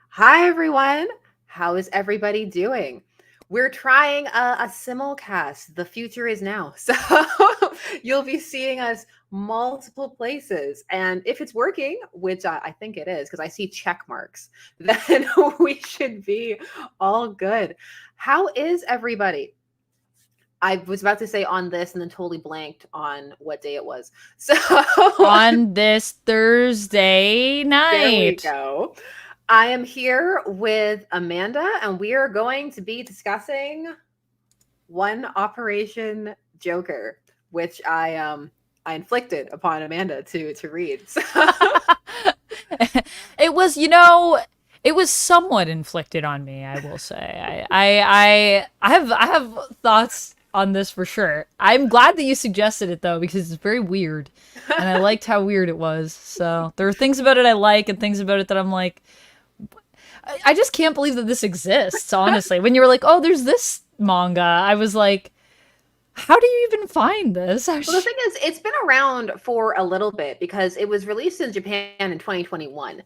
Hi, everyone. How is everybody doing? We're trying a simulcast. The future is now. So you'll be seeing us multiple places. And if it's working, which I think it is, because I see check marks, then we should be all good. How is everybody? I was about to say on this and then totally blanked on what day it was. So On this Thursday there we night. go. I am here with Amanda, and we are going to be discussing one Operation Joker, which I inflicted upon Amanda to read. So It was, it was somewhat inflicted on me, I will say. I have thoughts on this for sure. I'm glad that you suggested it though, because it's very weird. And I liked how weird it was. So there are things about it I like and things about it that I'm like, I just can't believe that this exists, honestly. When you were like, oh, there's this manga, I was like, how do you even find this? well, the thing is, it's been around for a little bit because it was released in Japan in 2021,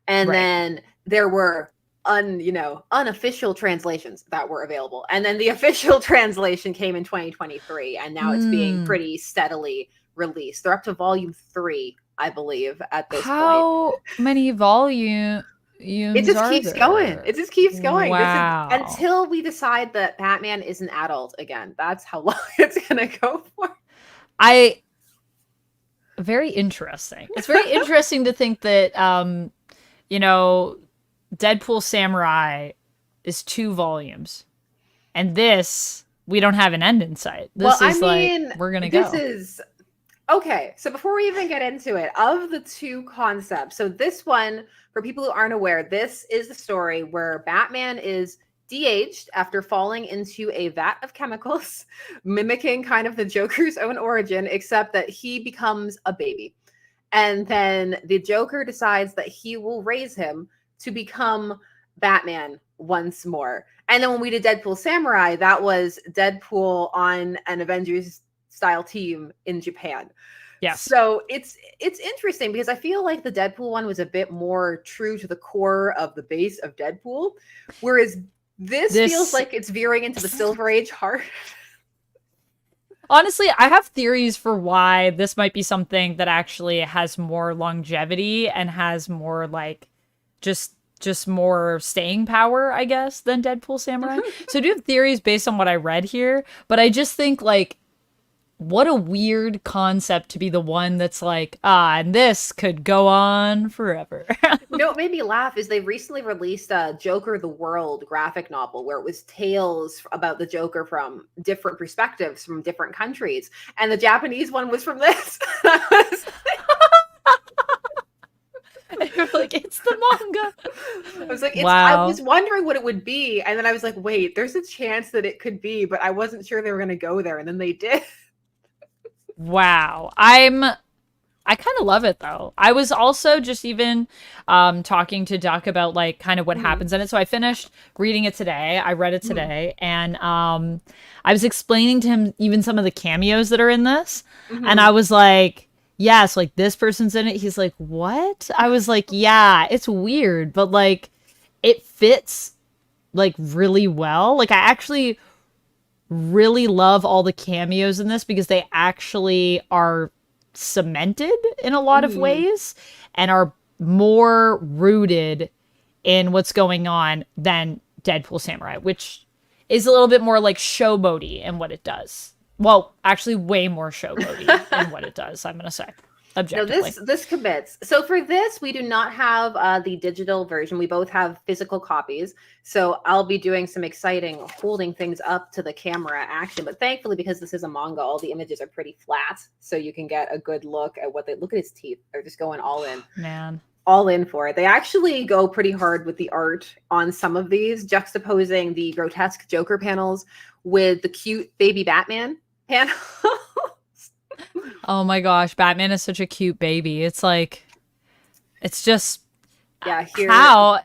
and Right. then there were unofficial translations that were available, and then the official translation came in 2023, and now it's being Hmm. pretty steadily released. They're up to volume 3, I believe, at this point. How many volumes It just are keeps going. there? It just keeps going. This is Wow. until we decide that Batman is an adult again. That's how long it's gonna go for. I Very interesting. It's very interesting to think that you know, Deadpool Samurai is 2 volumes. And this we don't have an end in sight. Well, This I is like mean, we're going to this go. is okay. So before we even get into it, of the two concepts, so this one, for people who aren't aware, this is the story where Batman is de-aged after falling into a vat of chemicals, mimicking kind of the Joker's own origin, except that he becomes a baby. And then the Joker decides that he will raise him to become Batman once more. And then when we did Deadpool Samurai, that was Deadpool on an Avengers style team in Japan. Yes. So it's interesting because I feel like the Deadpool one was a bit more true to the core of the base of Deadpool, whereas this feels This like it's veering into the Silver Age hard. Honestly, I have theories for why this might be something that actually has more longevity and has more like just more staying power, I guess, than Deadpool Samurai. So I do have theories based on what I read here, but I just think like what a weird concept to be the one that's like, and this could go on forever. You know what made me laugh is they recently released a Joker the World graphic novel where it was tales about the Joker from different perspectives from different countries. And the Japanese one was from this. I was, And you're like, it's the manga. I was like, I was Wow. wondering what it would be. And then I was like, wait, there's a chance that it could be, but I wasn't sure they were going to go there. And then they did. Wow. I kind of love it though. I was also just even talking to Duck about like kind of what Mhm. happens in it. So I finished reading it today. I read it Mhm. today, and I was explaining to him even some of the cameos that are in this, and I Mhm. was like, "Yes, like this person's in it." He's like, "What?" I was like, "Yeah, it's weird, but like it fits like really well." Like I actually really love all the cameos in this because they actually are cemented in a lot of Mhm. ways and are more rooted in what's going on than Deadpool Samurai, which is a little bit more like showboaty in what it does. Well, actually, way more showboaty in what it does, I'm going to say, No, objectively. this commits. So for this, we do not have the digital version. We both have physical copies. So I'll be doing some exciting holding things up to the camera action. But thankfully, because this is a manga, all the images are pretty flat, so you can get a good look at what they look at his teeth. They're just going Man. all in for it. They actually go pretty hard with the art on some of these, juxtaposing the grotesque Joker panels with the cute baby Batman panel. Oh my gosh, Batman is such a cute baby. It's like, it's just Yeah, how.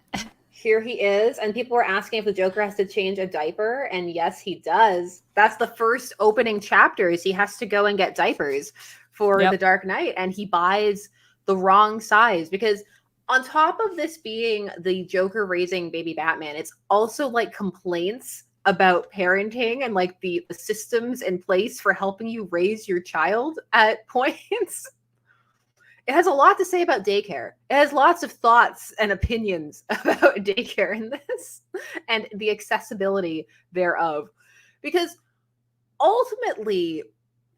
here he is, and people were asking if the Joker has to change a diaper, and yes, he does. That's the first opening chapters. He has to go and get diapers for the Yep. Dark Knight, and he buys the wrong size because on top of this being the Joker raising baby Batman, it's also like complaints about parenting and like the systems in place for helping you raise your child at points. It has a lot to say about daycare. It has lots of thoughts and opinions about daycare in this and the accessibility thereof. Because ultimately,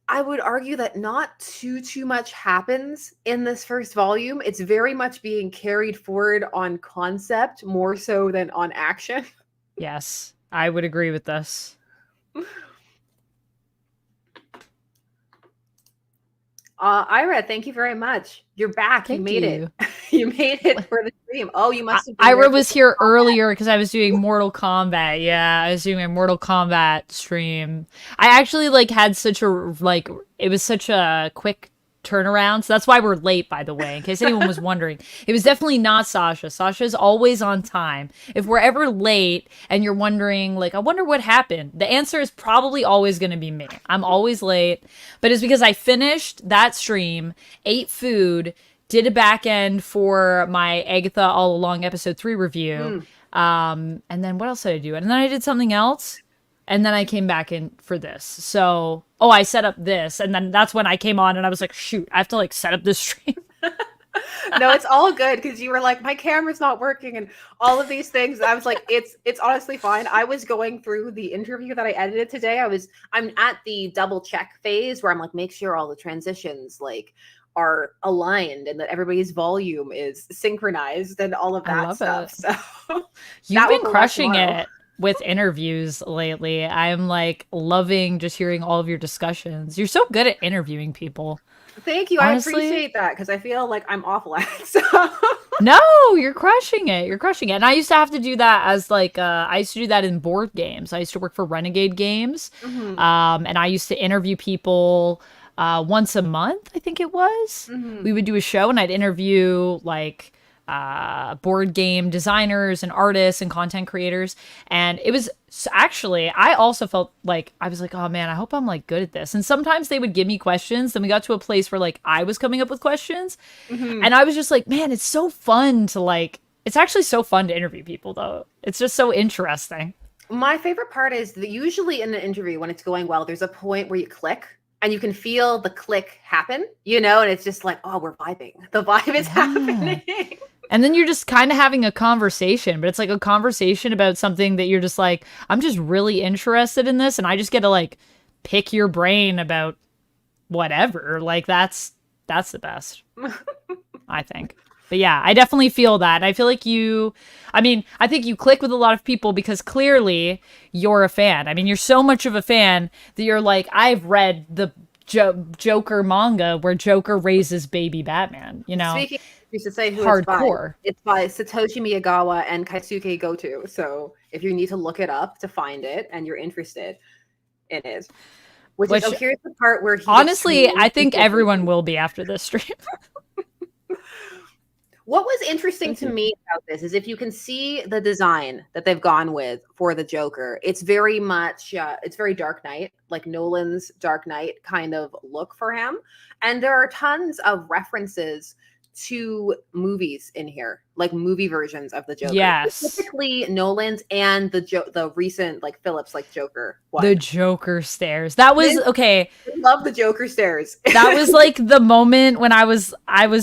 I would argue that not too much happens in this first volume. It's very much being carried forward on concept more so than on action. Yes, I would agree with this. Ira, thank you very much. You're back. Thank you made you. it. You made it for the stream. Oh, you must have been Ira was here earlier because I was doing Mortal Kombat. Yeah, I was doing a Mortal Kombat stream. I actually like had such a like it was such a quick turnaround. So that's why we're late, by the way, in case anyone was wondering. It was definitely not Sasha. Sasha's always on time. If we're ever late and you're wondering, like, I wonder what happened, the answer is probably always going to be me. I'm always late, but it's because I finished that stream, ate food, did a back end for my Agatha All Along episode 3 review. And then what else did I do? And then I did something else. And then I came back in for this. So, I set up this. And then that's when I came on and I was like, shoot, I have to like set up this stream. No, it's all good because you were like, my camera's not working and all of these things. I was like, it's honestly fine. I was going through the interview that I edited today. I'm at the double check phase where I'm like, make sure all the transitions like are aligned and that everybody's volume is synchronized and all of that stuff. So you've been crushing it with interviews lately. I'm like loving just hearing all of your discussions. You're so good at interviewing people. Thank you. Honestly, I appreciate that because I feel like I'm awful at it. So. No, you're crushing it. You're crushing it. And I used to have to do that as like I used to do that in board games. I used to work for Renegade Games, and I used to interview people once a month. I think it was. We would do a show, and I'd interview like board game designers and artists and content creators. And it was actually, I also felt like, I was like, oh man, I hope I'm like good at this. And sometimes they would give me questions. Then we got to a place where like I was coming up with questions. And I was just like, man, it's so fun to like, it's actually so fun to interview people though. It's just so interesting. My favorite part is that usually in an interview, when it's going well, there's a point where you click. And you can feel the click happen, you know, and it's just like, oh, we're vibing. The vibe is happening. And then you're just kind of having a conversation, but it's like a conversation about something that you're just like, I'm just really interested in this. And I just get to like pick your brain about whatever. Like that's the best, I think. But yeah, I definitely feel that. I feel like I think you click with a lot of people because clearly you're a fan. I mean, you're so much of a fan that you're like, I've read the Joker manga where Joker raises baby Batman, you know? Speaking, you should say who hardcore. It's by Satoshi Miyagawa and Kaisuke Goto. So if you need to look it up to find it and you're interested in it. Which is, here's the part where honestly, I think everyone will be after this stream. What was interesting to me about this is if you can see the design that they've gone with for the Joker, it's very much, it's very Dark Knight, like Nolan's Dark Knight kind of look for him. And there are tons of references to movies in here, like movie versions of the Joker. Yes. Specifically Nolan's and the recent like Phillips like Joker one. The Joker stares. That was okay. I love the Joker stares. That was like the moment when I was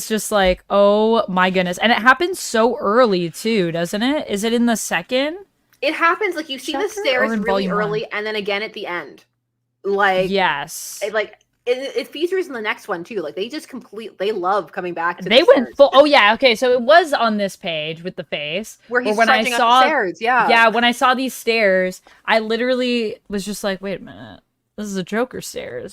just like, oh my goodness. And it happens so early too, doesn't it? Is it in the second? It happens like you see the stairs really early and then again at the end. Like yes. It features in the next one too. Like they love coming back to they went full. Oh yeah, okay. So it was on this page with the face where he's stretching up the stairs. Yeah, when I saw these stairs, I literally was just like, wait a minute, this is a Joker stairs.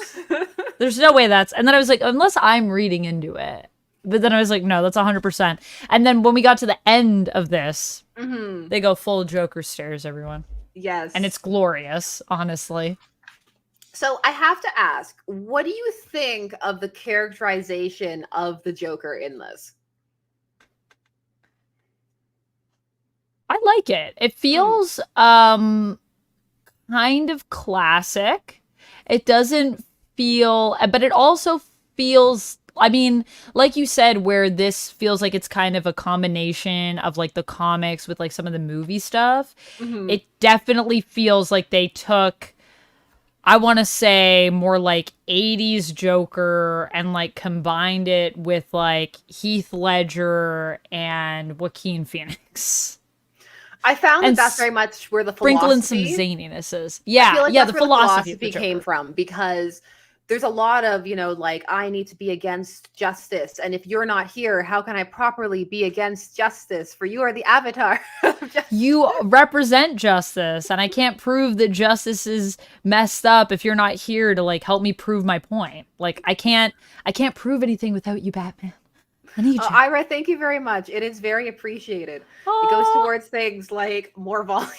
There's no way that's. And then I was like, unless I'm reading into it. But then I was like, no, that's 100%. And then when we got to the end of this, they go full Joker stairs, everyone. Yes, and it's glorious, honestly. So I have to ask, what do you think of the characterization of the Joker in this? I like it. It feels kind of classic. It doesn't feel, but it also feels I mean, like you said, where this feels like it's kind of a combination of like the comics with like some of the movie stuff, Hmm. it definitely feels like they took, I want to say, more like 80s Joker and like combined it with like Heath Ledger and Joaquin Phoenix. I found And that that's very much where the sprinkling some philosophy. zaninesses. I feel Yeah, like yeah, that's the where the philosophy of the philosophy came Joker. from, because there's a lot of, like, I need to be against justice. And if you're not here, how can I properly be against justice? For you are the avatar of justice. You represent justice, and I can't prove that justice is messed up if you're not here to like help me prove my point. Like I can't prove anything without you, Batman. I need you. Ira, thank you very much. It is very appreciated. It goes Oh, towards things like more volumes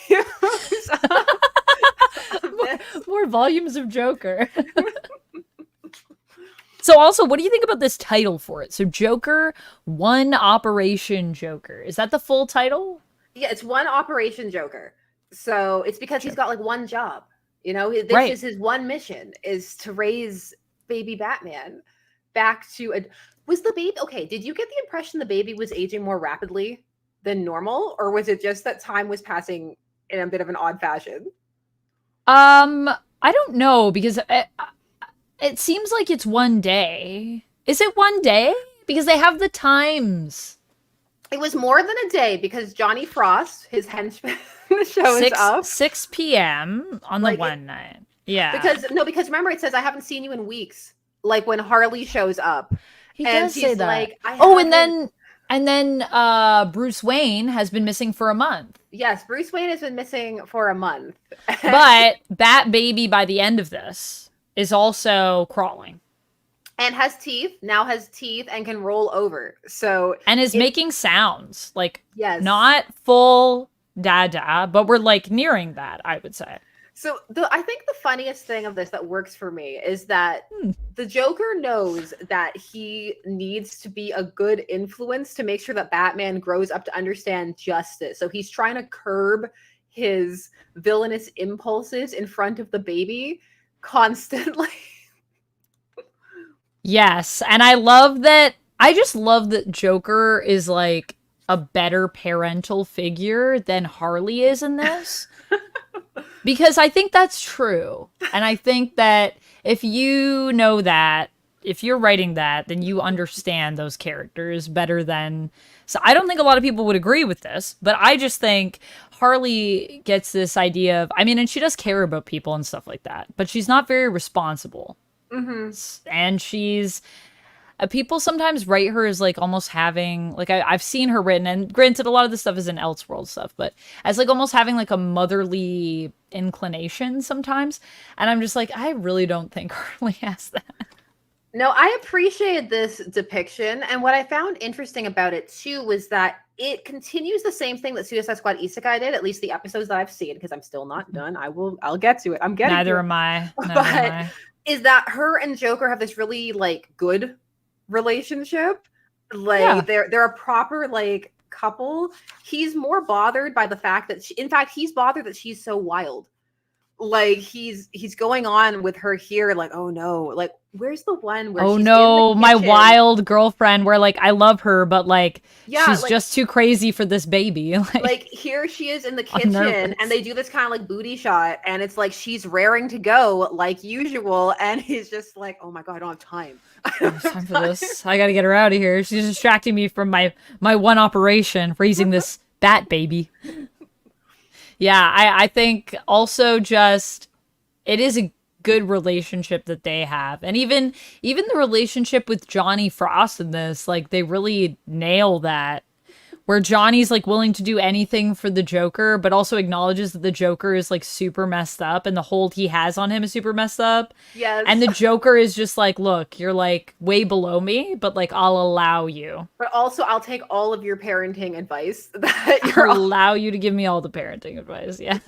of more, this. more volumes of Joker. So also, what do you think about this title for it? So Joker, One Operation Joker. Is that the full title? Yeah, it's one Operation Joker. So it's because he's Sure. got like one job. This Right. is his one mission, is to raise baby Batman back to a. Was the baby okay? Did you get the impression the baby was aging more rapidly than normal, or was it just that time was passing in a bit of an odd fashion? I don't know because it seems like it's one day. Is it one day? Because they have the times. It was more than a day, because Johnny Frost, his henchman, shows 6 up. 6 p.m. on the Like it, one night. Yeah. because remember, it says I haven't seen you in weeks. Like when Harley shows up, He and does say she's that. like, I Oh, haven't. and then Bruce Wayne has been missing for a month. Yes, Bruce Wayne has been missing for a month. But Bat Baby by the end of this is also crawling And now has teeth and can roll over. So and is it, making sounds. Like yes. not full dada, but we're like nearing that, I would say. So I think the funniest thing of this that works for me is that Hmm. the Joker knows that he needs to be a good influence to make sure that Batman grows up to understand justice. So he's trying to curb his villainous impulses in front of the baby constantly. Yes, and I just love that Joker is like a better parental figure than Harley is in this. Because I think that's true. And I think that if you know that, if you're writing that, then you understand those characters better than. So I don't think a lot of people would agree with this, but I just think Harley gets this idea of, I mean, and she does care about people and stuff like that, but she's not very responsible. Mm-hmm. And she's people sometimes write her as like almost having like I've seen her written, and granted a lot of this stuff is in Elseworld stuff, but as like almost having like a motherly inclination sometimes, and I'm just like, I really don't think Harley has that. No, I appreciated this depiction. And what I found interesting about it too was that it continues the same thing that Suicide Squad Isekai did, at least the episodes that I've seen, because I'm still not done. I'll get to it. I'm getting Neither to am I. it. Neither But am I. is that her and Joker have this really like good relationship? Like Yeah. they're a proper like couple. He's more bothered by the fact that in fact, he's bothered that she's so wild. Like he's going on with her here, like, oh no, like where's the one where Oh she's no, in the my kitchen? wild girlfriend where like I love her, but like Yeah, she's like, just too crazy for this baby. like here she is in the I'm kitchen, nervous. and they do this kind of like booty shot, and it's like she's raring to go like usual, and he's just like, oh my god, I don't have time. It's time for this. I gotta get her out of here. She's distracting me from my one operation, raising this bat baby. Yeah, I think also just it is a good relationship that they have. And even the relationship with Johnny Frost in this, like they really nail that. Where Johnny's like willing to do anything for the Joker, but also acknowledges that the Joker is like super messed up and the hold he has on him is super messed up. Yes. And the Joker is just like, look, you're like way below me, but like I'll allow you. But also, I'll take all of your parenting advice that I'll you're allow you to give me all the parenting advice. Yeah.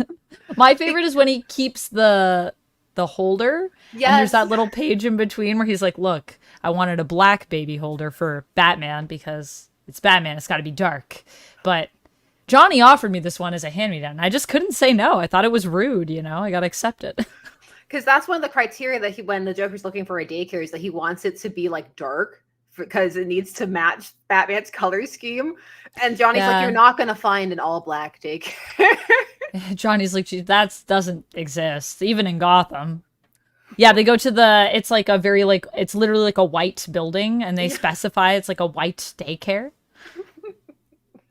My favorite is when he keeps the holder. Yes. And there's that little page in between where he's like, look, I wanted a black baby holder for Batman because it's Batman. It's got to be dark. But Johnny offered me this one as a hand-me-down. And I just couldn't say no. I thought it was rude, you know? I got to accept it. Because that's one of the criteria that when the Joker's looking for a daycare is that he wants it to be like dark. because it needs to match Batman's color scheme. And Johnny's like, Yeah. you're not going to find an all black daycare. Johnny's like, that doesn't exist, even in Gotham. Yeah, they go to it's like a very, like, it's literally like a white building, and they specify it's like a white daycare.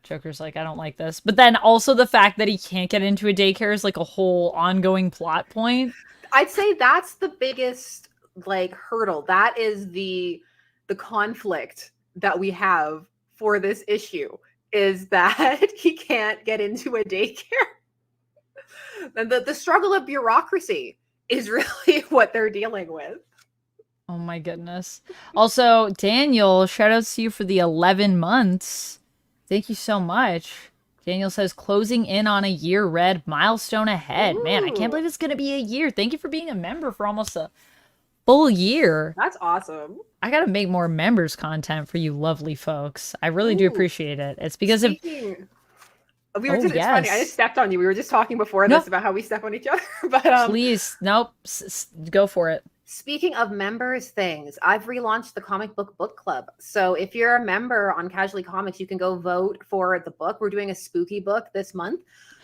Joker's like, I don't like this. But then also the fact that he can't get into a daycare is like a whole ongoing plot point. I'd say that's the biggest like hurdle. That is the conflict that we have for this issue, is that he can't get into a daycare. And the struggle of bureaucracy is really what they're dealing with. Oh my goodness. Also, Daniel, shout out to you for the 11 months. Thank you so much. Daniel says, closing in on a year read, milestone ahead. Ooh. Man, I can't believe it's going to be a year. Thank you for being a member for almost a full year. That's awesome. I got to make more members content for you lovely folks. I really do appreciate it. It's because it's funny. I just stepped on you. We were just talking before this about how we step on each other. But please, nope, go for it. Speaking of members things, I've relaunched the comic book club. So if you're a member on Casually Comics, you can go vote for the book. We're doing a spooky book this month.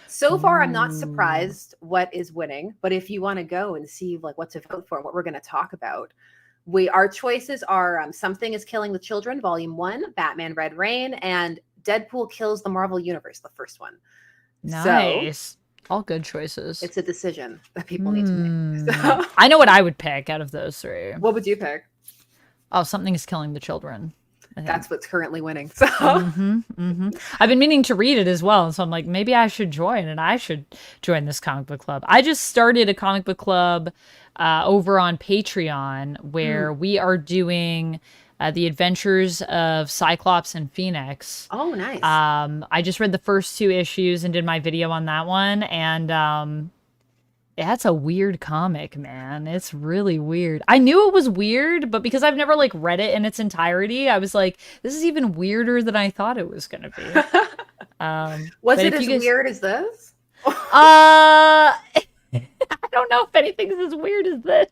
So far, I'm not surprised what is winning. But if you want to go and see like what to vote for and what we're going to talk about, our choices are Something is Killing the Children, Volume 1, Batman Red Rain, and Deadpool Kills the Marvel Universe, the first one. Nice. So, all good choices. It's a decision that people need to make. So, I know what I would pick out of those three. What would you pick? Oh, Something is Killing the Children. That's what's currently winning. So I've been meaning to read it as well. And so I'm like, maybe I should join, and I should join this comic book club. I just started a comic book club over on Patreon where we are doing the adventures of Cyclops and Phoenix. Oh, nice. I just read the first 2 issues and did my video on that one. And that's a weird comic, man. It's really weird. I knew it was weird, but because I've never like read it in its entirety, I was like, this is even weirder than I thought it was going to be. Was it as weird as this? I don't know if anything's as weird as this.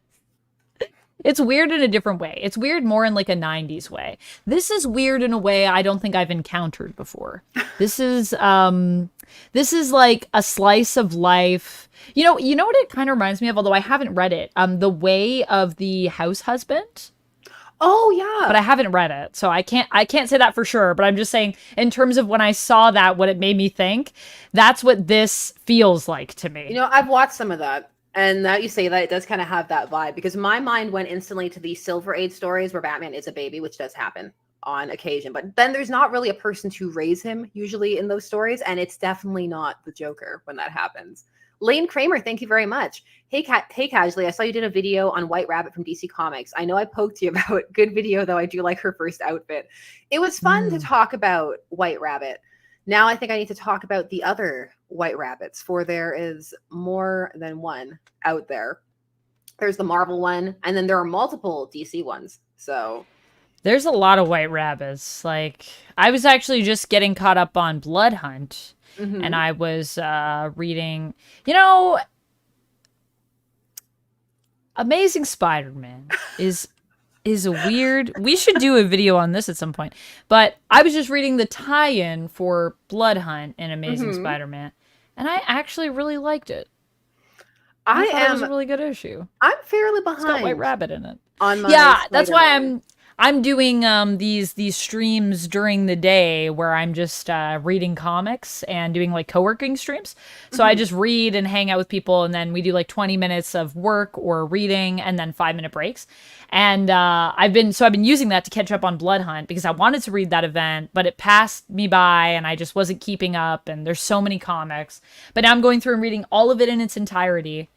It's weird in a different way. It's weird more in like a 90s way. This is weird in a way I don't think I've encountered before. This is like a slice of life. You know what it kind of reminds me of, although I haven't read it. The Way of the House Husband. Oh yeah. But I haven't read it, so I can't say that for sure, but I'm just saying in terms of when I saw that, what it made me think, that's what this feels like to me. You know, I've watched some of that. And now you say that, it does kind of have that vibe, because my mind went instantly to the Silver Age stories where Batman is a baby, which does happen on occasion. But then there's not really a person to raise him usually in those stories. And it's definitely not the Joker when that happens. Lane Kramer, thank you very much. Hey, Casually, I saw you did a video on White Rabbit from DC Comics. I know I poked you about it. Good video, though. I do like her first outfit. It was fun to talk about White Rabbit. Now I think I need to talk about the other White Rabbits, for there is more than one out there. There's the Marvel one, and then there are multiple DC ones. So there's a lot of White Rabbits. Like, I was actually just getting caught up on Blood Hunt, and I was reading, Amazing Spider-Man is a weird. We should do a video on this at some point. But I was just reading the tie-in for Blood Hunt and Amazing Spider-Man, and I actually really liked it. I thought it was a really good issue. I'm fairly behind. It's got White Rabbit in it. On my that's why I'm doing these streams during the day where I'm just reading comics and doing like co-working streams. So I just read and hang out with people, and then we do like 20 minutes of work or reading and then 5-minute breaks. And I've been using that to catch up on Blood Hunt because I wanted to read that event, but it passed me by and I just wasn't keeping up, and there's so many comics. But now I'm going through and reading all of it in its entirety.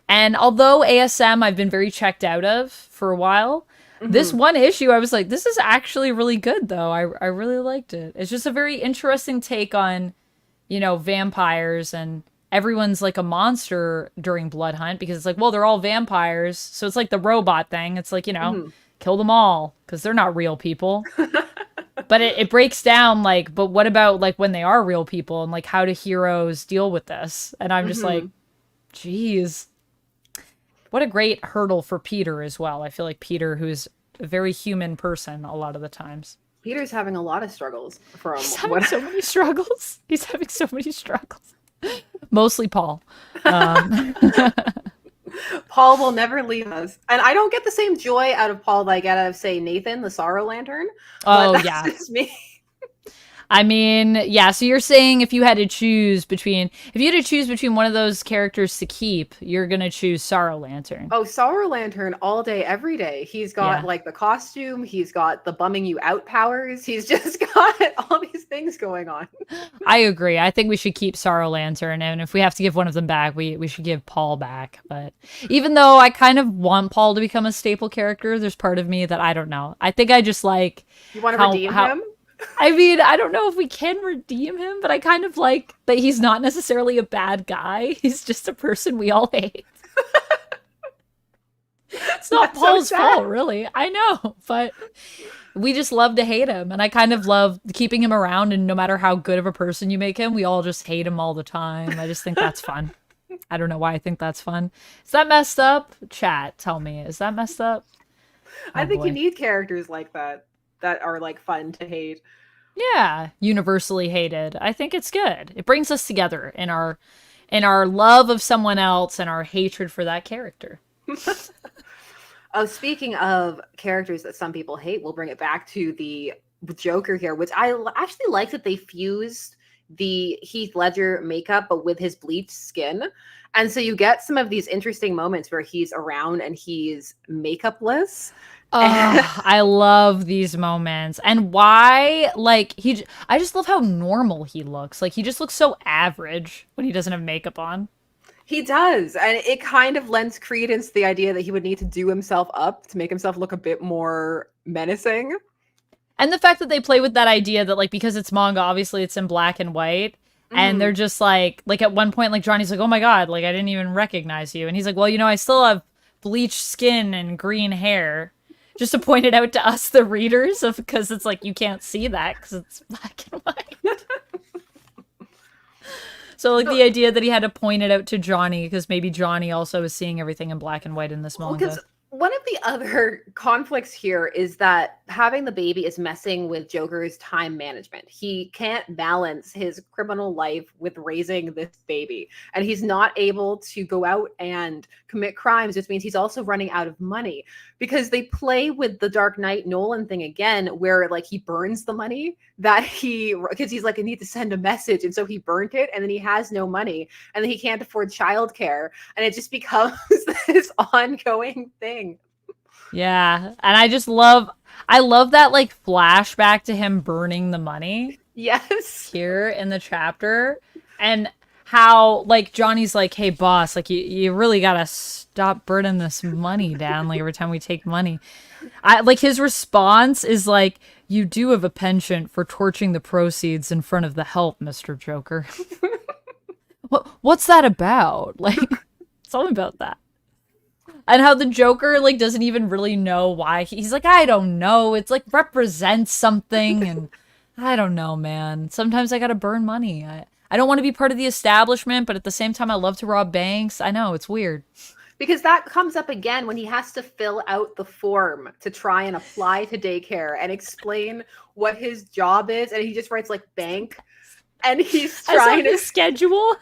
And although ASM I've been very checked out of for a while, this one issue, I was like, this is actually really good, though. I really liked it. It's just a very interesting take on, vampires, and everyone's like a monster during Blood Hunt because it's like, well, they're all vampires. So it's like the robot thing. It's like, kill them all because they're not real people. But it breaks down like, but what about like when they are real people, and like how do heroes deal with this? And I'm just like, geez. What a great hurdle for Peter as well. I feel like Peter, who's a very human person a lot of the times. Peter's having a lot of struggles from He's having what so many struggles. He's having so many struggles. Mostly Paul. Um, Paul will never leave us. And I don't get the same joy out of Paul that I get out of, say, Nathan, the Sorrow Lantern. But oh that's yeah. just me. I mean, yeah, so you're saying if you had to choose between one of those characters to keep, you're gonna choose Sorrow Lantern. Oh, Sorrow Lantern all day, every day. He's got Yeah. like the costume, he's got the bumming you out powers, he's just got all these things going on. I agree. I think we should keep Sorrow Lantern, and if we have to give one of them back, we should give Paul back. But even though I kind of want Paul to become a staple character, there's part of me that I don't know. I think I just like You want to redeem him? I mean, I don't know if we can redeem him, but I kind of like that he's not necessarily a bad guy. He's just a person we all hate. It's not That's so Paul's sad. fault, really. I know, but we just love to hate him. And I kind of love keeping him around. And no matter how good of a person you make him, we all just hate him all the time. I just think that's fun. I don't know why I think that's fun. Is that messed up? Chat, tell me. Is that messed up? I Oh, think boy. you need characters like that are like fun to hate. Yeah, universally hated. I think it's good. It brings us together in our love of someone else and our hatred for that character. Oh, speaking of characters that some people hate, we'll bring it back to the Joker here, which actually like that they fused the Heath Ledger makeup, but with his bleached skin. And so you get some of these interesting moments where he's around and he's makeupless. Oh, I love these moments. And why, like, I just love how normal he looks. Like, he just looks so average when he doesn't have makeup on. He does. And it kind of lends credence to the idea that he would need to do himself up to make himself look a bit more menacing. And the fact that they play with that idea that, like, because it's manga, obviously it's in black and white. And they're just like at one point, like, Johnny's like, oh my God, like, I didn't even recognize you. And he's like, well, you know, I still have bleached skin and green hair. Just to point it out to us, the readers, because it's like, you can't see that because it's black and white. So, like, the idea that he had to point it out to Johnny because maybe Johnny also is seeing everything in black and white in this manga. Because one of the other conflicts here is that having the baby is messing with Joker's time management. He can't balance his criminal life with raising this baby. And he's not able to go out and commit crimes, which means he's also running out of money. Because they play with the Dark Knight Nolan thing again, where like he burns the money because he's like, I need to send a message. And so he burnt it and then he has no money and then he can't afford childcare. And it just becomes this ongoing thing. Yeah. And I love that, like, flashback to him burning the money. Yes. Here in the chapter. And how, like, Johnny's like, hey, boss, like, you really gotta stop burning this money down, like, every time we take money. Like, his response is like, you do have a penchant for torching the proceeds in front of the help, Mr. Joker. What's that about? Like, tell me about that. And how the Joker, like, doesn't even really know why. He's like, I don't know. It's, like, represents something. And I don't know, man. Sometimes I gotta burn money. I don't want to be part of the establishment, but at the same time, I love to rob banks. I know, it's weird. Because that comes up again when he has to fill out the form to try and apply to daycare and explain what his job is. And he just writes, like, bank. And he's trying to... his schedule.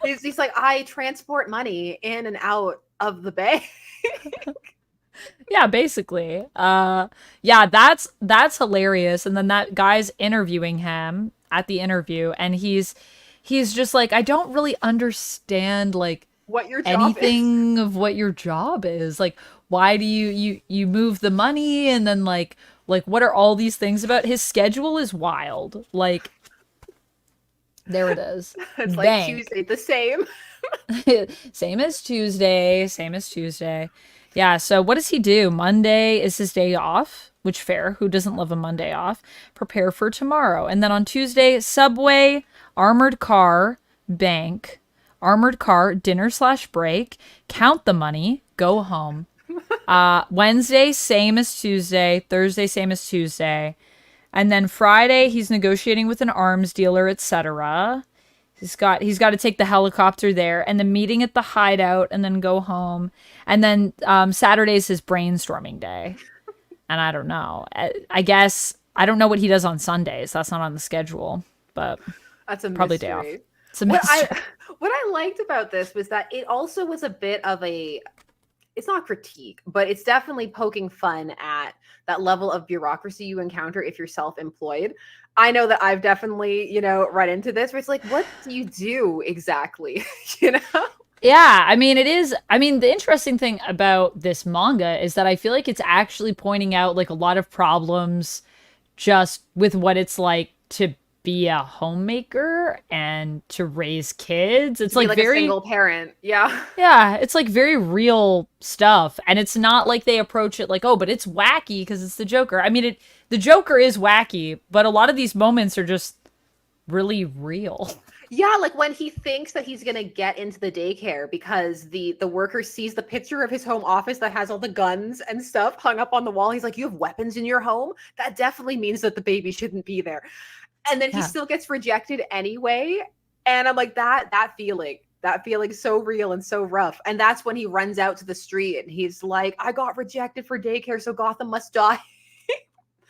he's like, I transport money in and out of the bank. Yeah, basically. Yeah, that's hilarious. And then that guy's interviewing him at the interview, and he's just like, I don't really understand, like, what your job anything of what your job is. Like, why do you move the money, and then like what are all these things about? His schedule is wild. Like, there it is. It's like Bank. Tuesday, the same. Same as Tuesday. Yeah, so what does he do? Monday is his day off, which fair. Who doesn't love a Monday off? Prepare for tomorrow. And then on Tuesday, subway, armored car, bank, armored car, dinner/break, count the money, go home. Wednesday, same as Tuesday. Thursday, same as Tuesday. And then Friday, he's negotiating with an arms dealer, etc. He's got to take the helicopter there, and the meeting at the hideout, and then go home. And then Saturday's his brainstorming day. And I don't know. I guess I don't know what he does on Sundays. That's not on the schedule, but That's a probably day off. mystery. It's a What mystery. I what I liked about this was that it also was a bit of a, it's not critique, but it's definitely poking fun at that level of bureaucracy you encounter if you're self-employed. I know that I've definitely, run into this where it's like, what do you do exactly? you know? Yeah, I mean, it is. I mean, the interesting thing about this manga is that I feel like it's actually pointing out like a lot of problems just with what it's like to be a homemaker and to raise kids. It's To be like like a very, single parent. Yeah. yeah, it's like very real stuff. And it's not like they approach it like, oh, but it's wacky because it's the Joker. I mean, the Joker is wacky, but a lot of these moments are just really real. Yeah, like when he thinks that he's gonna get into the daycare because the worker sees the picture of his home office that has all the guns and stuff hung up on the wall. He's like, "You have weapons in your home? That definitely means that the baby shouldn't be there." And then he Yeah. still gets rejected anyway. And I'm like, that feeling so real and so rough. And that's when he runs out to the street and he's like, "I got rejected for daycare, so Gotham must die."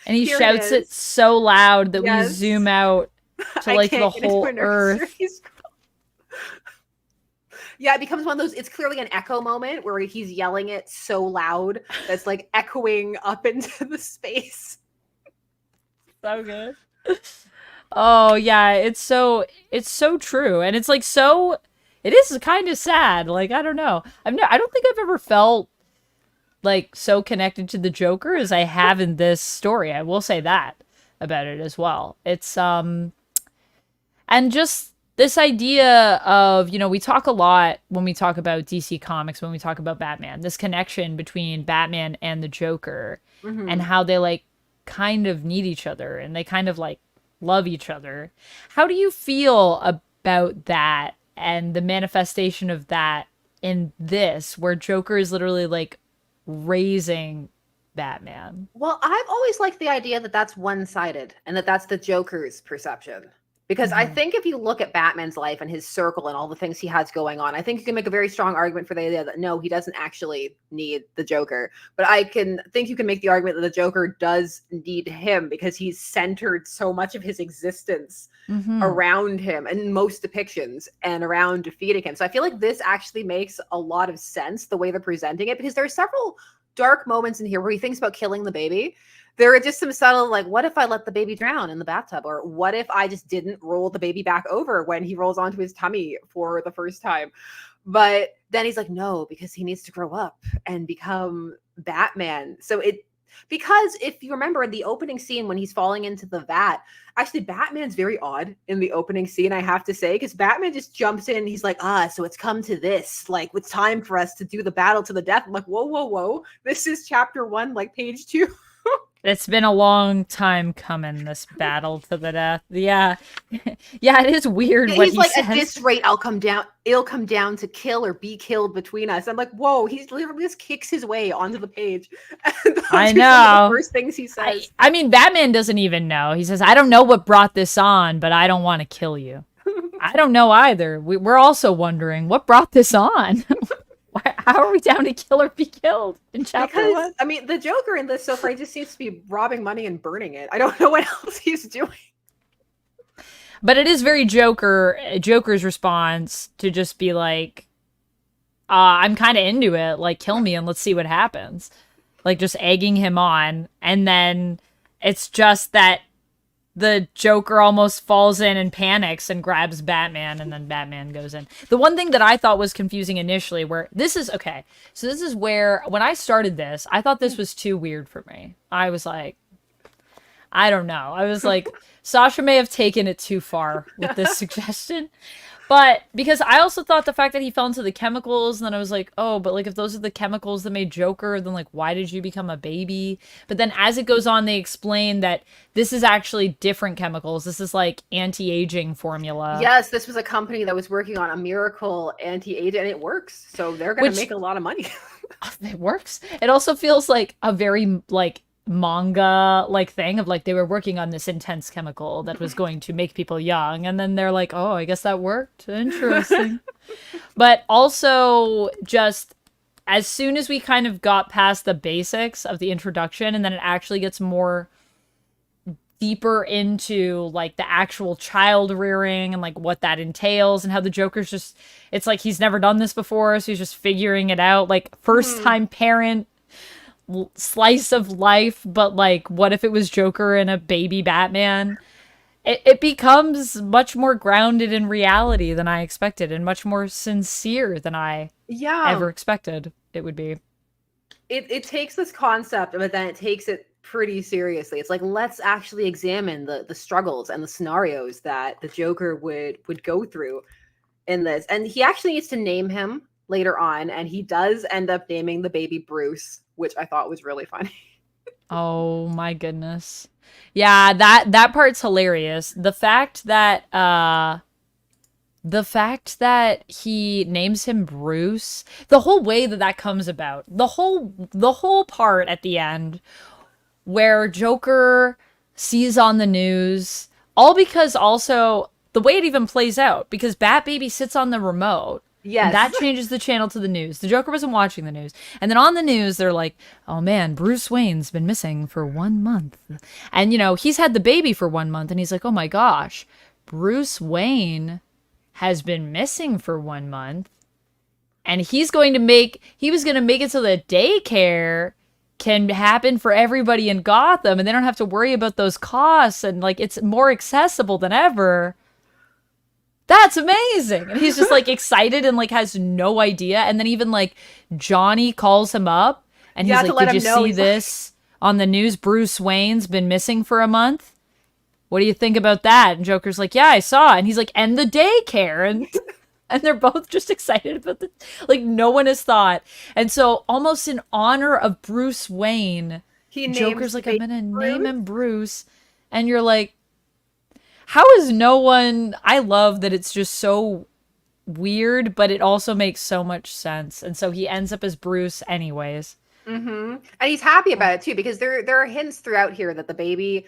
And he Here it shouts it is. so loud that we Yes. zoom out to I like the can't get into a whole nursery earth. school. Yeah, it becomes one of those, it's clearly an echo moment where he's yelling it so loud that's like echoing up into the space. So good. Oh yeah, it's so true. And it's like so it is kind of sad. Like I don't know. I don't think I've ever felt like so connected to the Joker as I have in this story. I will say that about it as well. It's and just this idea of, we talk a lot when we talk about DC Comics, when we talk about Batman, this connection between Batman and the Joker and Mm-hmm. how they like kind of need each other and they kind of like love each other. How do you feel about that and the manifestation of that in this, where Joker is literally like raising Batman? Well, I've always liked the idea that that's one-sided and that that's the Joker's perception. Because I Hmm. think if you look at Batman's life and his circle and all the things he has going on, I think you can make a very strong argument for the idea that no, he doesn't actually need the Joker. But I can think you can make the argument that the Joker does need him because he's centered so much of his existence Hmm. around him in most depictions and around defeating him. So I feel like this actually makes a lot of sense the way they're presenting it because there are several dark moments in here where he thinks about killing the baby. There are just some subtle, like, what if I let the baby drown in the bathtub? Or what if I just didn't roll the baby back over when he rolls onto his tummy for the first time? But then he's like, no, because he needs to grow up and become Batman. So because if you remember in the opening scene when he's falling into the vat, actually Batman's very odd in the opening scene, I have to say, because Batman just jumps in. He's like, so it's come to this. Like, it's time for us to do the battle to the death. I'm like, whoa, whoa, whoa. This is chapter 1, like page 2. It's been a long time coming, this battle to the death. Yeah. Yeah, it is weird what He's he like, at says. this rate, it'll come down to kill or be killed between us. I'm like, whoa, he's literally just kicks his way onto the page. And those I are some of the know. first things he says. I mean, Batman doesn't even know. He says, I don't know what brought this on, but I don't want to kill you. I don't know either. We're also wondering what brought this on. How are we down to kill or be killed in chapter Because, one? I mean, the Joker in this so far, he just seems to be robbing money and burning it. I don't know what else he's doing. But it is very Joker's response to just be like, I'm kind of into it. Like, kill me and let's see what happens. Like, just egging him on. And then it's just that the Joker almost falls in and panics and grabs Batman, and then Batman goes in. The one thing that I thought was confusing initially, where this is okay, so this is where when I started this, I thought this was too weird for me. I was like, I don't know. I was like, Sasha may have taken it too far with this suggestion. But because I also thought the fact that he fell into the chemicals, and then I was like, oh, but like if those are the chemicals that made Joker, then like why did you become a baby? But then as it goes on, they explain that this is actually different chemicals. This is like anti-aging formula. Yes, this was a company that was working on a miracle anti-age, and it works. So they're going to Which make a lot of money. it works. It also feels like a very like manga like thing of like they were working on this intense chemical that was going to make people young, and then they're like, oh, I guess that worked. Interesting. But also just as soon as we kind of got past the basics of the introduction, and then it actually gets more deeper into like the actual child rearing and like what that entails, and how the Joker's just, it's like he's never done this before, so he's just figuring it out, like first time parent slice of life, but like what if it was Joker and a baby Batman? It becomes much more grounded in reality than I expected, and much more sincere than I ever expected it would be. It takes this concept, but then it takes it pretty seriously. It's like, let's actually examine the struggles and the scenarios that the Joker would go through in this. And he actually needs to name him later on, and he does end up naming the baby Bruce, which I thought was really funny. Oh my goodness. Yeah, that part's hilarious. The fact that he names him Bruce, the whole way that comes about, the whole part at the end where Joker sees on the news, all because also the way it even plays out, because Bat Baby sits on the remote. Yes. And that changes the channel to the news. The Joker wasn't watching the news. And then on the news, they're like, oh man, Bruce Wayne's been missing for 1 month. And, you know, he's had the baby for 1 month. And he's like, oh my gosh, Bruce Wayne has been missing for 1 month. And he was going to make it so that daycare can happen for everybody in Gotham. And they don't have to worry about those costs. And like, it's more accessible than ever. That's amazing. And he's just like excited and like has no idea. And then even like Johnny calls him up and he's like, did you see this on the news? Bruce Wayne's been missing for a month. What do you think about that? And Joker's like, yeah, I saw it. And he's like, and the daycare. And they're both just excited about the, like, no one has thought. And so almost in honor of Bruce Wayne, Joker's like, I'm going to name him Bruce. And you're like, how is no one... I love that it's just so weird, but it also makes so much sense. And so he ends up as Bruce anyways. Mm-hmm. And he's happy about it too, because there are hints throughout here that the baby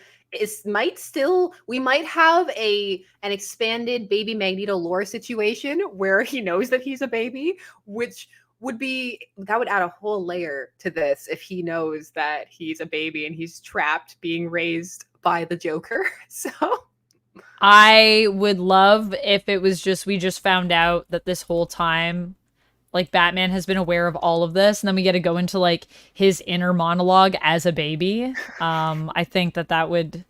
we might have an expanded baby Magneto lore situation where he knows that he's a baby, which would add a whole layer to this if he knows that he's a baby and he's trapped being raised by the Joker. So I would love if it was just, we just found out that this whole time, like, Batman has been aware of all of this, and then we get to go into, like, his inner monologue as a baby. I think that would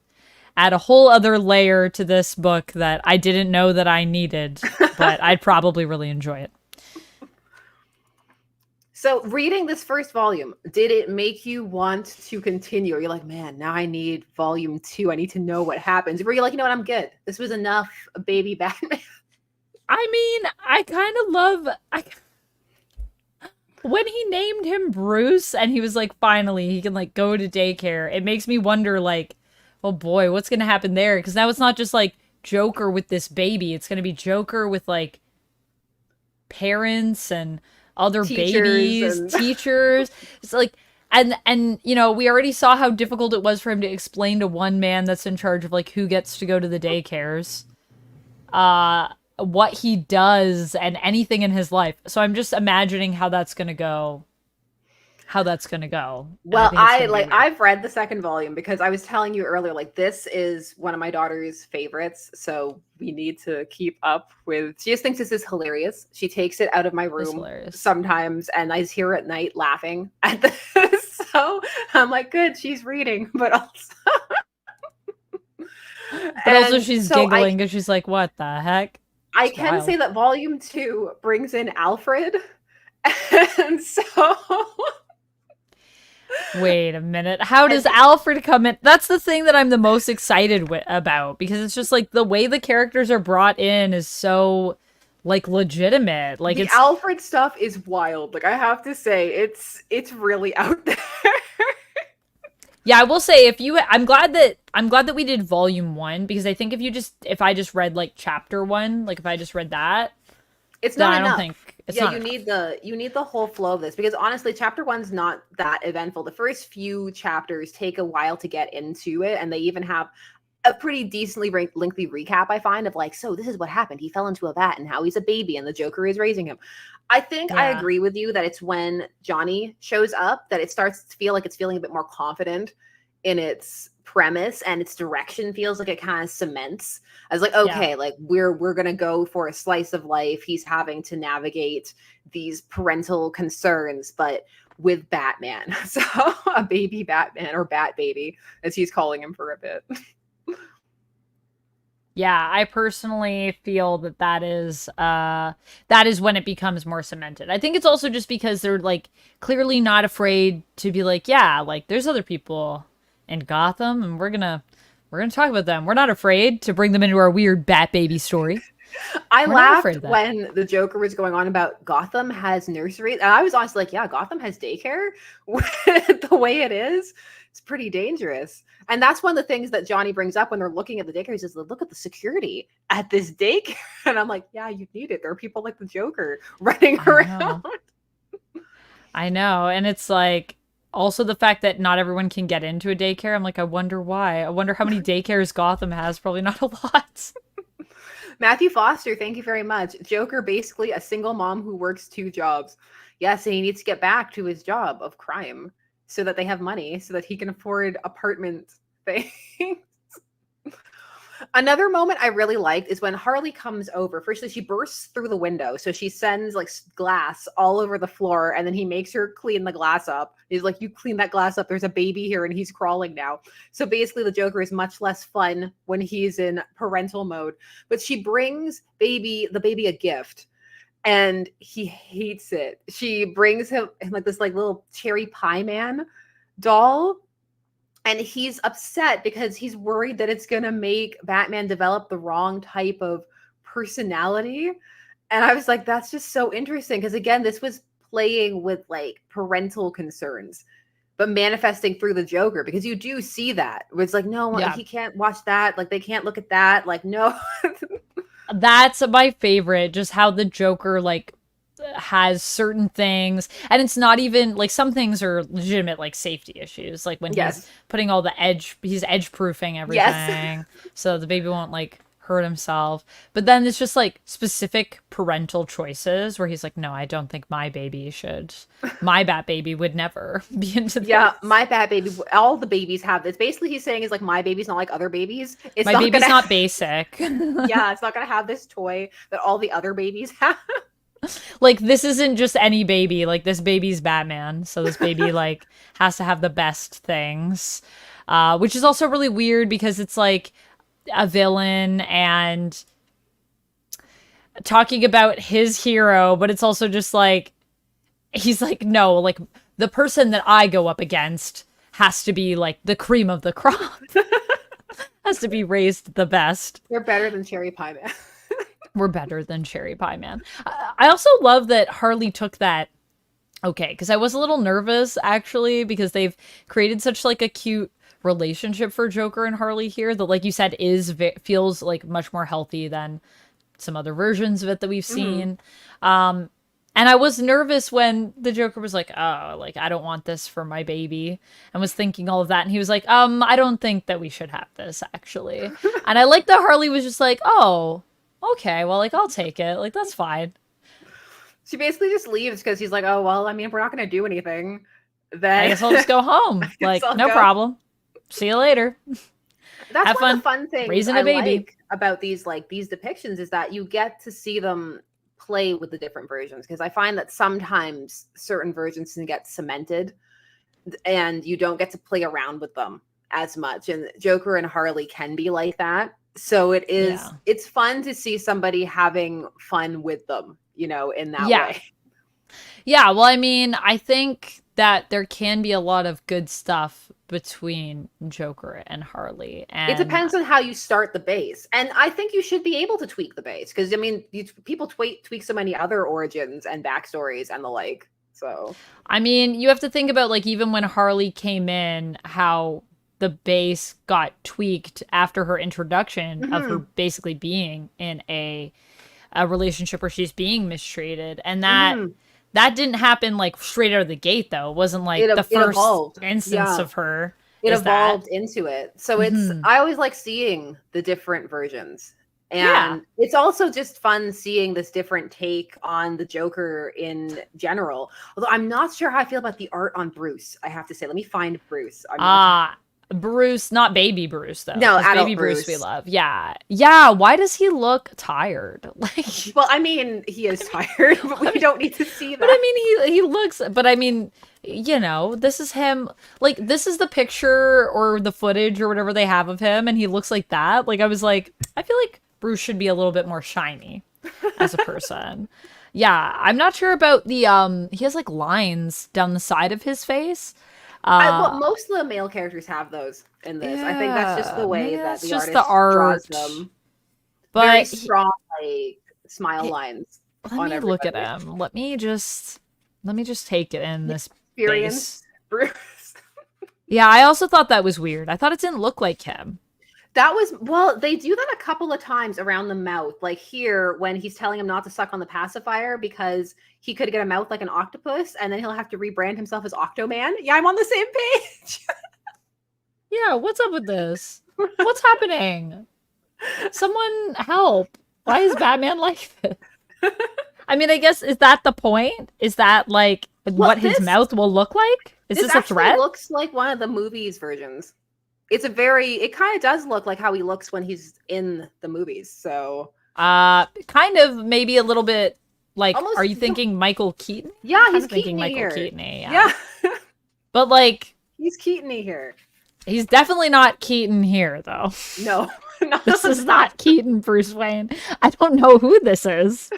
add a whole other layer to this book that I didn't know that I needed, but I'd probably really enjoy it. So reading this first volume, did it make you want to continue? Or you're like, man, now I need volume 2. I need to know what happens. Or were you like, you know what, I'm good. This was enough, baby Batman. I mean, I kind of love... when he named him Bruce and he was like, finally, he can like go to daycare, it makes me wonder, like, oh boy, what's going to happen there? Because now it's not just like Joker with this baby. It's going to be Joker with like parents and other babies, teachers. It's like, and you know, we already saw how difficult it was for him to explain to one man that's in charge of like who gets to go to the daycares, what he does and anything in his life. So I'm just imagining how that's gonna go. Well, I've read the second volume because I was telling you earlier, like, this is one of my daughter's favorites. So we need to keep up with, she just thinks this is hilarious. She takes it out of my room sometimes and I just hear her at night laughing at this. So I'm like, good, she's reading, but also she's giggling because she's like, what the heck? I can say that volume 2 brings in Alfred. And so wait a minute. How does Alfred come in? That's the thing that I'm the most excited about, because it's just like the way the characters are brought in is so like legitimate. Like, the Alfred stuff is wild. Like, I have to say, it's really out there. Yeah, I will say, I'm glad that we did volume 1, because I think if I just read like chapter 1, like if I just read that, it's not enough. I don't think you need the whole flow of this, because honestly, chapter 1's not that eventful. The first few chapters take a while to get into it, and they even have a pretty decently lengthy recap, I find, of like, so this is what happened. He fell into a vat and now he's a baby and the Joker is raising him. I think I Yeah. agree with you that it's when Johnny shows up that it starts to feel like it's feeling a bit more confident in its premise, and its direction feels like it kind of cements as like, Yeah. okay, like we're gonna go for a slice of life. He's having to navigate these parental concerns, but with Batman. So a baby Batman, or Bat Baby, as he's calling him for a bit. Yeah, I personally feel that is when it becomes more cemented. I think it's also just because they're like clearly not afraid to be like, yeah, like there's other people in Gotham and we're gonna talk about them. We're not afraid to bring them into our weird Bat Baby story. I We're not afraid laughed of that. when the Joker was going on about Gotham has nurseries. And I was honestly like, yeah, Gotham has daycare. With the way it is, it's pretty dangerous. And that's one of the things that Johnny brings up when they're looking at the daycare. He says, look at the security at this daycare. And I'm like, yeah, you need it. There are people like the Joker running I around. know. I know. And it's like also the fact that not everyone can get into a daycare. I'm like, I wonder why. I wonder how many daycares Gotham has. Probably not a lot. Matthew Foster, thank you very much. Joker, basically a single mom who works 2 jobs. Yes, and he needs to get back to his job of crime so that they have money, so that he can afford apartment things. Another moment I really liked is when Harley comes over. Firstly, she bursts through the window. So she sends like glass all over the floor, and then he makes her clean the glass up. He's like, you clean that glass up. There's a baby here and he's crawling now. So basically the Joker is much less fun when he's in parental mode. But she brings the baby a gift, and he hates it. She brings him like this like little cherry pie man doll, and he's upset because he's worried that it's going to make Batman develop the wrong type of personality. And I was like, that's just so interesting, because again, this was playing with like parental concerns but manifesting through the Joker, because you do see that where it's like, no, Yeah. he can't watch that, like they can't look at that, like no. That's my favorite, just how the Joker like has certain things, and it's not even like some things are legitimate like safety issues, like when he's Yes. putting all he's edge proofing everything Yes. so the baby won't like hurt himself. But then it's just like specific parental choices where he's like, no, I don't think my Bat Baby would never be into this. Yeah, my bad baby. All the babies have this. Basically, he's saying is like, my baby's not like other babies. It's My not baby's gonna, not basic. yeah, it's not gonna have this toy that all the other babies have. Like this isn't just any baby, like this baby's Batman, so this baby like has to have the best things, which is also really weird because it's like a villain and talking about his hero, but it's also just like he's like, no, like the person that I go up against has to be like the cream of the crop. Has to be raised the best. They're better than Cherry Pie Man. We're better than Cherry Pie Man. I also love that Harley took that. Okay, because I was a little nervous actually, because they've created such like a cute relationship for Joker and Harley here that, like you said, feels like much more healthy than some other versions of it that we've seen. And I was nervous when the Joker was like, oh, like, I don't want this for my baby, and was thinking all of that. And he was like, I don't think that we should have this, actually. And I like that Harley was just like, oh, okay, well, like, I'll take it. Like, that's fine. She basically just leaves because he's like, oh, well, I mean, we're not going to do anything. Then I guess I'll just go home. Like, I'll no go. problem. See you later. That's Have one of fun the fun things raising I a baby. like about these depictions is that you get to see them play with the different versions, because I find that sometimes certain versions can get cemented and you don't get to play around with them as much, and Joker and Harley can be like that. So it's fun to see somebody having fun with them, in that way. Yeah, well, I mean, I think that there can be a lot of good stuff between Joker and Harley. And it depends on how you start the base. And I think you should be able to tweak the base, because, I mean, people tweak so many other origins and backstories and the like. So, I mean, you have to think about, like, even when Harley came in, how the base got tweaked after her introduction of her basically being in a relationship where she's being mistreated. And that didn't happen like straight out of the gate, though. It wasn't like the first instance of her it Is that? evolved into it. So Hmm. I always like seeing the different versions. Yeah. And it's also just fun seeing this different take on the Joker in general. Although I'm not sure how I feel about the art on Bruce, I have to say. Let me find Bruce. I'm not sure. Ah, Bruce, not baby Bruce though, No, because baby adult Bruce we Bruce. love. Yeah. Yeah. Why does he look tired? Like, Well, I mean, he is tired, but we I mean, don't need to see but I that. mean, he looks. But I mean, this is him. Like, this is the picture or the footage or whatever they have of him, and he looks like that. Like, I was like, I feel like Bruce should be a little bit more shiny as a person. Yeah, I'm not sure about the He has like lines down the side of his face. Well, Uh, most of the male characters have those in this. I think that's just yeah, the maybe way that that's the just the artist draws art. them. Very But strong, like smile lines let on me look at everybody. him. Let me just take it in The this base. experienced Bruce. Yeah, I also thought that was weird. I thought it didn't look like him. That was well, they do that a couple of times around the mouth. Like here, when he's telling him not to suck on the pacifier because he could get a mouth like an octopus, and then he'll have to rebrand himself as Octoman. Yeah, I'm on the same page. Yeah, what's up with this? What's happening? Someone help. Why is Batman like this? I mean, I guess is that the point? Is that like Well, what his mouth will look like? Is this this a actually threat? looks like one of the movies versions. It kind of does look like how he looks when he's in the movies. So Kind of maybe a little bit like are almost, you thinking Michael Keaton? yeah, I'm kind he's of thinking Keaton-y Michael here. Keaton, yeah. Yeah, But like he's Keaton-y here. he's definitely not Keaton here though. No, not This is not Keaton Bruce Wayne. I don't know who this is.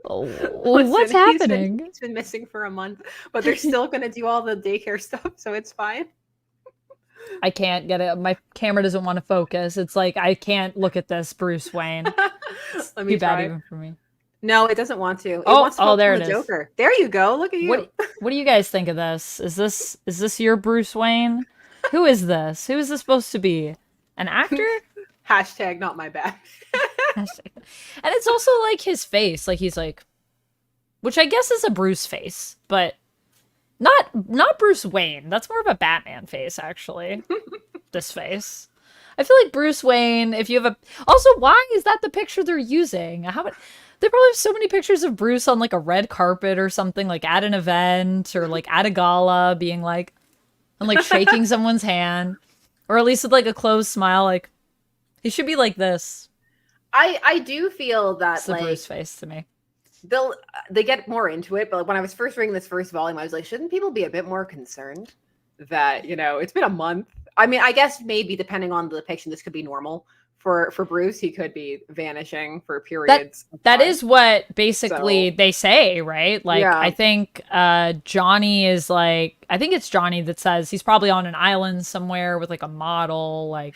Oh, what's Listen, happening? he's been missing for a month, but they're still going to do all the daycare stuff, so it's fine. I can't get it. My camera doesn't want to focus. It's like I can't look at this Bruce Wayne. It's Let me too bad try. even for me. No, it doesn't want to. It Oh, wants to focus there on it the is. Joker. There you go. Look at you. What do you guys think of this? Is this your Bruce Wayne? Who is this? Who is this supposed to be? An actor? Hashtag not my bad. And it's also like his face. Like he's like, which I guess is a Bruce face, but not Bruce Wayne. That's more of a Batman face, actually. This face. I feel like Bruce Wayne, if you have a also, why is that the picture they're using? They probably have so many pictures of Bruce on like a red carpet or something, like at an event or like at a gala, being like and like shaking someone's hand. Or at least with like a closed smile, like he should be like this. I do feel that It's the like Bruce face to me. they get more into it, but like, when I was first reading this first volume, I was like, shouldn't people be a bit more concerned that it's been a month? I mean, I guess maybe depending on the depiction, this could be normal for Bruce. He could be vanishing for periods. That is what basically So, they say, right? Like yeah. I think Johnny is like I think it's Johnny that says he's probably on an island somewhere with like a model, like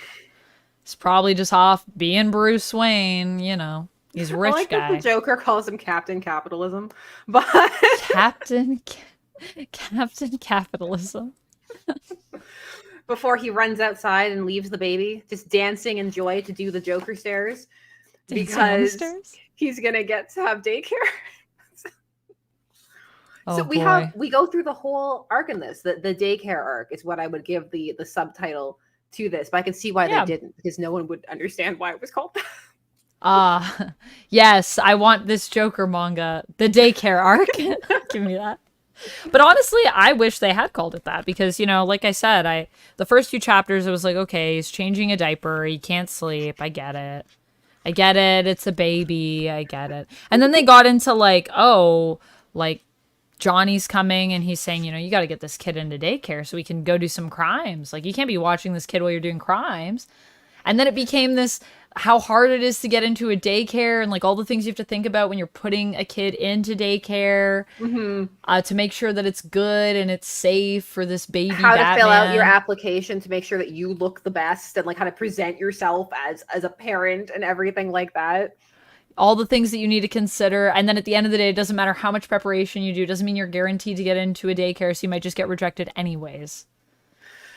he's probably just off being Bruce Wayne, He's a rich I like guy. that the Joker calls him Captain Capitalism, but Captain Capitalism. before he runs outside and leaves the baby, just dancing in joy to do the Joker stairs Dancing on the because stairs? he's gonna get to have daycare. Oh, So boy. we go through the whole arc in this. The daycare arc is what I would give the subtitle to this, but I can see why Yeah. they didn't, because no one would understand why it was called that. Yes, I want this Joker manga, the daycare arc. Give me that. But honestly, I wish they had called it that because, like I said, the first few chapters, it was like, okay, he's changing a diaper. He can't sleep. I get it. I get it. It's a baby. I get it. And then they got into like, oh, like Johnny's coming and he's saying, you got to get this kid into daycare so we can go do some crimes. Like you can't be watching this kid while you're doing crimes. And then it became this how hard it is to get into a daycare and like all the things you have to think about when you're putting a kid into daycare to make sure that it's good and it's safe for this baby. How Batman. to fill out your application to make sure that you look the best, and like how to present yourself as a parent and everything like that. All the things that you need to consider. And then at the end of the day, it doesn't matter how much preparation you do. It doesn't mean you're guaranteed to get into a daycare, so you might just get rejected anyways.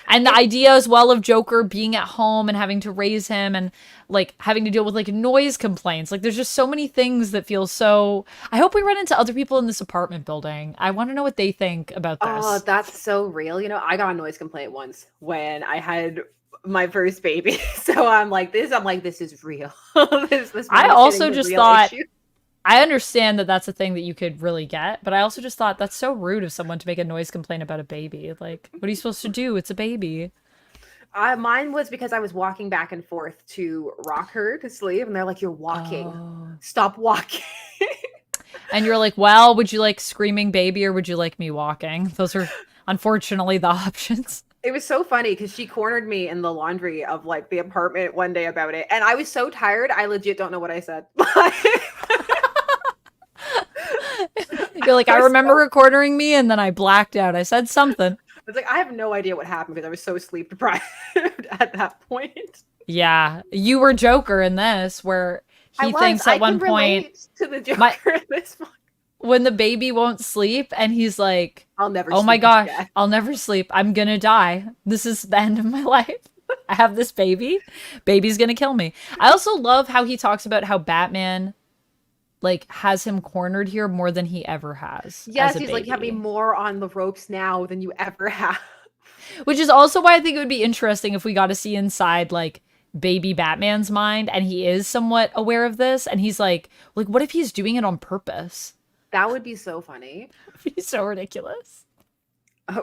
And the idea as well of Joker being at home and having to raise him and like having to deal with like noise complaints. Like there's just so many things that feel so. I hope we run into other people in this apartment building. I want to know what they think about Oh, this. that's so real. I got a noise complaint once when I had my first baby. So this is real. This I mom is hitting also the just real thought issue. I understand that that's a thing that you could really get, but I also just thought that's so rude of someone to make a noise complaint about a baby. Like, what are you supposed to do? It's a baby. Mine was because I was walking back and forth to rock her to sleep, and they're like, "You're walking. Oh. Stop walking." And you're like, well, would you like screaming baby or would you like me walking? Those are unfortunately the options. It was so funny because she cornered me in the laundry of like the apartment one day about it, and I was so tired. I legit don't know what I said. You're like, I remember recording me and then I blacked out. I said something. It's like I have no idea what happened because I was so sleep deprived at that point. Yeah, you were Joker in this, where he thinks at one point to the Joker in this one. When the baby won't sleep and he's like, I'll never. Oh my sleep gosh, again." I'll never sleep. I'm gonna die. This is the end of my life. I have this baby. Baby's gonna kill me. I also love how he talks about how Batman like has him cornered here more than he ever has. Yes, as a he's like, "You have me baby. more on the ropes now than you ever have." Which is also why I think it would be interesting if we got to see inside like baby Batman's mind and he is somewhat aware of this and he's like what if he's doing it on purpose? That would be so funny. It'd be so ridiculous.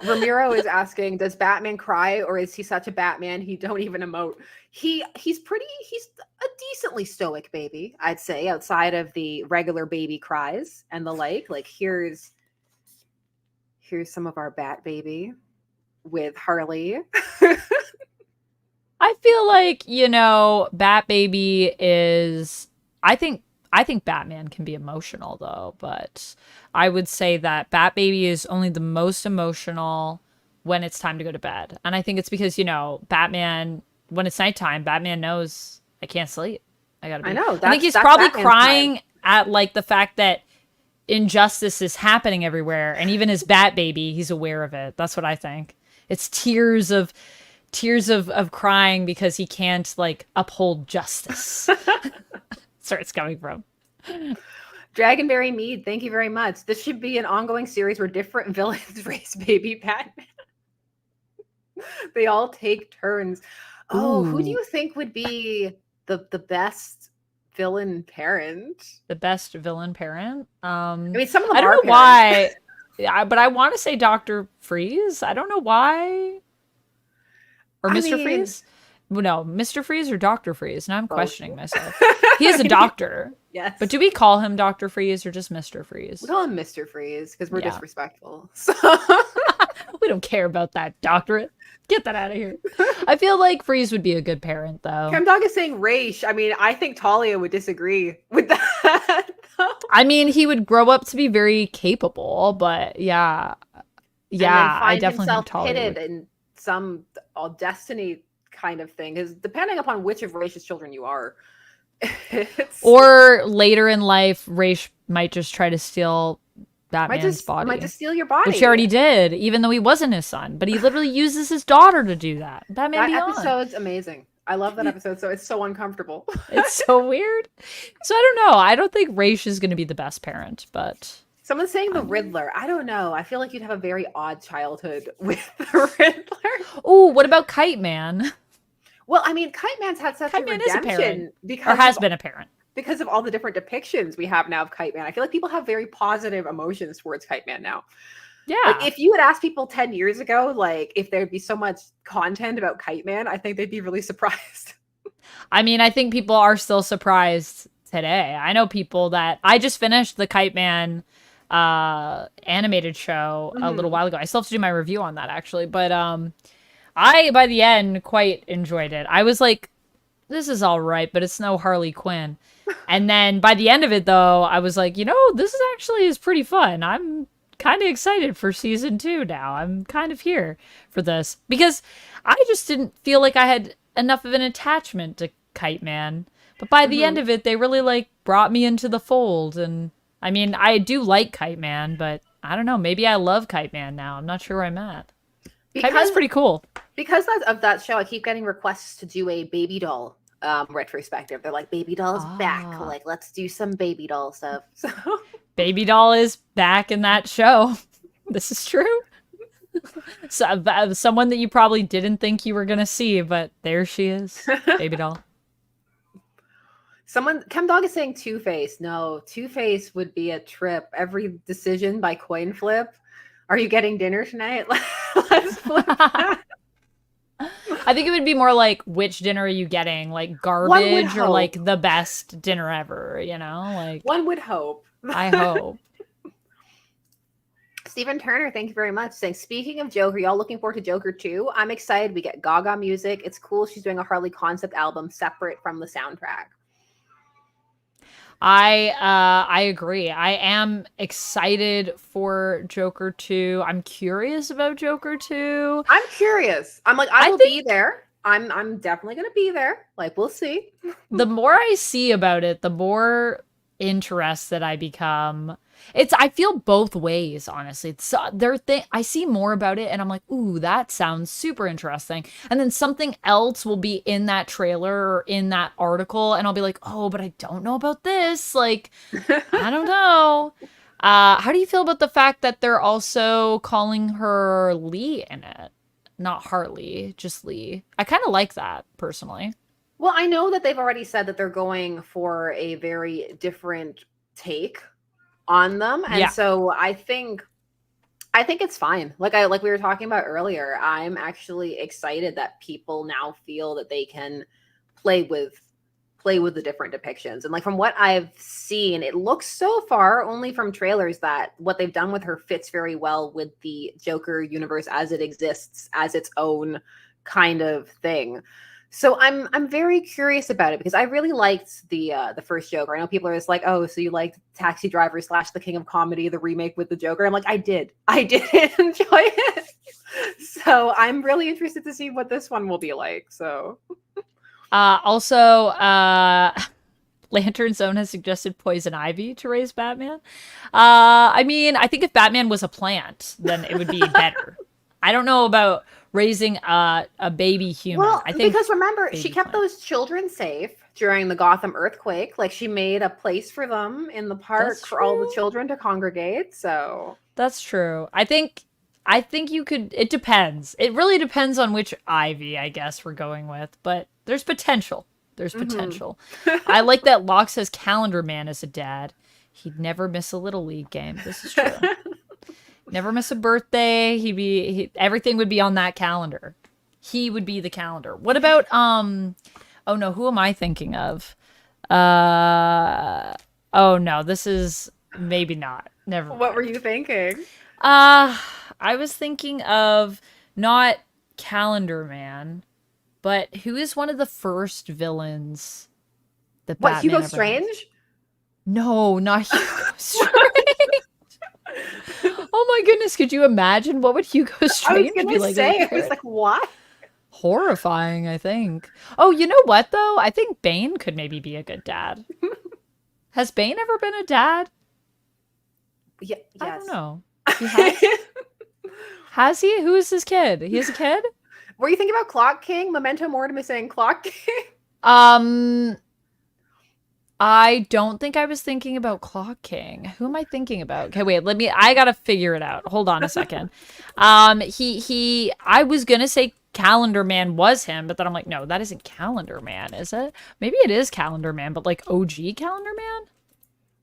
Ramiro is asking, does Batman cry or is he such a Batman he don't even emote? He's a decently stoic baby, I'd say, outside of the regular baby cries and the like here's some of our Bat baby with Harley. I feel like, Bat Baby is I think Batman can be emotional though, but I would say that Bat Baby is only the most emotional when it's time to go to bed. And I think it's because, Batman, when it's nighttime, Batman knows I can't sleep. I gotta be. I know. I think he's probably crying at like the fact that injustice is happening everywhere. And even as Bat Baby, he's aware of it. That's what I think. It's tears of crying because he can't like uphold justice. That's where it's coming from. Dragonberry Mead, thank you very much. This should be an ongoing series where different villains raise baby Batman. They all take turns. Oh, who do you think would be the best villain parent? The best villain parent? I mean, some of them I don't are know why. Yeah, but I want to say Dr. Freeze. I don't know why. Or Mr. Freeze? No, Mr. Freeze or Dr. Freeze? Now I'm questioning myself. He is a doctor. Yes. But do we call him Dr. Freeze or just Mr. Freeze? We call him Mr. Freeze because we're disrespectful. So. We don't care about that doctorate. Get that out of here. I feel like Freeze would be a good parent, though. Chemdog is saying Raish. I mean, I think Talia would disagree with that. I mean, he would grow up to be very capable, but yeah. Yeah, I definitely think Talia pitted would. in some destiny kind of thing, because depending upon which of Raish's children you are. Or later in life, Raish might just try to steal Batman's body. Might just steal your body. Which he already did, even though he wasn't his son. But he literally uses his daughter to do that. Batman Beyond. That episode's amazing. I love that episode, so it's so uncomfortable. It's so weird. So I don't know. I don't think Raish is going to be the best parent, but... Someone's saying the Riddler. I don't know. I feel like you'd have a very odd childhood with the Riddler. Oh, what about Kite Man? Well, I mean, Kite Man's had such a redemption has been a parent. Because of all the different depictions we have now of Kite Man. I feel like people have very positive emotions towards Kite Man now. Yeah. Like, if you had asked people 10 years ago, like, if there'd be so much content about Kite Man, I think they'd be really surprised. I mean, I think people are still surprised today. I know people that... I just finished the Kite Man animated show a little while ago. I still have to do my review on that, actually. But I, by the end, quite enjoyed it. I was like, this is all right, but it's no Harley Quinn. And then by the end of it, though, I was like, this is pretty fun. I'm kind of excited for season 2 now. I'm kind of here for this. Because I just didn't feel like I had enough of an attachment to Kite Man. But by the end of it, they really, like, brought me into the fold. And, I mean, I do like Kite Man, but I don't know. Maybe I love Kite Man now. I'm not sure where I'm at. Kybe's pretty cool. Because of that show, I keep getting requests to do a baby doll retrospective. They're like, baby doll's back. Like, let's do some baby doll stuff. So Baby doll is back in that show. This is true. So, someone that you probably didn't think you were gonna see, but there she is, baby doll. Chemdog is saying Two-Face. No, Two-Face would be a trip. Every decision by coin flip. Are you getting dinner tonight? Let's flip that. I think it would be more like, which dinner are you getting? Like garbage or like the best dinner ever, you know? Like one would hope. I hope. Stephen Turner, thank you very much. Saying, speaking of Joker, y'all looking forward to Joker 2? I'm excited. We get Gaga music. It's cool. She's doing a Harley concept album separate from the soundtrack. I agree. I am excited for Joker 2. I'm curious about Joker 2. I'm curious. I'm like, I will be there. I'm definitely gonna be there. Like, we'll see. The more I see about it, the more interested I become. I feel both ways, honestly. I see more about it and I'm like, ooh, that sounds super interesting. And then something else will be in that trailer or in that article and I'll be like, oh, but I don't know about this. Like, I don't know. How do you feel about the fact that they're also calling her Lee in it? Not Harley, just Lee. I kind of like that, personally. Well, I know that they've already said that they're going for a very different take on them, and so I think it's fine. Like we were talking about earlier, I'm actually excited that people now feel that they can play with the different depictions. And like from what I've seen, it looks so far only from trailers that what they've done with her fits very well with the Joker universe as it exists as its own kind of thing. So I'm very curious about it because I really liked the first Joker. I know people are just like, oh, so you liked Taxi Driver / The King of Comedy, the remake with the Joker. I'm like, I did enjoy it. So I'm really interested to see what this one will be like. So also, Lantern Zone has suggested Poison Ivy to raise Batman. I mean, I think if Batman was a plant, then it would be better. I don't know about raising a baby human. Well, I think because remember, she kept those children safe during the Gotham earthquake. Like she made a place for them in the park for all the children to congregate. So that's true. I think you could. It depends. It really depends on which Ivy, I guess, we're going with. But there's potential. There's potential. I like that Locke says Calendar Man is a dad. He'd never miss a Little League game. This is true. Never miss a birthday. Everything would be on that calendar. He would be the calendar. What about oh no, who am I thinking of? Oh no, this is maybe not. Never mind. What were you thinking? I was thinking of not Calendar Man, but who is one of the first villains that Batman Hugo ever Strange? had? No, not Hugo Strange. Oh my goodness, could you imagine what would Hugo Strange be like? I was like, what? Horrifying, I think. Oh, you know what though? I think Bane could maybe be a good dad. Has Bane ever been a dad? Yeah, yes. I don't know. He has? Has he? Who is his kid? He has a kid? Were you thinking about Clock King? Memento Mortem is saying Clock King. I don't think I was thinking about Clock King. Who am I thinking about? Okay, wait, I gotta figure it out. Hold on a second. I was gonna say Calendar Man was him, but then I'm like, no, that isn't Calendar Man, is it? Maybe it is Calendar Man, but like OG Calendar Man?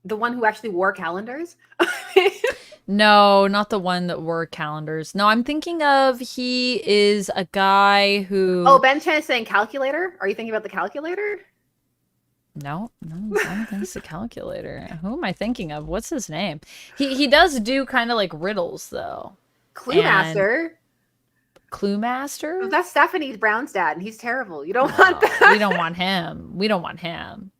The one who actually wore calendars? No, not the one that wore calendars. No, I'm thinking of he is a guy who... Oh, Ben Chen is saying calculator? Are you thinking about the calculator? No, I don't think it's a calculator. Who am I thinking of? What's his name? He does do kind of like riddles, though. Clue Master. Clue Master? That's Stephanie Brown's dad, and he's terrible. You don't want that. We don't want him. We don't want him.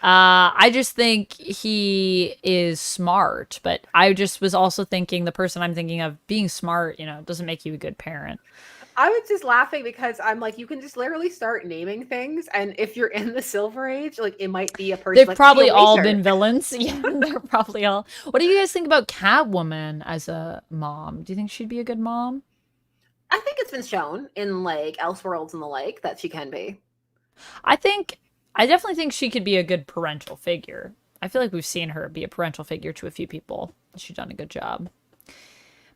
I just think he is smart, but I just was also thinking the person I'm thinking of being smart, doesn't make you a good parent. I was just laughing because I'm like, you can just literally start naming things, and if you're in the Silver Age, like it might be a person. They've like probably all been villains. Yeah, they're probably all. What do you guys think about Catwoman as a mom? Do you think she'd be a good mom? I think it's been shown in like Elseworlds and the like that she can be. I definitely think she could be a good parental figure. I feel like we've seen her be a parental figure to a few people. She's done a good job.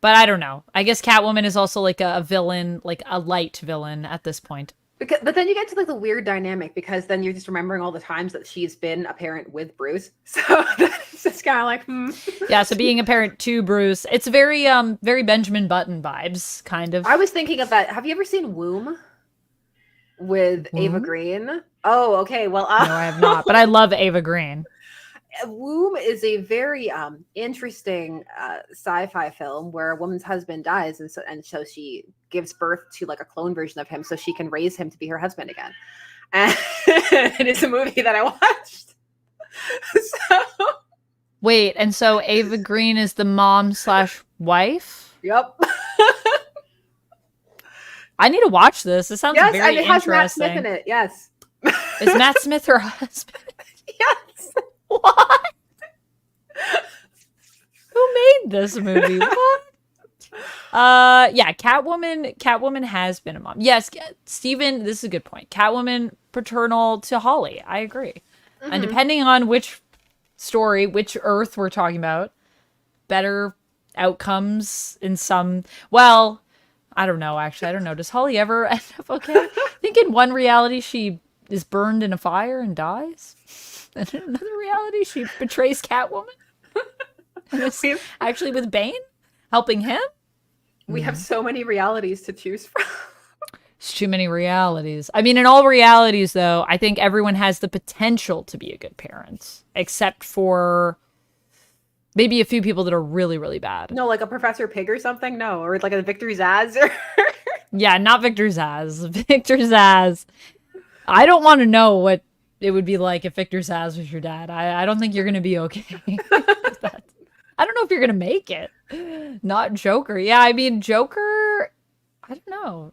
But I don't know. I guess Catwoman is also like a villain, like a light villain at this point. But then you get to like the weird dynamic because then you're just remembering all the times that she's been a parent with Bruce. So it's just kind of like, Yeah, so being a parent to Bruce, it's very Benjamin Button vibes, kind of. I was thinking of that. Have you ever seen Womb with Ava Green? Oh, okay. Well, no, I have not, but I love Ava Green. Womb is a very interesting sci-fi film where a woman's husband dies, and so she gives birth to like a clone version of him, so she can raise him to be her husband again. And it is a movie that I watched. So wait, and so Ava Green is the mom/wife? Yep. I need to watch this. This sounds yes, very and it has interesting. Matt Smith in it. Yes. Is Matt Smith her husband? Yes. What? Who made this movie? What? Yeah, Catwoman has been a mom. Yes, Steven, this is a good point. Catwoman paternal to Holly. I agree. Mm-hmm. And depending on which story, which Earth we're talking about, better outcomes in some, well, I don't know, actually. I don't know. Does Holly ever end up okay? I think in one reality she is burned in a fire and dies. And in another reality, she betrays Catwoman. And it's actually with Bane helping him. We have so many realities to choose from. It's too many realities. I mean, in all realities, though, I think everyone has the potential to be a good parent, except for maybe a few people that are really, really bad. No, like a Professor Pig or something? No, or like a Victor Zsasz? Yeah, not Victor Zsasz. Victor Zsasz. I don't want to know what it would be like if Victor Zsasz was your dad. I don't think you're going to be okay. I don't know if you're going to make it. Not Joker. Yeah, I mean, Joker, I don't know.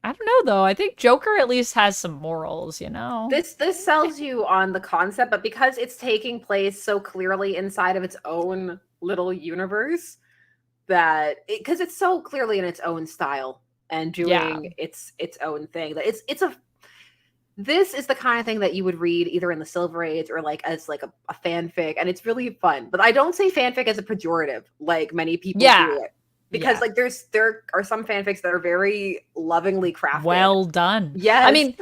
I don't know, though. I think Joker at least has some morals, you know? This sells you on the concept, but because it's taking place so clearly inside of its own little universe, that because it's so clearly in its own style and doing its own thing, that this is the kind of thing that you would read either in the Silver Age or like as like a fanfic, and it's really fun. But I don't say fanfic as a pejorative, like many people do it. Because like there are some fanfics that are very lovingly crafted. Well done. Yes. I mean,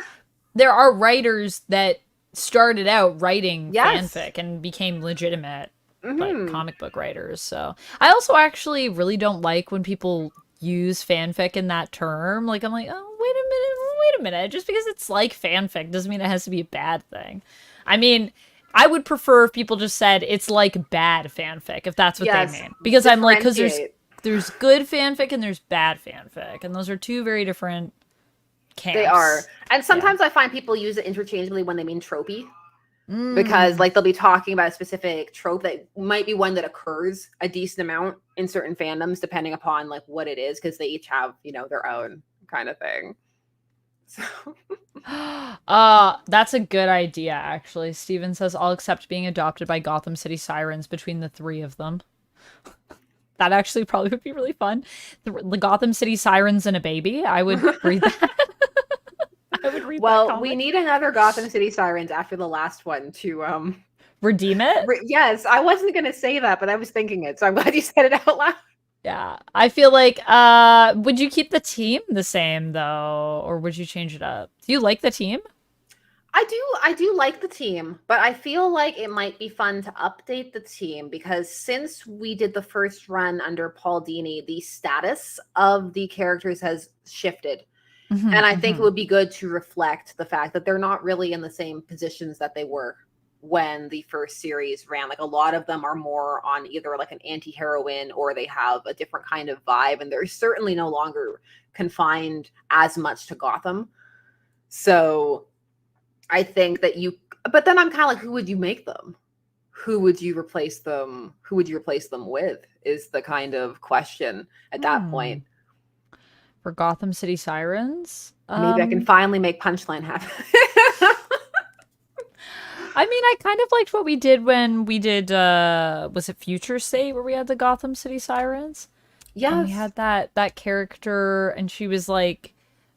there are writers that started out writing fanfic and became legitimate like comic book writers. So I also actually really don't like when people use fanfic in that term. Like I'm like, oh, wait a minute. Just because it's like fanfic doesn't mean it has to be a bad thing. I mean, I would prefer if people just said it's like bad fanfic, if that's what they mean. Because I'm like, because there's good fanfic and there's bad fanfic, and those are two very different camps. They are. And sometimes I find people use it interchangeably when they mean tropey. Because like they'll be talking about a specific trope that might be one that occurs a decent amount in certain fandoms, depending upon like what it is, because they each have, you know, their own kind of thing. So that's a good idea, actually. Steven says, I'll accept being adopted by Gotham City Sirens between the three of them. That actually probably would be really fun. The Gotham City Sirens and a baby. I would read that. I would read that. Well, we need another Gotham City Sirens after the last one to redeem it. Yes, I wasn't gonna say that, but I was thinking it, so I'm glad you said it out loud. Yeah, I feel like would you keep the team the same though, or would you change it up? Do you like the team? I do like the team, but I feel like it might be fun to update the team because since we did the first run under Paul Dini, the status of the characters has shifted. And I think it would be good to reflect the fact that they're not really in the same positions that they were when the first series ran. Like a lot of them are more on either like an anti-heroine or they have a different kind of vibe, and they're certainly no longer confined as much to Gotham. So I think that but then I'm kind of like, who would you make them? Who would you replace them? Who would you replace them with is the kind of question at that point. For Gotham City Sirens? Maybe I can finally make Punchline happen. I mean, I kind of liked what we did when we did, was it Future State where we had the Gotham City Sirens? And we Yes. had that character, and she was like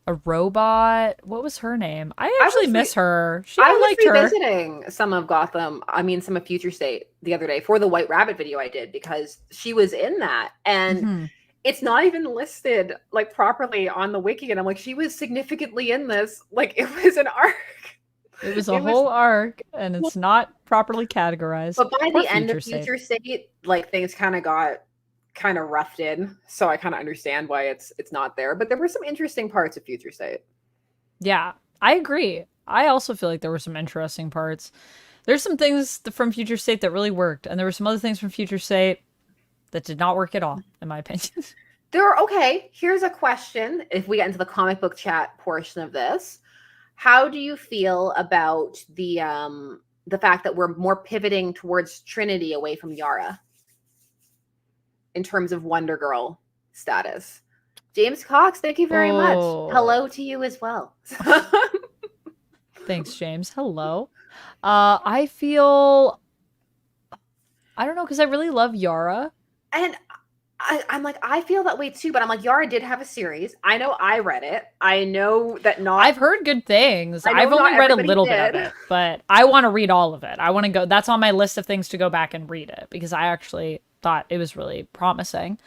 a robot. What was her name? I I actually was miss her. I I was liked her. revisiting some of Gotham, I mean some of Future State the other day for the White Rabbit video I did because she was in that and Hmm. it's not even listed like properly on the wiki and I'm like she was significantly in this like it was an arc. It was a It was whole arc, and it's not properly categorized. but by Poor the end of Future State. Future State like things kind of got kind of roughed in so I kind of understand why it's not there but there were some interesting parts of Future State. Yeah, I agree. I also feel like there were some interesting parts. There's some things from Future State that really worked, and there were some other things from Future State that did not work at all, in my opinion. Okay, here's a question if we get into the comic book chat portion of this. How do you feel about the fact that we're more pivoting towards Trinity away from Yara in terms of Wonder Girl status? James Cox, thank you very much. Oh, Hello to you as well. thanks, James. Hello. I feel I don't know because I really love Yara. And I'm like, I feel that way too, but I'm like, Yara did have a series. I know I read it. I know that not. I've heard good things. I know I've only not read a everybody little bit of did. it, but I want to read all of it. I want to go. That's on my list of things to go back and read it because I actually thought it was really promising.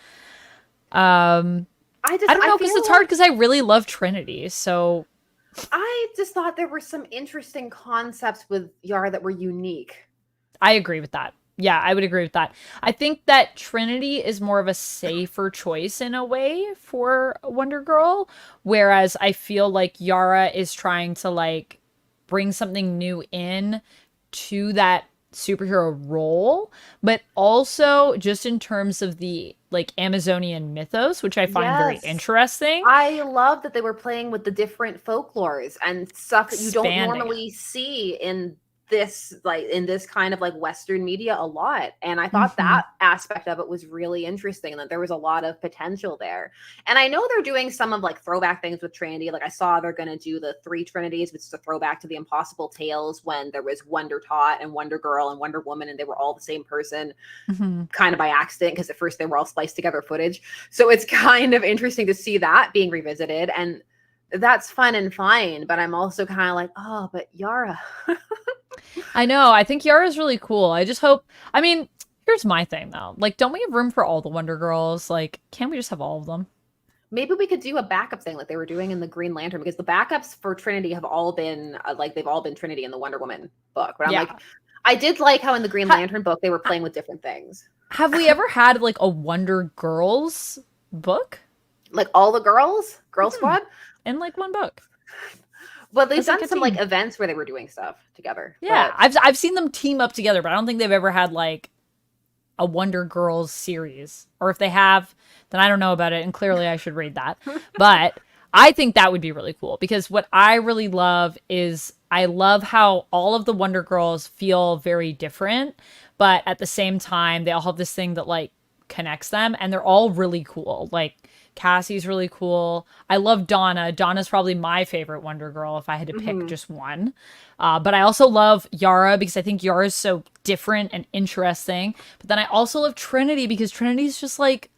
I don't know because it's hard because I really love Trinity. So I just thought there were some interesting concepts with Yara that were unique. I agree with that. Yeah, I would agree with that. I think that Trinity is more of a safer choice in a way for Wonder Girl, whereas I feel like Yara is trying to like bring something new in to that superhero role, but also just in terms of the like Amazonian mythos, which I find very Yes. interesting, I love that they were playing with the different folklores and stuff that you don't expanding it. normally see in this kind of like Western media a lot. And I thought Hmm. that aspect of it was really interesting and that there was a lot of potential there. And I know they're doing some of like throwback things with Trinity. Like I saw they're gonna do the three Trinities, which is a throwback to the Impossible Tales when there was Wonder Tot and Wonder Girl and Wonder Woman, and they were all the same person Hmm. kind of by accident because at first they were all spliced together footage. So it's kind of interesting to see that being revisited and that's fun and fine, but I'm also kind of like, oh, but Yara. I know. I think Yara's really cool. I just hope. I mean, here's my thing though. Like, don't we have room for all the Wonder Girls? Like, can't we just have all of them? Maybe we could do a backup thing like they were doing in the Green Lantern because the backups for Trinity have all been like they've all been Trinity in the Wonder Woman book. But I'm like, Yeah. I did like how in the Green Ha- Lantern book they were playing with different things. have we ever had like a Wonder Girls book Like all the Girl hmm Squad. in like one book? Well, they've As like done a some like team. events where they were doing stuff together. Yeah, But I've seen them team up together, but I don't think they've ever had like a Wonder Girls series. Or if they have, then I don't know about it, and clearly I should read that. But I think that would be really cool because what I really love is I love how all of the Wonder Girls feel very different, but at the same time they all have this thing that like connects them and they're all really cool. Like Cassie's really cool. I love Donna. Donna's probably my favorite Wonder Girl if I had to pick mhm. just one. But I also love Yara because I think Yara is so different and interesting. But then I also love Trinity because Trinity's just like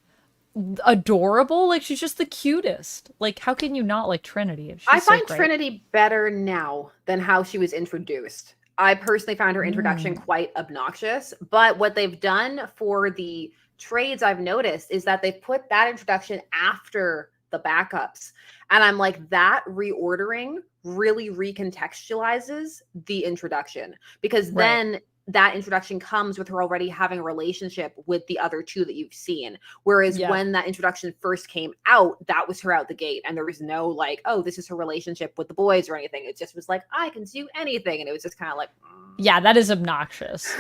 adorable. Like she's just the cutest. Like how can you not like Trinity? I She's so find great. Trinity better now than how she was introduced. I personally found her introduction Mm, quite obnoxious, but what they've done for the trades I've noticed is that they've put that introduction after the backups. And I'm like, that reordering really recontextualizes the introduction because right. then that introduction comes with her already having a relationship with the other two that you've seen. Whereas Yeah. when that introduction first came out, that was her out the gate. And there was no like, oh, this is her relationship with the boys or anything. It just was like, I can do anything. And it was just kind of like, Yeah, that is obnoxious.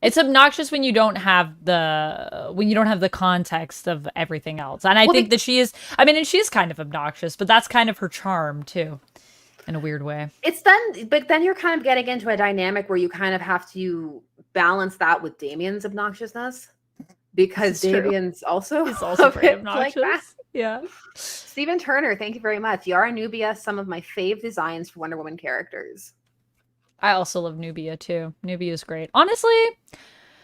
It's obnoxious when you don't have the context of everything else. And I well, think that she is I mean, and she is kind of obnoxious, but that's kind of her charm too, in a weird way. it's then, but then you're kind of getting into a dynamic where you kind of have to balance that with Damien's obnoxiousness This because is true. Damien's also He's also a very bit like that. obnoxious. Yeah. Stephen Turner, thank you very much. Yara Nubia, some of my fave designs for Wonder Woman characters. I also love Nubia too. Nubia is great. Honestly,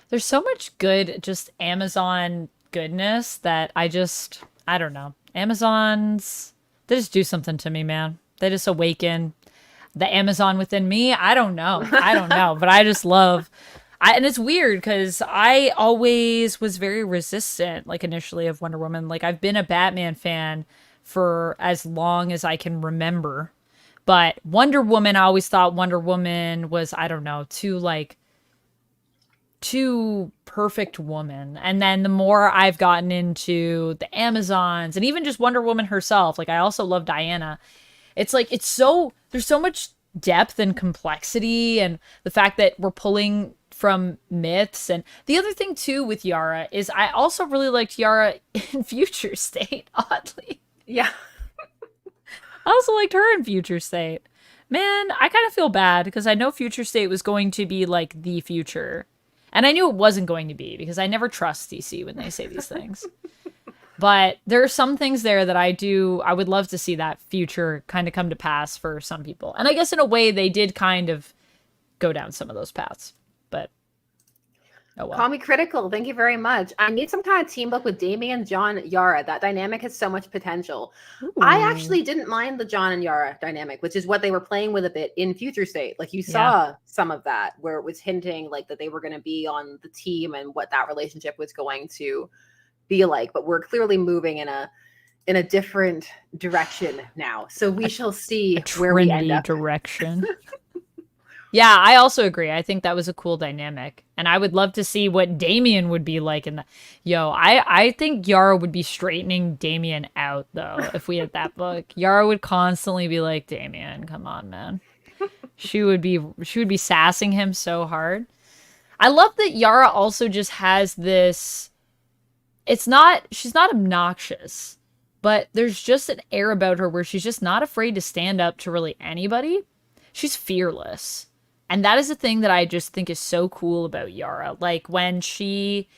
there's so much good just Amazon goodness that I don't know. Amazons, they just do something to me, man. They just awaken the Amazon within me. I don't know. I don't know, but I just love. And it's weird because I always was very resistant, like initially of Wonder Woman. Like I've been a Batman fan for as long as I can remember. But Wonder Woman, I always thought Wonder Woman was, I don't know, too perfect woman. And then the more I've gotten into the Amazons and even just Wonder Woman herself, like I also love Diana. It's like there's so much depth and complexity and the fact that we're pulling from myths. And the other thing too with Yara is I also really liked Yara in Future State, oddly. Yeah. I also liked her in Future State. Man, I kind of feel bad because I know Future State was going to be like the future. And I knew it wasn't going to be because I never trust DC when they say these things. But there are some things there that I would love to see that future kind of come to pass for some people. And I guess in a way they did kind of go down some of those paths. But oh well. Call me critical. Thank you very much. I need some kind of team up with Damian, John, Yara. That dynamic has so much potential. Ooh. I actually didn't mind the John and Yara dynamic, which is what they were playing with a bit in Future State. Like you saw some of that where it was hinting like that they were going to be on the team and what that relationship was going to be like. But we're clearly moving in a different direction now. So we shall see where we end up. Direction. Yeah, I also agree. I think that was a cool dynamic. And I would love to see what Damian would be like in the I think Yara would be straightening Damian out though, if we had that book. Yara would constantly be like, Damian, come on, man. She would be sassing him so hard. I love that Yara also just has this she's not obnoxious, but there's just an air about her where she's just not afraid to stand up to really anybody. She's fearless. And that is a thing that I just think is so cool about Yara. Like when she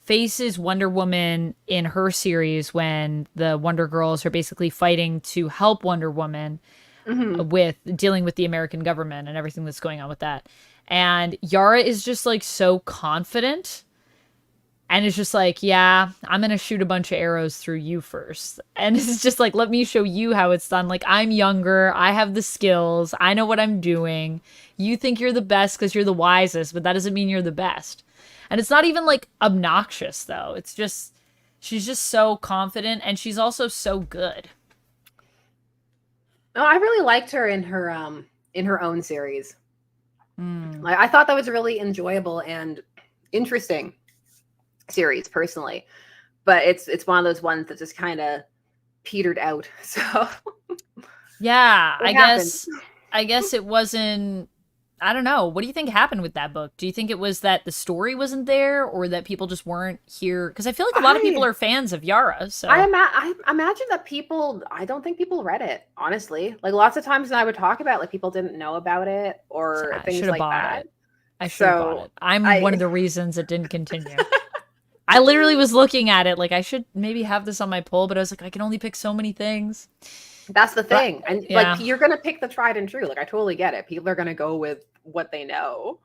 faces Wonder Woman in her series, when the Wonder Girls are basically fighting to help Wonder Woman with dealing with the American government and everything that's going on with that. And Yara is just like so confident. And it's just like, yeah, I'm going to shoot a bunch of arrows through you first. And it's just like, let me show you how it's done. Like, I'm younger. I have the skills. I know what I'm doing. You think you're the best because you're the wisest, but that doesn't mean you're the best. And it's not even like obnoxious, though. It's just, she's just so confident and she's also so good. Oh, I really liked her in her own series. Like, I thought that was really enjoyable and interesting series personally, but it's one of those ones that just kind of petered out. So yeah, I guess it wasn't. I don't know. What do you think happened with that book? Do you think it was that the story wasn't there, or that people just weren't here? Because I feel like a lot of people are fans of Yara. So I imagine that I don't think people read it, honestly. Like lots of times when I would talk about, like people didn't know about it or things like that. I should have bought it. I'm one of the reasons it didn't continue. I literally was looking at it like I should maybe have this on my poll, but I was like, I can only pick so many things. That's the thing. And like you're going to pick the tried and true. Like I totally get it. People are going to go with what they know.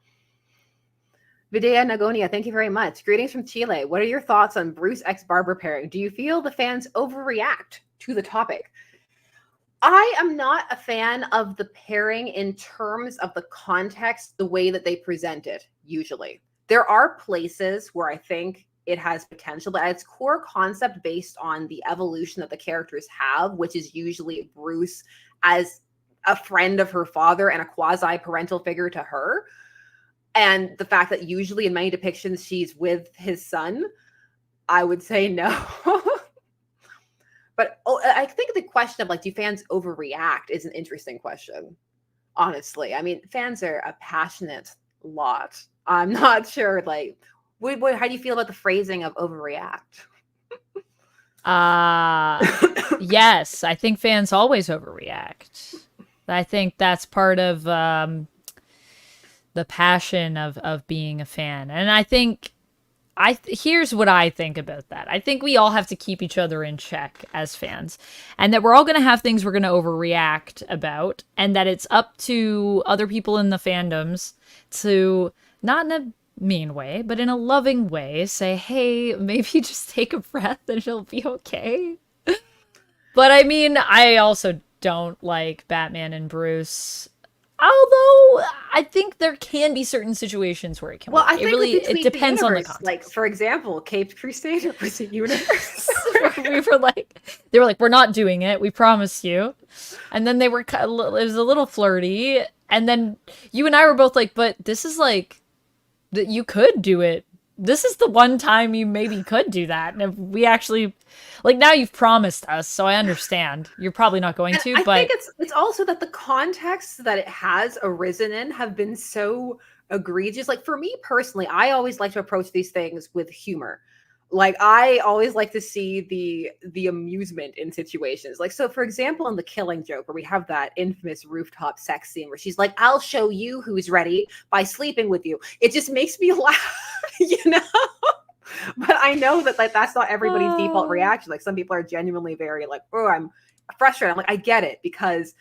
Vidya Nagonia, thank you very much. Greetings from Chile. What are your thoughts on Bruce X Barbara pairing? Do you feel the fans overreact to the topic? I am not a fan of the pairing in terms of the context, the way that they present it, usually. There are places where I think it has potential, but at its core concept based on the evolution that the characters have, which is usually Bruce as a friend of her father and a quasi-parental figure to her. And the fact that usually in many depictions she's with his son, I would say no. But I think the question of like, do fans overreact is an interesting question, honestly. I mean, fans are a passionate lot. I'm not sure, like, how do you feel about the phrasing of overreact? Yes, I think fans always overreact. I think that's part of the passion of being a fan. And I think here's what I think about that. I think we all have to keep each other in check as fans, and that we're all going to have things we're going to overreact about, and that it's up to other people in the fandoms to not in a mean way, but in a loving way, say, hey, maybe just take a breath and it'll be okay. But I mean, I also don't like Batman and Bruce. Although I think there can be certain situations where it can Well, work. I think like It between the depends on the universe, like context. for example, Caped Crusader was a universe. We were like, they were like, we're not doing it. We promise you. And then they were, it was a little flirty. And then you and I were both like, but this is like, that you could do it. This is the one time you maybe could do that. And if we actually, like, now you've promised us, so I understand. You're probably not going And to, I but think it's also that the context that it has arisen in have been so egregious. Like for me personally, I always like to approach these things with humor. Like I always like to see the amusement in situations. Like so for example in The Killing Joke where we have that infamous rooftop sex scene where she's like, "I'll show you who's ready by sleeping with you." It just makes me laugh, you know? But I know that like that's not everybody's default reaction. Like some people are genuinely very like, "Oh, I'm frustrated." I'm like, I get it because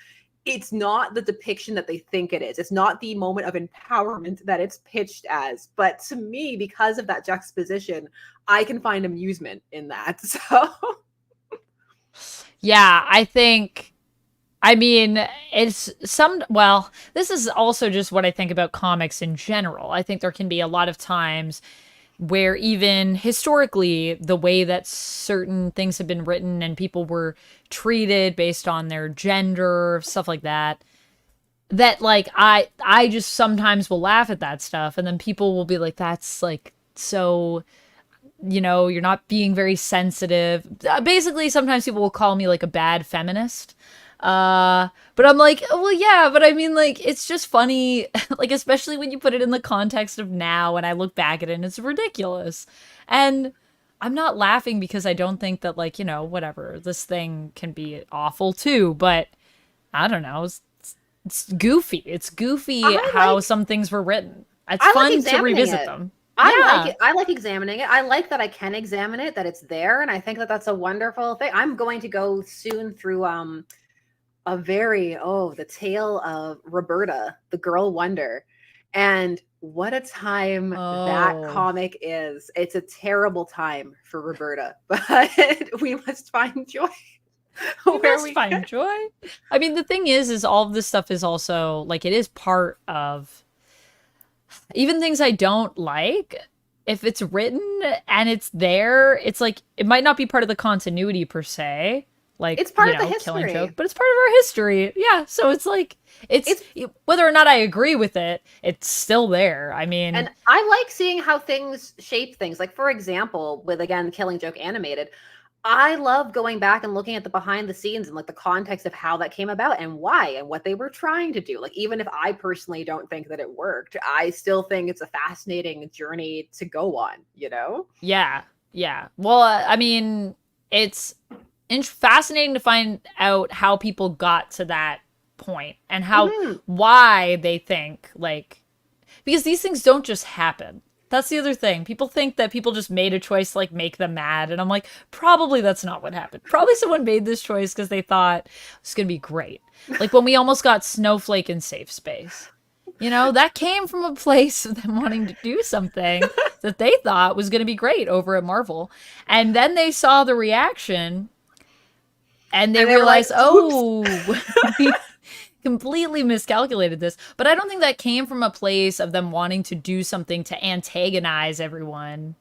it's not the depiction that they think it is. It's not the moment of empowerment that it's pitched as. But to me, because of that juxtaposition, I can find amusement in that. So yeah, I think, I mean, it's some, well, this is also just what I think about comics in general. I think there can be a lot of times where even historically the way that certain things have been written and people were treated based on their gender, stuff like that, that like I just sometimes will laugh at that stuff and then people will be like, that's like so, you're not being very sensitive. Basically sometimes people will call me like a bad feminist. But I'm like, oh, well, yeah, but I mean, like, it's just funny, like, especially when you put it in the context of now, and I look back at it and it's ridiculous. And I'm not laughing because I don't think that, like, whatever, this thing can be awful too, but I don't know, it's goofy. It's goofy how some things were written. It's I fun like to revisit it. them. I Yeah. like it. I like examining it. I like that I can examine it, that it's there, and I think that that's a wonderful thing. I'm going to go soon through a very the tale of Roberta, the girl wonder. And what a time that Oh. comic is. It's a terrible time for Roberta, but we must find joy We where must we find can. joy. I mean, the thing is all of this stuff is also like it is part of even things I don't like. If it's written and it's there, it's like it might not be part of the continuity per se, like It's part of the Killing Joke, history. but it's part of our history. Yeah, so it's like it's It's whether or not I agree with it, it's still there. I mean, And I like seeing how things shape things. Like for example, with again Killing Joke animated, I love going back and looking at the behind the scenes and like the context of how that came about and why and what they were trying to do. Like even if I personally don't think that it worked, I still think it's a fascinating journey to go on, you know? yeah, yeah. Well, I mean, it's fascinating to find out how people got to that point and how Mhm. why they think like because these things don't just happen. That's the other thing. People think that people just made a choice to like make them mad, and I'm like, probably that's not what happened. Probably someone made this choice because they thought it's gonna be great. Like when we almost got Snowflake in Safe Space. That came from a place of them wanting to do something that they thought was going to be great over at Marvel. And then they saw the reaction and they And they were like, realized, "Oops." oh, we completely miscalculated this. But I don't think that came from a place of them wanting to do something to antagonize everyone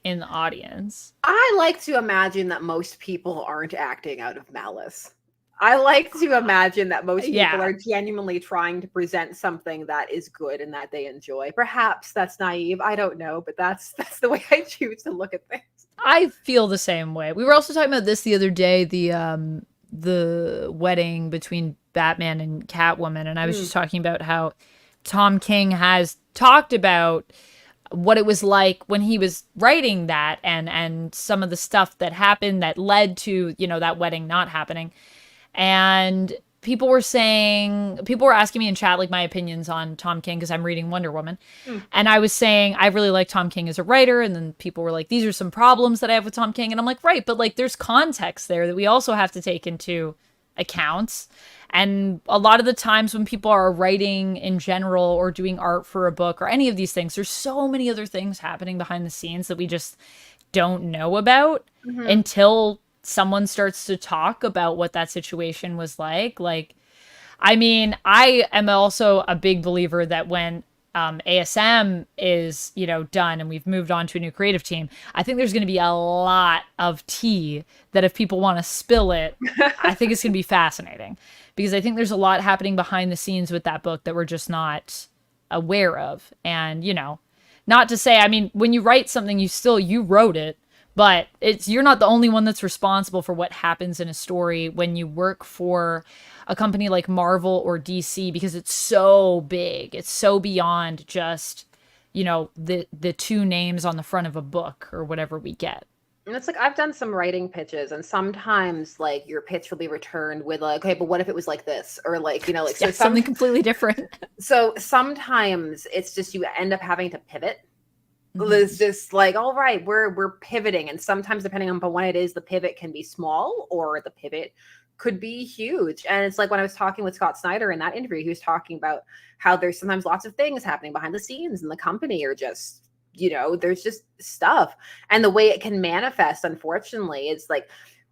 in the audience. I like to imagine that most people aren't acting out of malice. I like to imagine that most people Yeah. are genuinely trying to present something that is good and that they enjoy. Perhaps that's naive. I don't know, but that's the way I choose to look at things. I feel the same way. We were also talking about this the other day, the wedding between Batman and Catwoman, and I was just talking about how Tom King has talked about what it was like when he was writing that and some of the stuff that happened that led to, that wedding not happening. And people were asking me in chat like my opinions on Tom King because I'm reading Wonder Woman. And I was saying I really like Tom King as a writer, and then people were like, these are some problems that I have with Tom King, and I'm like, right, but like there's context there that we also have to take into accounts. And a lot of the times when people are writing in general or doing art for a book or any of these things, there's so many other things happening behind the scenes that we just don't know about until someone starts to talk about what that situation was like. Like, I mean, I am also a big believer that when ASM is, done and we've moved on to a new creative team, I think there's going to be a lot of tea that if people want to spill it, I think it's going to be fascinating because I think there's a lot happening behind the scenes with that book that we're just not aware of. And, not to say, I mean, when you write something, you wrote it, but you're not the only one that's responsible for what happens in a story when you work for a company like Marvel or DC, because it's so big. It's so beyond just, the two names on the front of a book or whatever we get. And it's like, I've done some writing pitches, and sometimes like your pitch will be returned with like, okay, but what if it was like this? Or like, like yeah, something completely different. So sometimes it's just, you end up having to pivot. It's just like, all right, we're pivoting. And sometimes depending on when it is, the pivot can be small or the pivot could be huge. And it's like when I was talking with Scott Snyder in that interview, he was talking about how there's sometimes lots of things happening behind the scenes in the company, or just, there's just stuff. And the way it can manifest, unfortunately, is like,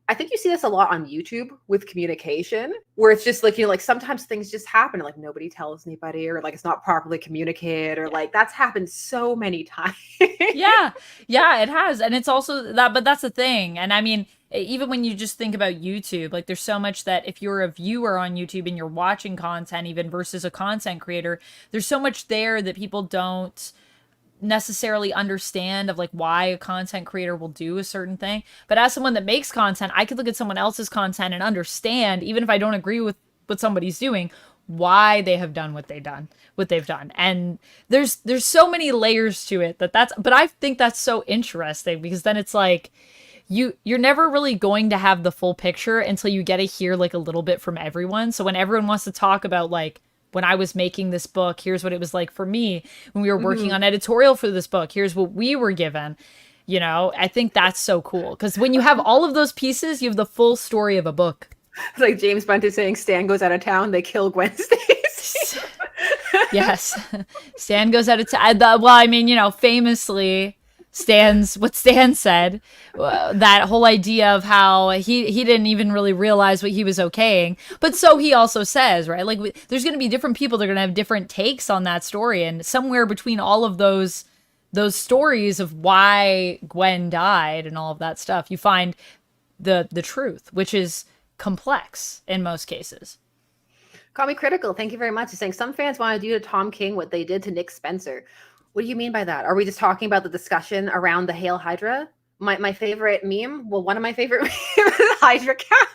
I think you see this a lot on YouTube with communication, where it's just like, like sometimes things just happen, like nobody tells anybody, or like it's not properly communicated, or like that's happened so many times. Yeah, it has. And it's also that, but that's the thing. And I mean, even when you just think about YouTube, like there's so much that if you're a viewer on YouTube and you're watching content even versus a content creator, there's so much there that people don't necessarily understand of like why a content creator will do a certain thing. But as someone that makes content, I could look at someone else's content and understand, even if I don't agree with what somebody's doing, why they have done what they've done. And there's so many layers to it but I think that's so interesting, because then it's like you're never really going to have the full picture until you get to hear like a little bit from everyone. So when everyone wants to talk about like, when I was making this book, here's what it was like for me. When we were working on editorial for this book, here's what we were given. I think that's so cool. Because when you have all of those pieces, you have the full story of a book. It's like James Bond is saying, Stan goes out of town, they kill Gwen Stacy. Yes. Stan goes out of town. Well, I mean, famously, what Stan said, that whole idea of how he didn't even really realize what he was okaying. But so he also says, right, like there's going to be different people that are going to have different takes on that story. And somewhere between all of those stories of why Gwen died and all of that stuff, you find the truth, which is complex in most cases. Call me critical. Thank you very much. He's saying some fans want to do to Tom King what they did to Nick Spencer. What do you mean by that? Are we just talking about the discussion around the Hail Hydra? My favorite meme, well, one of my favorite memes is Hydra Cap,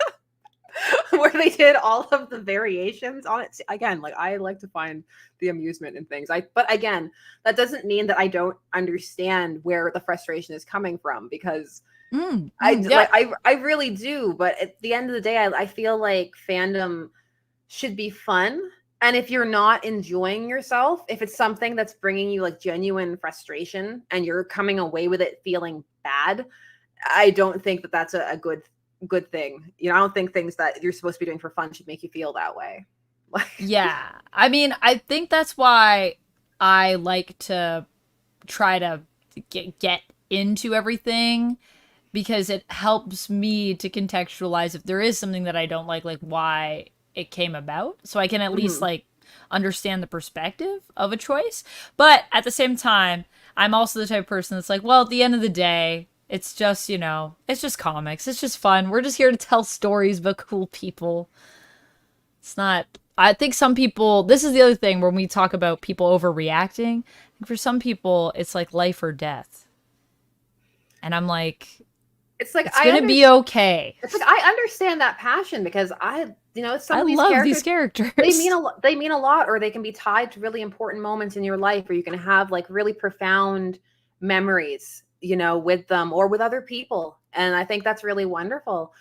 where they did all of the variations on it. Again, like I like to find the amusement in things. But again, that doesn't mean that I don't understand where the frustration is coming from, because I really do. But at the end of the day, I feel like fandom should be fun. And if you're not enjoying yourself, if it's something that's bringing you like genuine frustration and you're coming away with it feeling bad, I don't think that that's a good thing. I don't think things that you're supposed to be doing for fun should make you feel that way. Yeah. I mean, I think that's why I like to try to get into everything, because it helps me to contextualize if there is something that I don't like why it came about, so I can at least like understand the perspective of a choice. But at the same time, I'm also the type of person that's like, well, at the end of the day, it's just, it's just comics. It's just fun. We're just here to tell stories about cool people. It's not, I think some people, this is the other thing when we talk about people overreacting. I think for some people, it's like life or death. And I'm like, it's going to be okay. It's like, I understand that passion, because I love these characters. They mean a lot, or they can be tied to really important moments in your life, or you can have like really profound memories, with them or with other people. And I think that's really wonderful.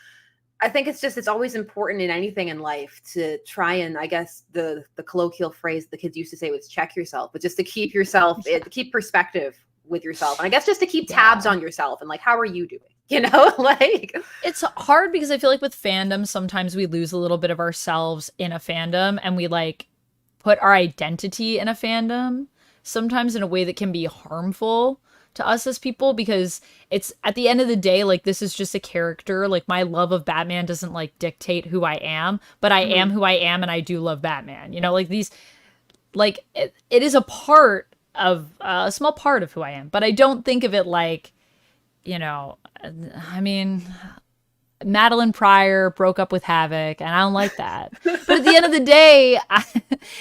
I think it's always important in anything in life to try and, I guess the colloquial phrase the kids used to say was check yourself, but just to keep yourself, to keep perspective with yourself. And I guess just to keep tabs on yourself and like, how are you doing? you know, like It's hard because I feel like with fandom, sometimes we lose a little bit of ourselves in a fandom and we like put our identity in a fandom, sometimes in a way that can be harmful to us as people because it's at the end of the day, like this is just a character. Like my love of Batman doesn't like dictate who I am, but I am who I am and I do love Batman. You know, like these, like it is a part of a small part of who I am, but I don't think of it like, you know, I mean, Madeline Pryor broke up with Havoc, and I don't like that. But at the end of the day,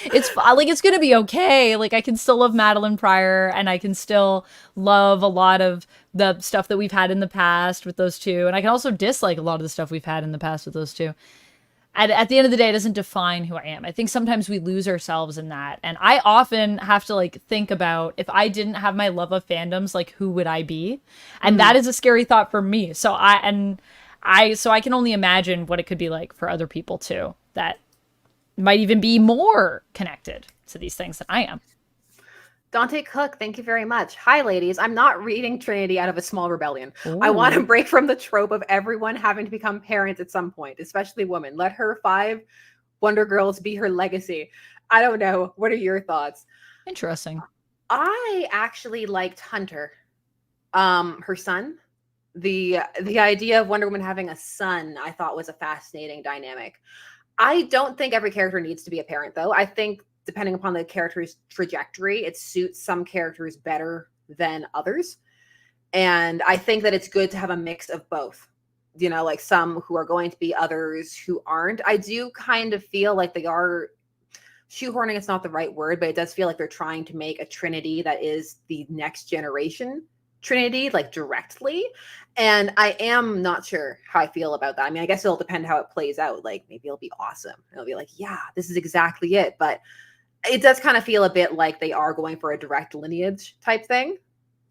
it's like it's gonna be okay. Like I can still love Madeline Pryor, and I can still love a lot of the stuff that we've had in the past with those two, and I can also dislike a lot of the stuff we've had in the past with those two. At the end of the day, it doesn't define who I am. I think sometimes we lose ourselves in that, and I often have to like think about if I didn't have my love of fandoms, like who would I be? And that is a scary thought for me. So I can only imagine what it could be like for other people too, that might even be more connected to these things than I am. Dante Cook, thank you very much. Hi, ladies. I'm not reading Trinity out of a small rebellion. Ooh. I want to break from the trope of everyone having to become parents at some point, especially women. Let her 5 Wonder Girls be her legacy. I don't know. What are your thoughts? Interesting. I actually liked Hunter, her son. The idea of Wonder Woman having a son, I thought was a fascinating dynamic. I don't think every character needs to be a parent, though. I think depending upon the character's trajectory, it suits some characters better than others. And I think that it's good to have a mix of both, you know, like some who are going to be, others who aren't. I do kind of feel like they are shoehorning, it's not the right word, but it does feel like they're trying to make a Trinity that is the next generation Trinity, like directly. And I am not sure how I feel about that. I mean, I guess it'll depend how it plays out. Like maybe it'll be awesome. It'll be like, yeah, this is exactly it. But it does kind of feel a bit like they are going for a direct lineage type thing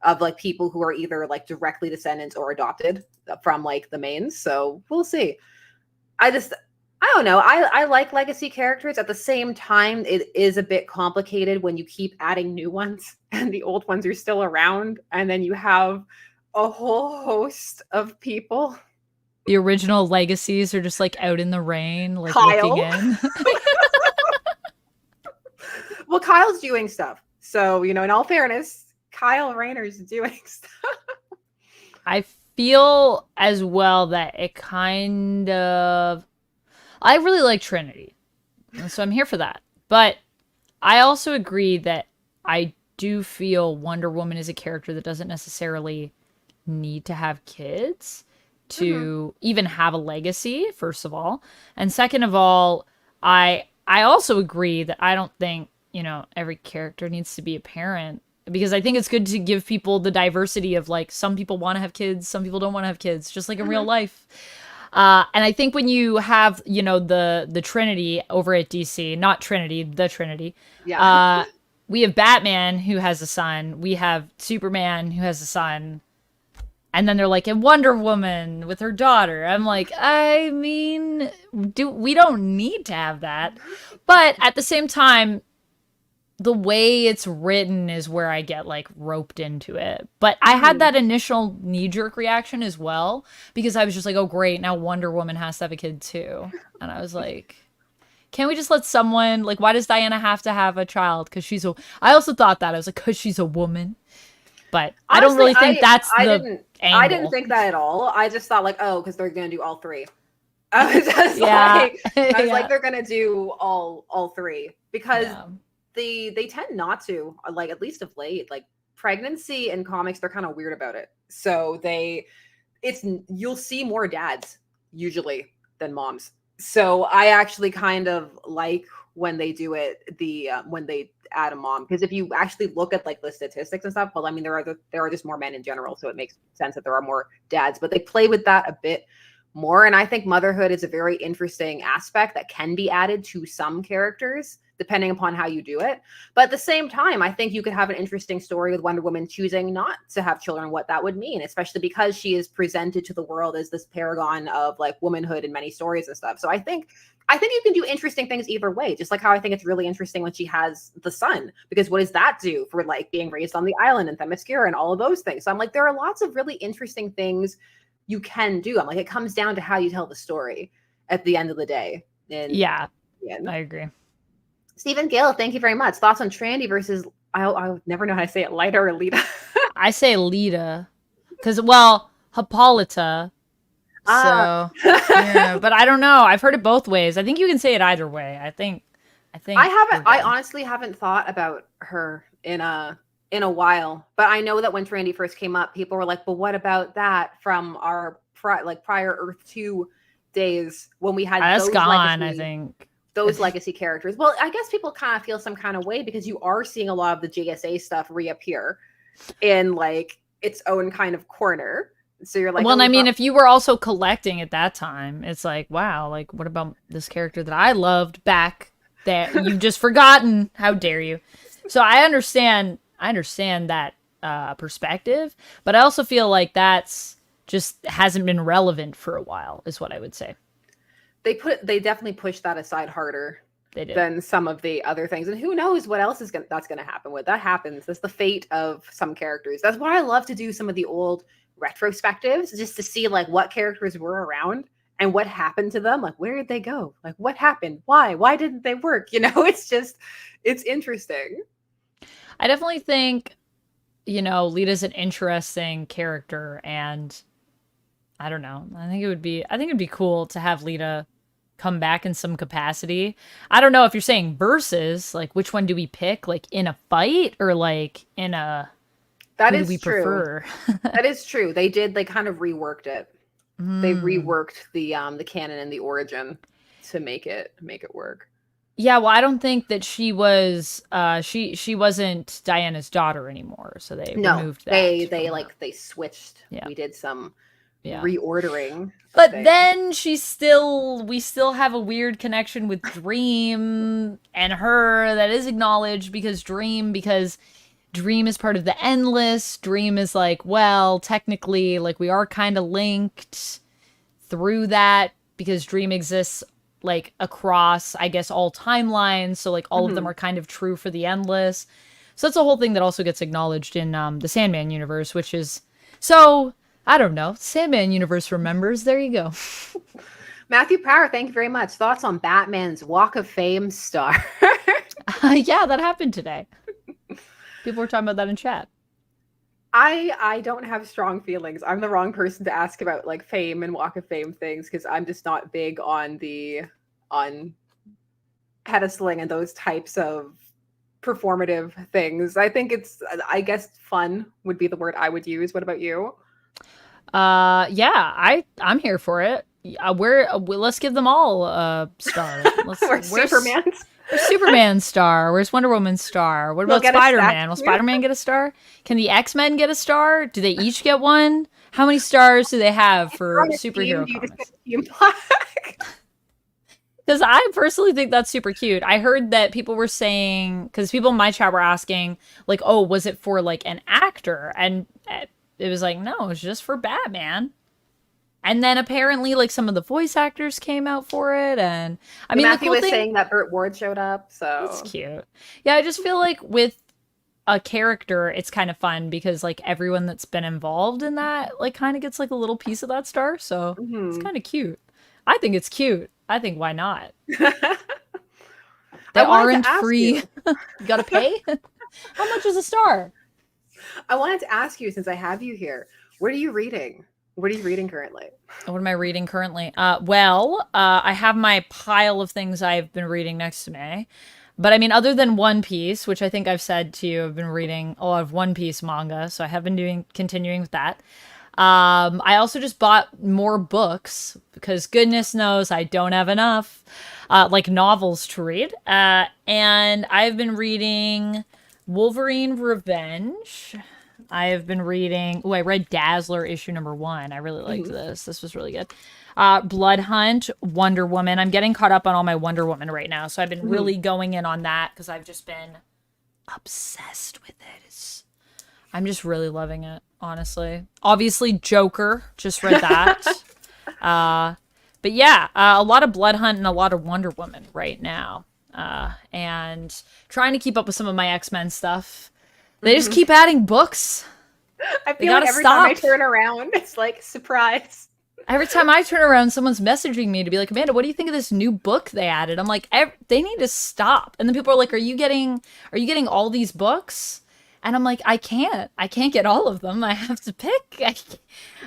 of like people who are either like directly descendants or adopted from like the mains. So we'll see. I don't know. I like legacy characters. At the same time, it is a bit complicated when you keep adding new ones and the old ones are still around. And then you have a whole host of people. The original legacies are just like out in the rain, like Kyle. looking in. Well, Kyle's doing stuff. So, you know, in all fairness, Kyle Rayner's doing stuff. I feel as well that it kind of... I really like Trinity, and so I'm here for that. But I also agree that I do feel Wonder Woman is a character that doesn't necessarily need to have kids to even have a legacy, first of all. And second of all, I also agree that I don't think, you know, every character needs to be a parent, because I think it's good to give people the diversity of like, some people want to have kids, some people don't want to have kids, just like in real life. And I think when you have, you know, the Trinity over at DC, not Trinity, the Trinity. Yeah. We have Batman who has a son. We have Superman who has a son. And then they're like, and Wonder Woman with her daughter. I'm like, I mean, we don't need to have that. But at the same time, the way it's written is where I get like roped into it. But I had that initial knee-jerk reaction as well, because I was just like, oh great, now Wonder Woman has to have a kid too. And I was like, can't we just let someone, like, why does Diana have to have a child? Because I also thought that. I was like, because she's a woman. But honestly, I don't really think that's the angle. I didn't think that at all. I just thought like, oh, because they're going to do all 3. I was just like, like, they're going to do all 3. Because they tend not to, like, at least of late, like pregnancy in comics, they're kind of weird about it. So you'll see more dads usually than moms. So I actually kind of like when they do it, when they add a mom, because if you actually look at like the statistics and stuff, well, I mean, there are just more men in general, so it makes sense that there are more dads, but they play with that a bit more. And I think motherhood is a very interesting aspect that can be added to some characters depending upon how you do it. But at the same time, I think you could have an interesting story with Wonder Woman choosing not to have children, what that would mean, especially because she is presented to the world as this paragon of like womanhood in many stories and stuff. So I think you can do interesting things either way, just like how I think it's really interesting when she has the son, because what does that do for like being raised on the island and Themyscira and all of those things? So I'm like, there are lots of really interesting things you can do them. Like, it comes down to how you tell the story at the end of the day. And yeah, I agree. Stephen Gale, thank you very much. Thoughts on Trandy versus, I never know how to say it, Lita or Lita. I say Lita, because, well, Hippolyta. So yeah, but I don't know. I've heard it both ways. I think you can say it either way. I think I honestly haven't thought about her in a while, but I know that when Trandy first came up, people were like, "But what about that from our prior Earth 2 days when we had that's those gone?" legacy, I think those legacy characters. Well, I guess people kind of feel some kind of way because you are seeing a lot of the JSA stuff reappear in like its own kind of corner. So you're like, well, I mean, if you were also collecting at that time, it's like, wow, like, what about this character that I loved back that you've just forgotten? How dare you? So I understand that perspective, but I also feel like that's just hasn't been relevant for a while, is what I would say. They definitely pushed that aside harder than some of the other things. And who knows what else that's going to happen with that happens. That's the fate of some characters. That's why I love to do some of the old retrospectives, just to see like what characters were around and what happened to them. Like, where did they go? Like, what happened? Why didn't they work? You know, it's interesting. I definitely think, Lita's an interesting character, and I don't know. I think it'd be cool to have Lita come back in some capacity. I don't know if you're saying versus, like, which one do we pick? Like, in a fight or like in a that who is do we true. Prefer? That is true. They kind of reworked it. They reworked the canon and the origin to make it work. Yeah, well, I don't think that she was she wasn't Diana's daughter anymore, so they removed that. They switched. Yeah. We did some reordering. But then we still have a weird connection with Dream and her that is acknowledged because Dream is part of the Endless. Dream is like, well, technically, like, we are kind of linked through that because Dream exists like across, I guess, all timelines. So like all of them are kind of true for the Endless. So that's a whole thing that also gets acknowledged in the Sandman universe, which is so, I don't know. Sandman universe remembers. There you go. Matthew Power, thank you very much. Thoughts on Batman's Walk of Fame star? Yeah, that happened today. People were talking about that in chat. I don't have strong feelings. I'm the wrong person to ask about like fame and Walk of Fame things because I'm just not big on pedestaling and those types of performative things. I think I guess fun would be the word I would use. What about you? Yeah, I'm here for it. Let's give them all a star. Where's Superman's? Where's Superman's star? Where's Wonder Woman's star? What about Spider-Man? Will Spider-Man get a star? Can the X-Men get a star? Do they each get one? How many stars do they have for superhero comics? Because I personally think that's super cute. I heard that people were saying, because people in my chat were asking, like, oh, was it for like an actor? And it was like, no, it was just for Batman. And then apparently, like, some of the voice actors came out for it, and I mean, Matthew was saying that Burt Ward showed up, so it's cute. Yeah, I just feel like with a character, it's kind of fun because like everyone that's been involved in that, like, kind of gets like a little piece of that star, so it's kind of cute. I think it's cute. I think why not? They aren't free. You gotta pay. How much is a star? I wanted to ask you, since I have you here, what are you reading? What are you reading currently? What am I reading currently? I have my pile of things I've been reading next to me. But I mean, other than One Piece, which I think I've said to you, I've been reading a lot of One Piece manga, so I have been continuing with that. I also just bought more books because goodness knows I don't have enough, like novels to read. And I've been reading Wolverine Revenge. I have been reading... I read Dazzler issue number 1. I really liked this. This was really good. Blood Hunt, Wonder Woman. I'm getting caught up on all my Wonder Woman right now, so I've been really going in on that because I've just been obsessed with it. I'm just really loving it, honestly. Obviously, Joker. Just read that. But yeah, a lot of Blood Hunt and a lot of Wonder Woman right now. And trying to keep up with some of my X-Men stuff. They just keep adding books. I They feel like gotta every time I stop. turn around, it's like surprise. Every time I turn around, someone's messaging me to be like, Amanda, what do you think of this new book they added? I'm like, they need to stop. And then people are like, are you getting all these books? And I'm like, I can't get all of them. I have to pick.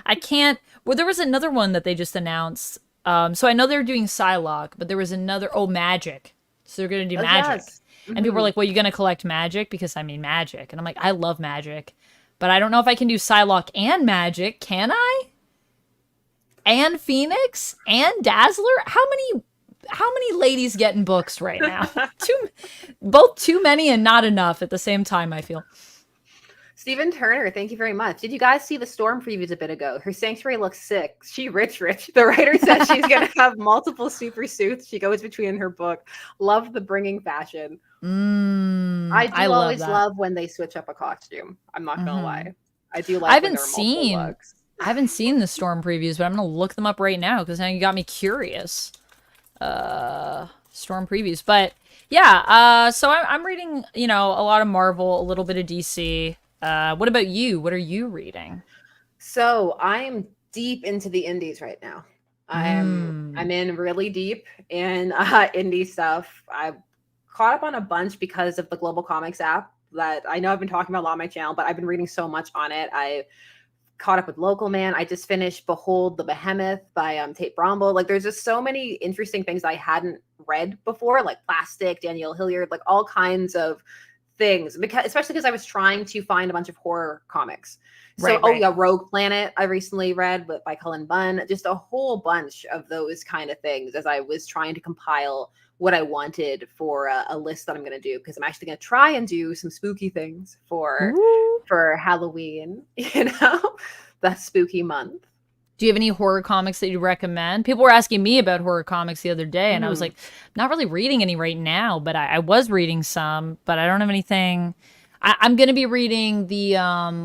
I can't. Well, there was another one that they just announced. So I know they're doing Psylocke, but there was another, Magic. So they're going to do Oh Magic. yes. And people were Hmm. like, well, you going to collect Magic? Because I mean Magic. And I'm like, I love Magic. But I don't know if I can do Psylocke and Magic. Can I? And Phoenix and Dazzler. How many ladies getting books right now? Both too many and not enough at the same time, I feel. Stephen Turner, thank you very much. Did you guys see the Storm previews a bit ago? Her sanctuary looks sick. She rich. The writer said she's gonna have multiple super suits. She goes between in her book. Love the bringing fashion. I I do love always that. love when they switch up a costume. I'm not gonna Hmm. lie. I do I like when haven't there are multiple seen looks. I haven't seen the Storm previews, but I'm gonna look them up right now because now you got me curious. Storm previews, but yeah. So I'm reading, a lot of Marvel, a little bit of DC. What about you? What are you reading? So I'm deep into the indies right now. Mm. I'm in really deep in indie stuff. I've caught up on a bunch because of the Global Comics app that I know I've been talking about a lot on my channel, but I've been reading so much on it. I caught up with Local Man. I just finished Behold the Behemoth by Tate Bromble. Like there's just so many interesting things I hadn't read before, like Plastic, Danielle Hilliard, like all kinds of things. Because especially because I was trying to find a bunch of horror comics. So, Right, right. Rogue Planet, I recently read by Cullen Bunn, just a whole bunch of those kind of things as I was trying to compile what I wanted for a list that I'm going to do, because I'm actually going to try and do some spooky things Ooh. for Halloween, that spooky month. Do you have any horror comics that you recommend? People were asking me about horror comics the other day, and I was Mhm. like, not really reading any right now, but I was reading some, but I don't have anything. I'm gonna be reading the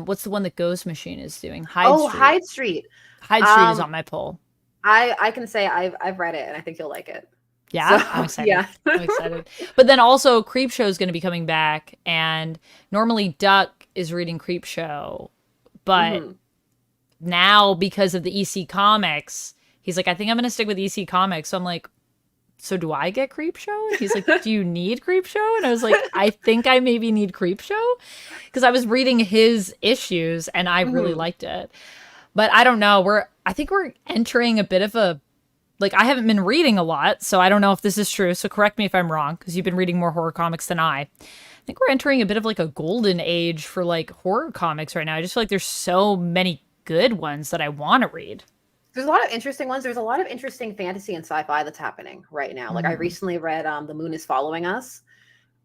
what's the one that Ghost Machine is doing? Hyde Oh, Street. Hyde Street. Hyde Street is Um, on my pull. I can say I've read it and I think you'll like it. So Yeah, I'm excited. yeah. I'm excited. But then also Creepshow is going to be coming back, and normally Duck is reading Creepshow, but Hmm. now because of the EC Comics, he's like, I think I'm going to stick with EC Comics. So I'm like, so do I get Creepshow? And he's like, do you need Creepshow? And I was like, I think I maybe need Creepshow because I was reading his issues and I really Hmm. liked it. But I don't know. I think we're entering a bit of a like I haven't been reading a lot, so I don't know if this is true. So correct me if I'm wrong because you've been reading more horror comics than I think we're entering a bit of like a golden age for like horror comics right now. I just feel like there's so many good ones that I want to read. There's a lot of interesting ones. There's a lot of interesting fantasy and sci-fi that's happening right now. Like I Mm. recently read The Moon is Following Us.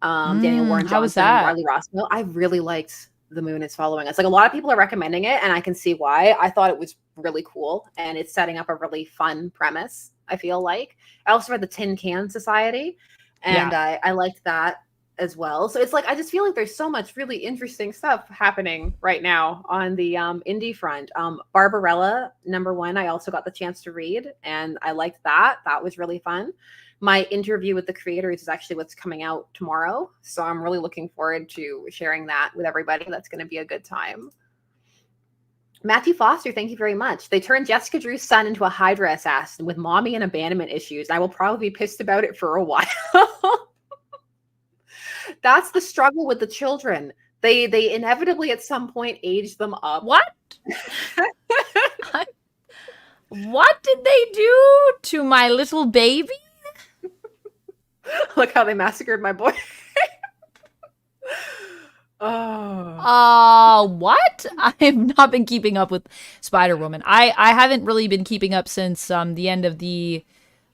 Daniel Warren How was Johnson and that? Riley Rossmo. I really liked The Moon is Following Us. Like a lot of people are recommending it, and I can see why. I thought it was really cool, and it's setting up a really fun premise, I feel like. I also read The Tin Can Society, and Yeah. I liked that as well. So it's like I just feel like there's so much really interesting stuff happening right now on the indie front. Barbarella #1, I also got the chance to read, and I liked that. That was really fun. My interview with the creators is actually what's coming out tomorrow, so I'm really looking forward to sharing that with everybody. That's going to be a good time. Matthew Foster, thank you very much. They turned Jessica Drew's son into a Hydra assassin with mommy and abandonment issues. I will probably be pissed about it for a while. That's the struggle with the children. They inevitably at some point age them up. What? What did they do to my little baby? Look how they massacred my boy. Oh. What? I have not been keeping up with Spider-Woman. I haven't really been keeping up since the end of the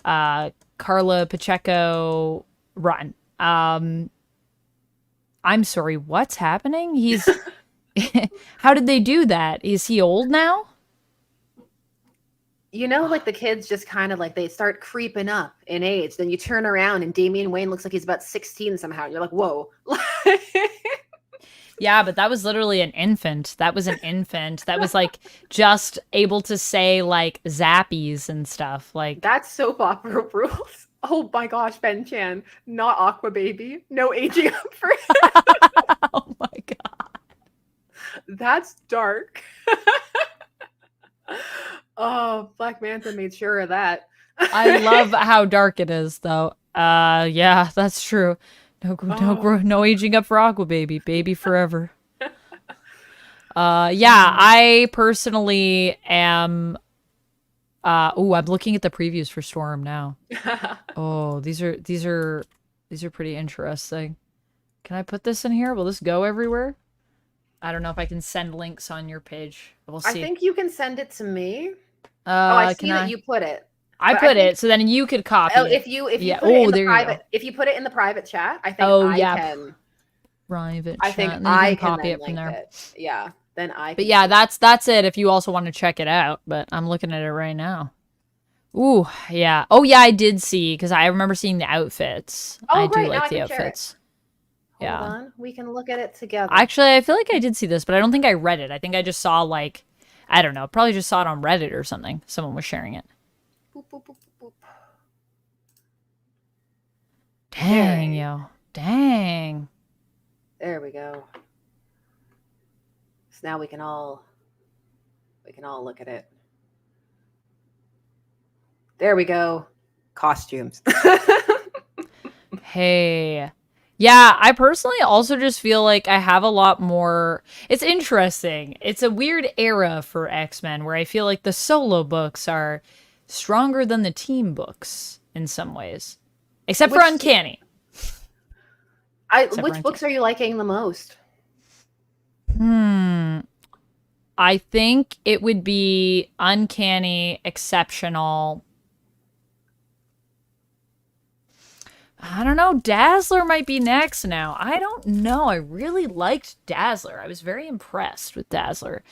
Carla Pacheco run. I'm sorry, what's happening? He's how did they do that? Is he old now? Like the kids just kind of like they start creeping up in age. Then you turn around and Damian Wayne looks like he's about 16 somehow. You're like, whoa. Yeah, but that was literally an infant. That was an infant. That was like just able to say like zappies and stuff. Like That's soap opera rules. Oh my gosh, Ben Chan, not Aqua Baby. No aging up for him. oh my god. That's dark. Oh, Black Manta made sure of that. I love how dark it is, though. Yeah, that's true. No aging up for Aqua Baby. Baby forever. Yeah, I personally am. I'm looking at the previews for Storm now. Oh, these are pretty interesting. Can I put this in here? Will this go everywhere? I don't know if I can send links on your page. We'll see. I think you can send it to me. I see that you put it. I put it, so then you could copy it. If you put it in the private, if you put it in the private chat, I think I can. Private chat. I think I can copy it from there. It. Yeah, then I. But yeah, that's it. If you also want to check it out, but I'm looking at it right now. Ooh, yeah. Oh yeah, I did see because I remember seeing the outfits. Oh, I great. do like the outfits. Hold on, we can look at it together. Actually, I feel like I did see this, but I don't think I read it. I think I just saw like, I don't know, probably just saw it on Reddit or something. Someone was sharing it. Boop, boop, boop, boop. Dang, yo. Dang. There we go. So now we can all look at it. There we go. Costumes. Hey. Yeah, I personally also just feel like I have a lot more. It's interesting. It's a weird era for X-Men where I feel like the solo books are stronger than the team books in some ways. Except for Uncanny. Which books are you liking the most? I think it would be Uncanny, Exceptional. I don't know. Dazzler might be next now. I don't know. I really liked Dazzler. I was very impressed with Dazzler.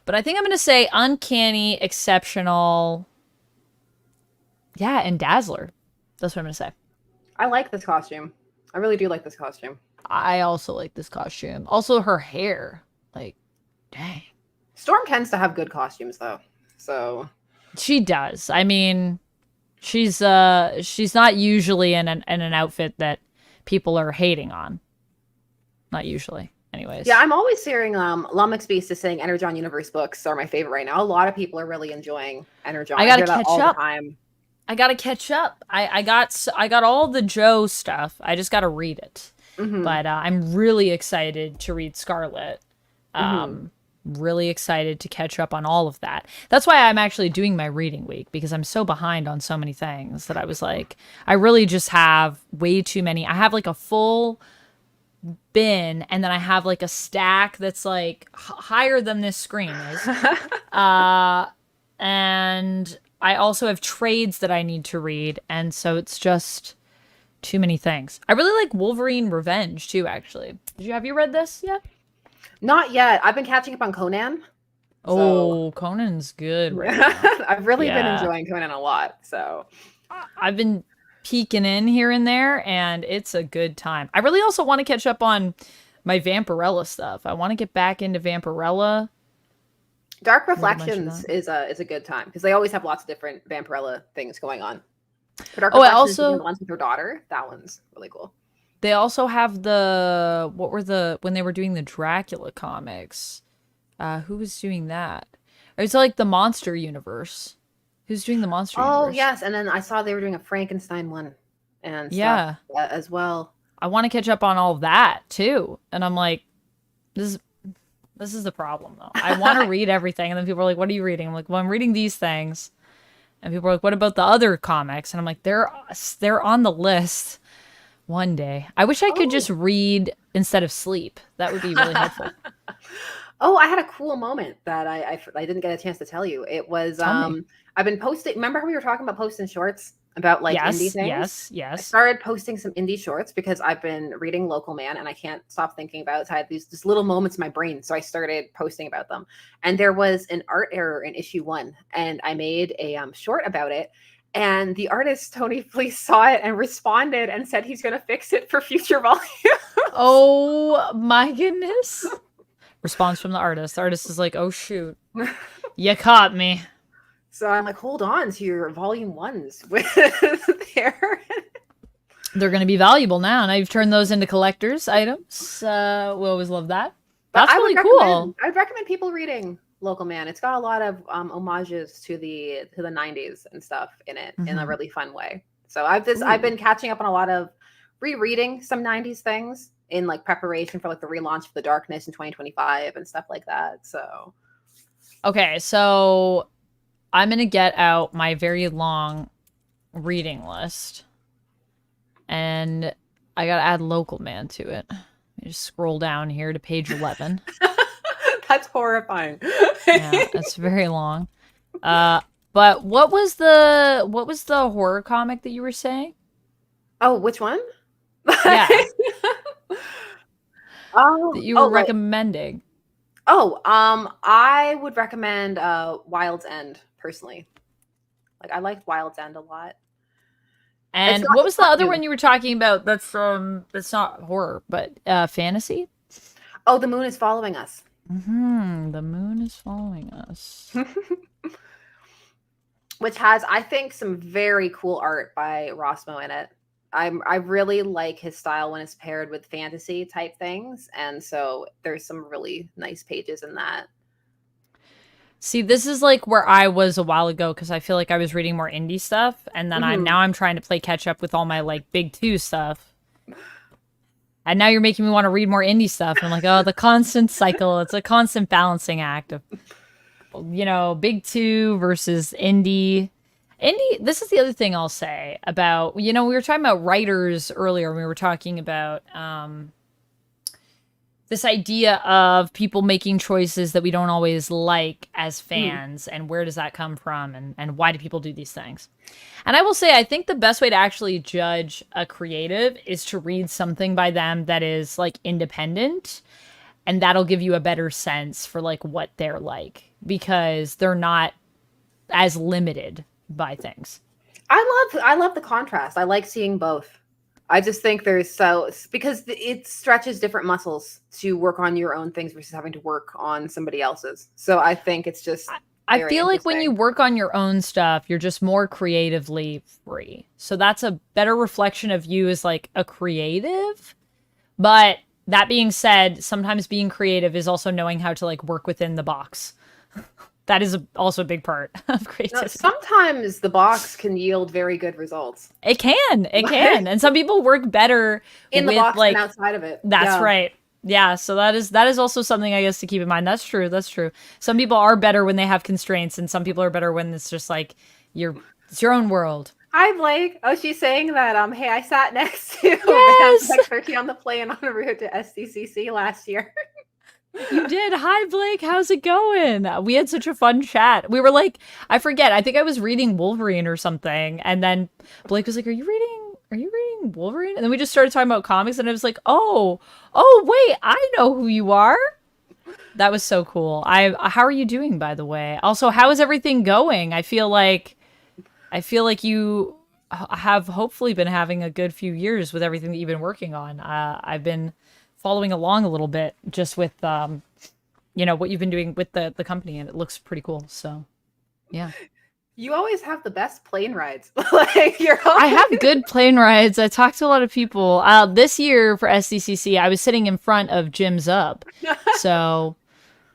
But I think I'm going to say Uncanny, Exceptional. Yeah, and Dazzler. That's what I'm going to say. I like this costume. I really do like this costume. I also like this costume. Also, her hair. Like, dang. Storm tends to have good costumes, though. So she does. I mean, she's not usually in an outfit that people are hating on. Not usually. Anyways. Yeah, I'm always hearing Lummox Beast is saying Energon Universe books are my favorite right now. A lot of people are really enjoying Energon. I gotta catch up. I gotta catch up. I got all the Joe stuff. I just gotta read it. Mm-hmm. But I'm really excited to read Scarlet. Really excited to catch up on all of that. That's why I'm actually doing my reading week, because I'm so behind on so many things that I was like, I really just have way too many. I have like a full bin, and then I have like a stack that's like higher than this screen is. And I also have trades that I need to read, and so it's just too many things. I really like Wolverine Revenge too, actually. Have you read this yet? Not yet. I've been catching up on Conan. Oh, Conan's good right now. I've really been enjoying Conan a lot. So I've been peeking in here and there, and it's a good time. I really also want to catch up on my Vampirella stuff. I want to get back into Vampirella. Dark Reflections is a good time because they always have lots of different Vampirella things going on. But Dark Reflections, the ones with her daughter, that one's really cool. They also have when they were doing the Dracula comics. Who was doing that? It's like the Monster Universe. Who's doing the Monster Universe? Oh, yes. And then I saw they were doing a Frankenstein one and stuff as well. I want to catch up on all of that too. And I'm like, this is the problem though. I want to read everything. And then people are like, what are you reading? I'm like, well, I'm reading these things. And people are like, what about the other comics? And I'm like, they're on the list. One day. I wish I could just read instead of sleep. That would be really helpful. Oh, I had a cool moment that I didn't get a chance to tell you. It was I've been posting. Remember how we were talking about posting shorts about like indie things? Yes. I started posting some indie shorts because I've been reading Local Man and I can't stop thinking about it. So I had these little moments in my brain. So I started posting about them. And there was an art error in issue 1 and I made a short about it. And the artist, Tony Fleece, saw it and responded and said he's going to fix it for future volumes. Oh, my goodness. Response from the artist. The artist is like, oh, shoot. You caught me. So I'm like, hold on to your volume 1s with there. They're going to be valuable now. Now you've turned those into collector's items. We always love that. But That's really cool. I'd recommend people reading Local Man. It's got a lot of homages to the 90s and stuff in it in a Mm-hmm. really fun way. So I've been catching up on a lot of rereading some 90s things in like preparation for like the relaunch of The Darkness in 2025 and stuff like that. So Okay, so I'm gonna get out my very long reading list, and I gotta add Local Man to it. Let me just scroll down here to page 11. that's horrifying. Yeah, it's very long. But what was the horror comic that you were saying? Oh, which one? Yeah, that Oh, you were oh, like recommending. I would recommend Wild's End personally. Like I liked Wild's End a lot. And what was It's the not other new. one you were talking about? That's not horror, but fantasy. Oh, The Moon is Following Us. The moon is following us. Which has, I think, some very cool art by Rossmo in it. I really like his style when it's paired with fantasy type things, and so there's some really nice pages in that. See, this is like where I was a while ago because I feel like I was reading more indie stuff, and then I'm Hmm. now I'm trying to play catch up with all my like big two stuff. And now you're making me want to read more indie stuff. I'm like, oh, the constant cycle. It's a constant balancing act of, big two versus indie. Indie, this is the other thing I'll say about, we were talking about writers earlier. We were talking about this idea of people making choices that we don't always like as Mm. fans, and where does that come from, and why do people do these things. And I will say, I think the best way to actually judge a creative is to read something by them that is like independent, and that'll give you a better sense for like what they're like, because they're not as limited by things. I love the contrast. I like seeing both. I just think because it stretches different muscles to work on your own things versus having to work on somebody else's. So I think it's just I very feel like when you interesting. work on your own stuff, you're just more creatively free. So that's a better reflection of you as like a creative. But that being said, sometimes being creative is also knowing how to like work within the box. That is also a big part of Now, creativity. sometimes the box can yield very good results It can. And some people work better in the with box than like outside of it. that's Yeah. right. Yeah, so that is also something I guess to keep in mind. That's true. That's true. Some people are better when they have constraints, and some people are better when it's just like you're it's your own world. Hi Blake. Oh, she's saying that hey, I sat next to Band Yes, Tech 13 on the plane on route to SDCC last year. you did. Hi Blake, how's it going? We had such a fun chat. We were like, I forget. I think I was reading Wolverine or something, and then Blake was like, "Are you reading? Are you reading Wolverine?" And then we just started talking about comics, and I was like, "Oh, wait, I know who you are." That was so cool. How are you doing, by the way? Also, how is everything going? I feel like you have hopefully been having a good few years with everything that you've been working on. I've been following along a little bit just with what you've been doing with the company, and it looks pretty cool. So yeah. You always have the best plane rides. Like you're I always have good plane rides. I talked to a lot of people. This year for SDCC, I was sitting in front of Jim Zub. So,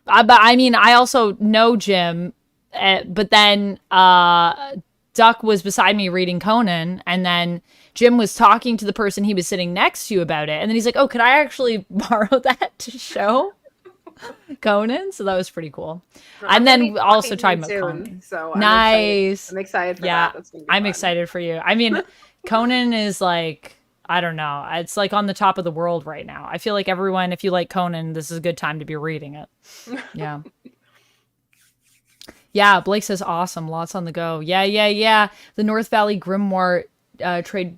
but I mean, I also know Jim, but then Duck was beside me reading Conan, and then Jim was talking to the person he was sitting next to about it, and then he's like, "Oh, could I actually borrow that to show Conan?" So that was pretty cool. I'm And gonna be then also talking to you talking about soon, Conan. so I'm excited. Nice. I'm excited for Yeah, that. That's gonna be I'm fun. excited for you. I mean, Conan is like, I don't know. It's like on the top of the world right now. I feel like everyone, if you like Conan, this is a good time to be reading it. Yeah. Yeah, Blake says awesome. Lots on the go. Yeah, yeah, yeah. The North Valley Grimoire trade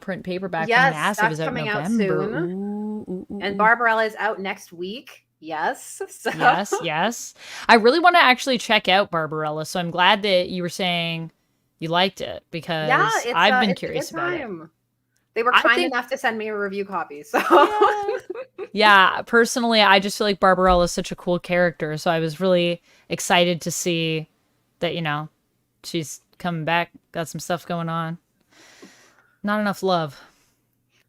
print paperback from Yes, Massive that's is out in coming out November. soon. Ooh, ooh, ooh, And ooh. Barbarella is out next week. Yes. So Yes, yes. I really want to actually check out Barbarella, so I'm glad that you were saying you liked it yeah, because I've been it's a good curious about it. time. They were I kind think, enough to send me a review copy. So yeah. Yeah, personally, I just feel like Barbarella is such a cool character, so I was really excited to see that, she's coming back, got some stuff going on. Not enough love.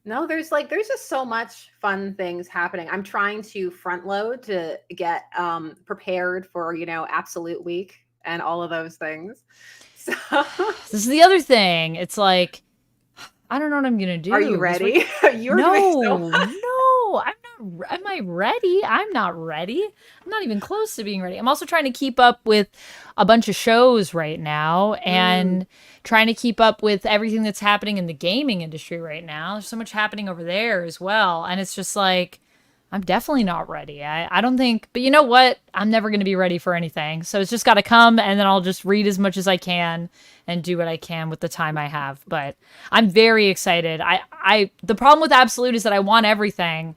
No, there's just so much fun things happening. I'm trying to front load to get prepared for, Absolute Week and all of those things. So This is the other thing. It's like, I don't know what I'm gonna are you do. ready? You're doing so No, much. no, I'm not. Am I ready? I'm not ready. I'm not even close to being ready. I'm also trying to keep up with a bunch of shows right now Mm. and trying to keep up with everything that's happening in the gaming industry right now. There's so much happening over there as well. And it's just like, I'm definitely not ready. I don't think, but you know what? I'm never going to be ready for anything. So it's just got to come, and then I'll just read as much as I can and do what I can with the time I have. But I'm very excited. The problem with Absolute is that I want everything.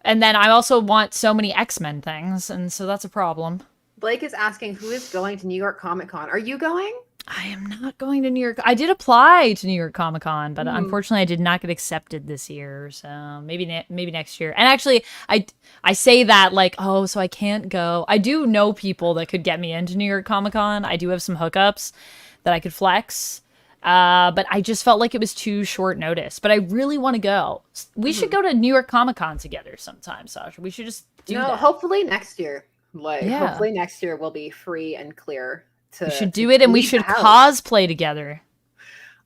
And then I also want so many X-Men things. And so that's a problem. Blake is asking who is going to New York Comic Con. Are you going? I am not going to New York. I did apply to New York Comic Con, but Mm. unfortunately, I did not get accepted this year. So maybe next year. And actually, I say that like, oh, so I can't go. I do know people that could get me into New York Comic Con. I do have some hookups that I could flex. But I just felt like it was too short notice. But I really want to go. We should go to New York Comic Con together sometime, Sasha. We should just do that. Hopefully next year. Yeah. Hopefully next year we'll be free and clear We should do it, and we should cosplay together.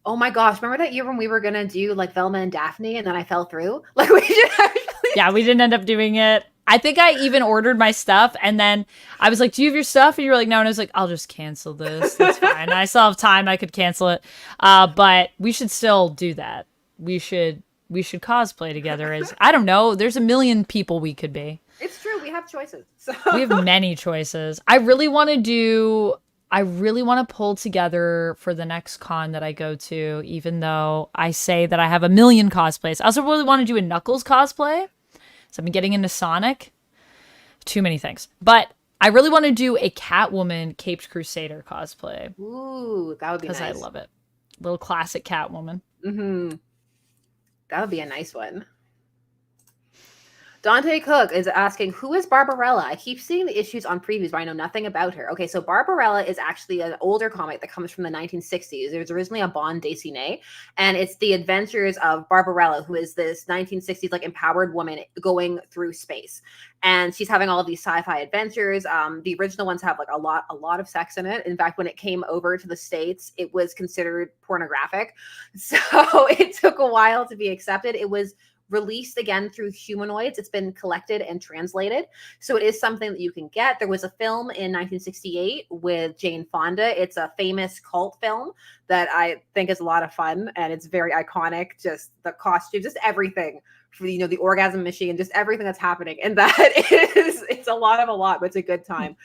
Oh my gosh, remember that year when we were gonna do like Velma and Daphne and then I fell through? Like we should actually. Yeah, we didn't end up doing it. I think I even ordered my stuff, and then I was like, do you have your stuff? And you were like, no. And I was like, I'll just cancel this. That's fine. I still have time. I could cancel it. But we should still do that. We should cosplay together as, I don't know, there's a million people we could be. It's true. We have choices. So. We have many choices. I really want to pull together for the next con that I go to, even though I say that I have a million cosplays. I also really want to do a Knuckles cosplay. So I've been getting into Sonic. Too many things. But I really want to do a Catwoman Caped Crusader cosplay. Ooh, that would be nice. Because I love it. Little classic Catwoman. Mm-hmm. That would be a nice one. Dante Cook is asking, who is Barbarella? I keep seeing the issues on previews, but I know nothing about her. Okay, so Barbarella is actually an older comic that comes from the 1960s. It was originally a bande dessinée, and it's the adventures of Barbarella, who is this 1960s like empowered woman going through space. And she's having all of these sci-fi adventures. The original ones have like a lot of sex in it. In fact, when it came over to the States, it was considered pornographic. So it took a while to be accepted. It was released again through Humanoids. It's been collected and translated. So it is something that you can get. There was a film in 1968 with Jane Fonda. It's a famous cult film that I think is a lot of fun, and it's very iconic. Just the costume, just everything for, the orgasm machine, just everything that's happening. And that it's a lot, but it's a good time.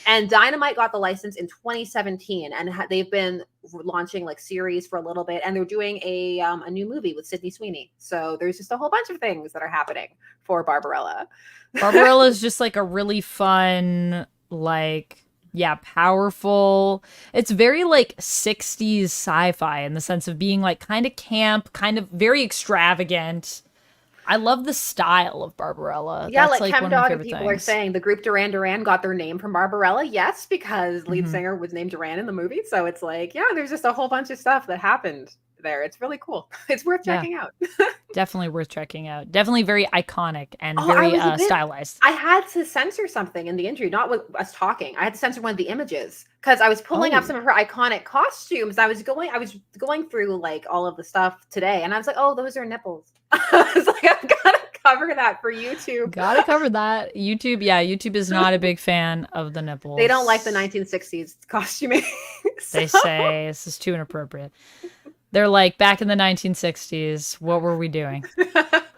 And Dynamite got the license in 2017, and they've been launching like series for a little bit, and they're doing a new movie with Sydney Sweeney. So there's just a whole bunch of things that are happening for Barbarella. Barbarella is just like a really fun, like, yeah, powerful. It's very like 60s sci-fi in the sense of being like kind of camp, kind of very extravagant. I love the style of Barbarella. Yeah, That's like one of my ChemDog and favorite people things. are saying the group Duran Duran got their name from Barbarella. Yes, because lead singer was named Duran in the movie. So it's like, yeah, there's just a whole bunch of stuff that happened there. It's really cool. It's worth checking out. Definitely worth checking out. Definitely very iconic and very stylized. I had to censor something in the interview, not with us talking. I had to censor one of the images because I was pulling up some of her iconic costumes. I was going through like all of the stuff today, and I was like, oh, those are nipples. I was like, I've got to cover that for YouTube. Gotta cover that. YouTube is not a big fan of the nipples. They don't like the 1960s costuming. They say this is too inappropriate. They're like, back in the 1960s, what were we doing?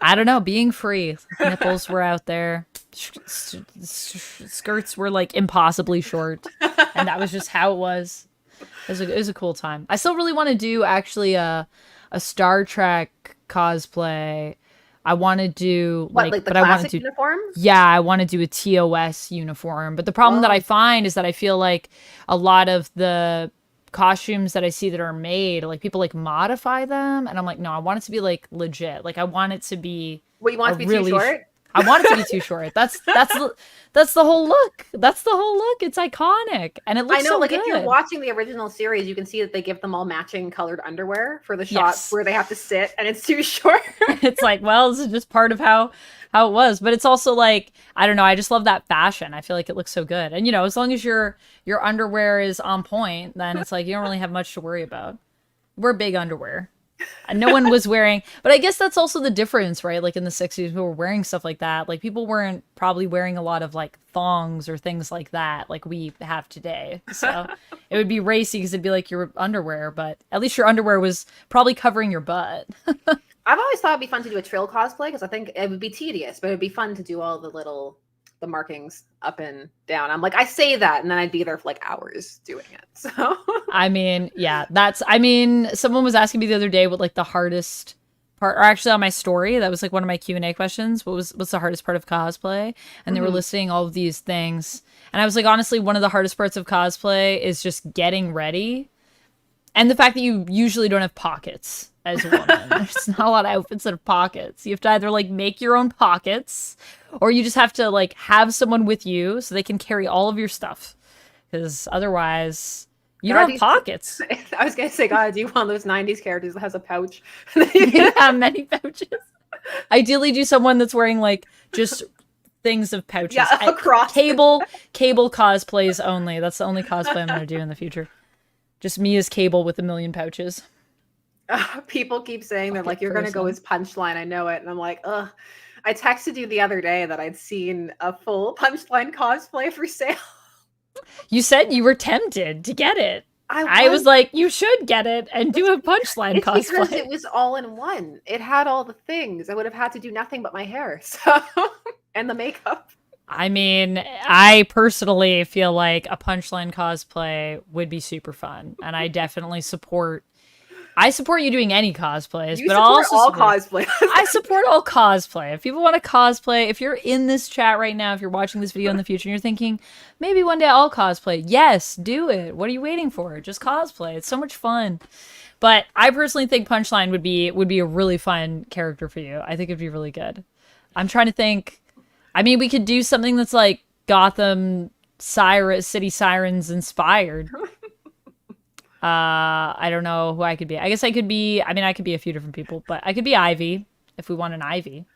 I don't know, being free. Nipples were out there. Skirts were like impossibly short. And that was just how it was. It was a cool time. I still really want to do actually a Star Trek cosplay. I want to do like the classic uniform? Yeah, I want to do a TOS uniform. But the problem that I find is that I feel like a lot of the costumes that I see that are made, like people like modify them, and I'm like, no, I want it to be like legit. Like I want it to be. What, you want it to be too short? I want it to be too short. That's the whole look. That's the whole look. It's iconic, and it looks I know, so like good. if you're watching the original series, you can see that they give them all matching colored underwear for the shots Yes. where they have to sit, and it's too short. It's like, well, this is just part of how it was, but it's also like, I don't know, I just love that fashion. I feel like it looks so good, and as long as your underwear is on point, then it's like you don't really have much to worry about. We're big underwear. And no one was wearing, but I guess that's also the difference, right? Like in the 60s, people were wearing stuff like that. Like people weren't probably wearing a lot of like thongs or things like that, like we have today. So it would be racy because it'd be like your underwear, but at least your underwear was probably covering your butt. I've always thought it'd be fun to do a Trill cosplay because I think it would be tedious, but it'd be fun to do all the markings up and down. I'm like, I say that, and then I'd be there for like hours doing it. So I mean, yeah, someone was asking me the other day what like the hardest part, or actually on my story, that was like one of my Q&A questions. What's the hardest part of cosplay? And they were listing all of these things. And I was like, honestly, one of the hardest parts of cosplay is just getting ready. And the fact that you usually don't have pockets as a woman. There's not a lot of outfits that have pockets. You have to either like make your own pockets, or you just have to like have someone with you so they can carry all of your stuff. Because otherwise, you don't have pockets. I was gonna say, God, do you one of those '90s characters that has a pouch? You have many pouches. Ideally, do someone that's wearing like just things of pouches. Yeah, across. Cable cosplays only. That's the only cosplay I'm gonna do in the future. Just me as Cable with a million pouches. People keep saying they're like, you're going to go as Punchline. I know it. And I'm like, ugh. I texted you the other day that I'd seen a full Punchline cosplay for sale. You said you were tempted to get it. I was like, you should get it and do a Punchline cosplay. Because it was all in one. It had all the things. I would have had to do nothing but my hair. So, and the makeup. I mean, I personally feel like a Punchline cosplay would be super fun, and I definitely support you doing any cosplays, but all cosplay. I support all cosplay. If people want to cosplay, if you're in this chat right now, if you're watching this video in the future and you're thinking, maybe one day I'll cosplay, yes, do it. What are you waiting for? Just cosplay. It's so much fun. But I personally think Punchline would be a really fun character for you. I think it'd be really good. I'm trying to think. I mean, we could do something that's like Gotham City Sirens inspired. I don't know who I could be. I guess I could be a few different people, but I could be Ivy if we want an Ivy.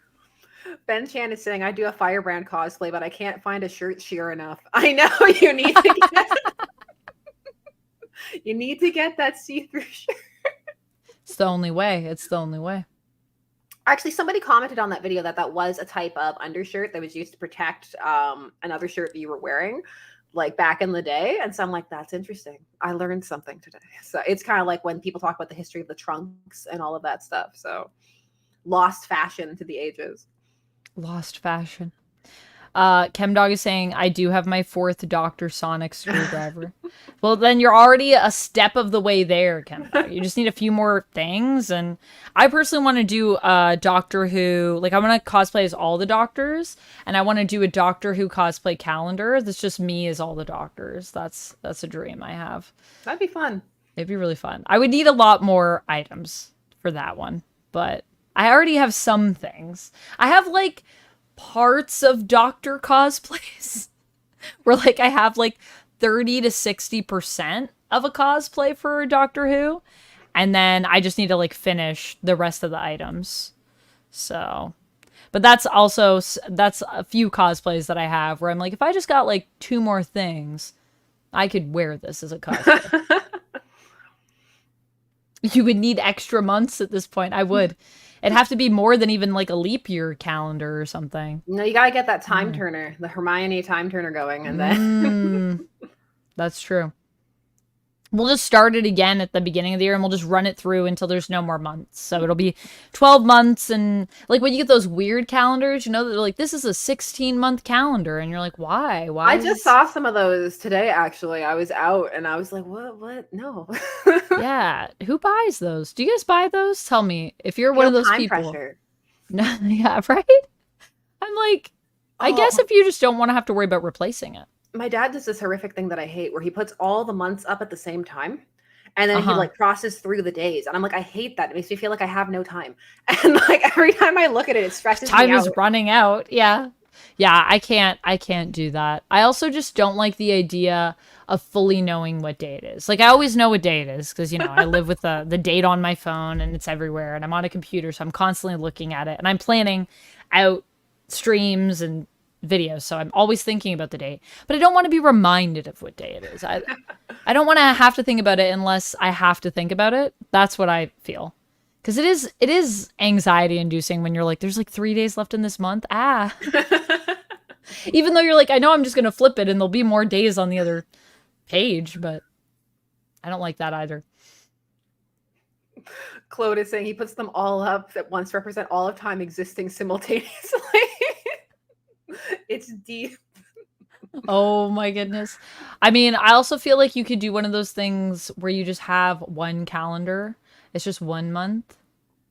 Ben Chan is saying, I do a Firebrand cosplay, but I can't find a shirt sheer enough. I know you need to get that see-through shirt. It's the only way. It's the only way. Actually, somebody commented on that video that was a type of undershirt that was used to protect another shirt that you were wearing, like back in the day. And so I'm like, that's interesting. I learned something today. So it's kind of like when people talk about the history of the trunks and all of that stuff. So lost fashion to the ages. Lost fashion. Chemdog is saying, I do have my 4th Dr. Sonic screwdriver. Well, then you're already a step of the way there, Chemdog. You just need a few more things. And I personally want to do a Doctor Who, like I want to cosplay as all the Doctors, and I want to do a Doctor Who cosplay calendar that's just me as all the Doctors. That's a dream I have. That'd be fun. It'd be really fun. I would need a lot more items for that one, but I already have some things. I have like parts of Doctor cosplays where like I have like 30 to 60% of a cosplay for Doctor Who, and then I just need to like finish the rest of the items. So, but that's a few cosplays that I have where I'm like, if I just got like 2 more things, I could wear this as a cosplay. You would need extra months at this point. I would. It'd have to be more than even like a leap year calendar or something. No, you gotta get that time turner, the Hermione time turner going, and then that's true. We'll just start it again at the beginning of the year, and we'll just run it through until there's no more months. So it'll be 12 months, and like when you get those weird calendars, you know, that they're like, this is a 16-month calendar, and you're like, why? I just saw some of those today, actually. I was out, and I was like, what? No. Yeah. Who buys those? Do you guys buy those? Tell me if you're one of those people. Pressure. No, yeah, right? I'm like, I guess if you just don't want to have to worry about replacing it. My dad does this horrific thing that I hate where he puts all the months up at the same time. And then he like crosses through the days. And I'm like, I hate that. It makes me feel like I have no time. And like every time I look at it, it stresses me out. Time is running out. Yeah. Yeah, I can't do that. I also just don't like the idea of fully knowing what day it is. Like, I always know what day it is because, you know, I live with the date on my phone and it's everywhere and I'm on a computer, so I'm constantly looking at it and I'm planning out streams and videos, so I'm always thinking about the date. But I don't want to be reminded of what day it is. I don't want to have to think about it unless I have to think about it. That's what I feel. Because it is anxiety inducing when you're like, there's like 3 days left in this month. Even though you're like, I know I'm just going to flip it and there'll be more days on the other page, but I don't like that either. Claude is saying he puts them all up that once represent all of time existing simultaneously. It's deep. Oh my goodness. I mean, I also feel like you could do one of those things where you just have one calendar. It's just 1 month.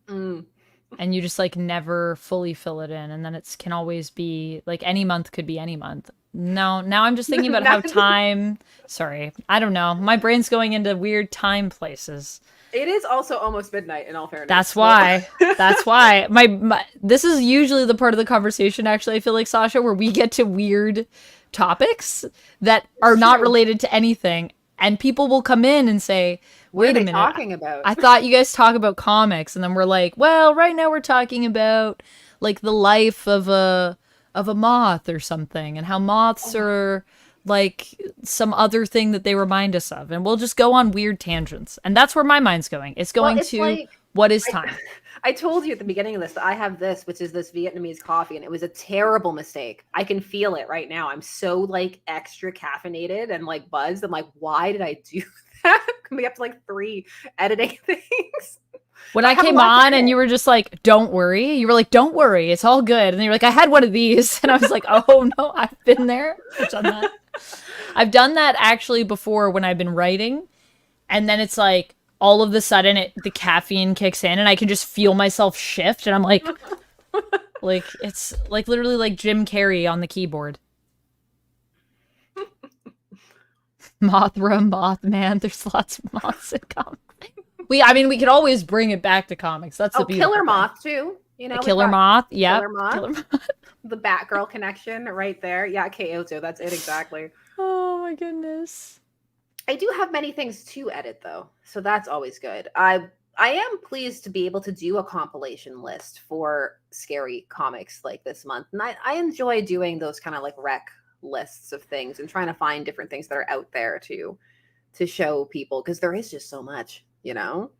And you just like never fully fill it in. And then it can always be like any month could be any month. No, now I'm just thinking about how time. Sorry. I don't know. My brain's going into weird time places. It is also almost midnight in all fairness. That's why. That's why. My this is usually the part of the conversation, actually, I feel like, Sasha, where we get to weird topics that are not related to anything. And people will come in and say, wait a minute, talking about? I thought you guys talk about comics. And then we're like, well, right now we're talking about like the life of a moth or something and how moths are like some other thing that they remind us of. And we'll just go on weird tangents. And that's where my mind's going. It's going to like, what is time? I told you at the beginning of this that I have this, which is this Vietnamese coffee, and it was a terrible mistake. I can feel it right now. I'm so like extra caffeinated and like buzzed. I'm like, why did I do that? Coming up to like 3 editing things. When I came on and you were just like, don't worry. You were like, don't worry. It's all good. And then you're like, I had one of these. And I was like, oh no, I've been there. I've done that. I've done that actually before when I've been writing. And then it's like, all of a sudden the caffeine kicks in and I can just feel myself shift. And I'm like, like, it's like literally like Jim Carrey on the keyboard. Mothra, Mothman. There's lots of moths in comics. We could always bring it back to comics. That's the beautiful Killer thing. Moth too. You know, Killer Moth. Yeah. Killer Moth. The Batgirl connection right there. Yeah, Kyoto. That's it exactly. Oh my goodness. I do have many things to edit though, so that's always good. I am pleased to be able to do a compilation list for scary comics like this month, and I enjoy doing those kind of like rec lists of things and trying to find different things that are out there to show people, because there is just so much, you know.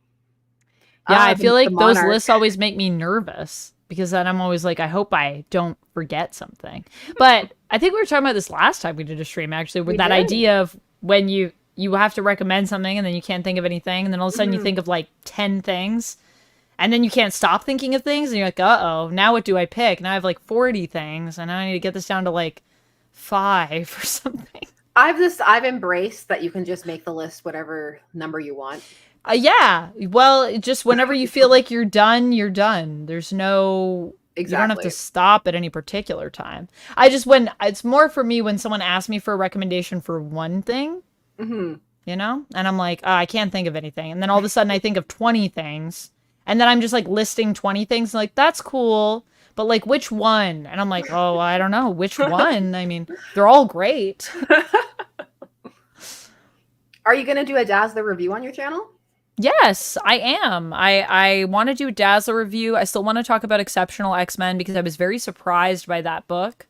Yeah, I feel like those lists always make me nervous because then I'm always like, I hope I don't forget something. But I think we were talking about this last time we did a stream, actually, with that idea of when you have to recommend something and then you can't think of anything, and then all of a sudden you think of like 10 things, and then you can't stop thinking of things, and you're like, uh-oh, now what do I pick? Now I have like 40 things, and now I need to get this down to like 5 or something. I've embraced that you can just make the list whatever number you want. Yeah. Well, just whenever you feel like you're done, you're done. There's no... Exactly. You don't have to stop at any particular time. It's more for me when someone asks me for a recommendation for one thing, you know? And I'm like, oh, I can't think of anything. And then all of a sudden I think of 20 things. And then I'm just like listing 20 things. Like, that's cool. But like, which one? And I'm like, oh, I don't know. Which one? I mean, they're all great. Are you going to do a Dazzler review on your channel? Yes, I am. I want to do a Dazzler review. I still want to talk about Exceptional X-Men because I was very surprised by that book.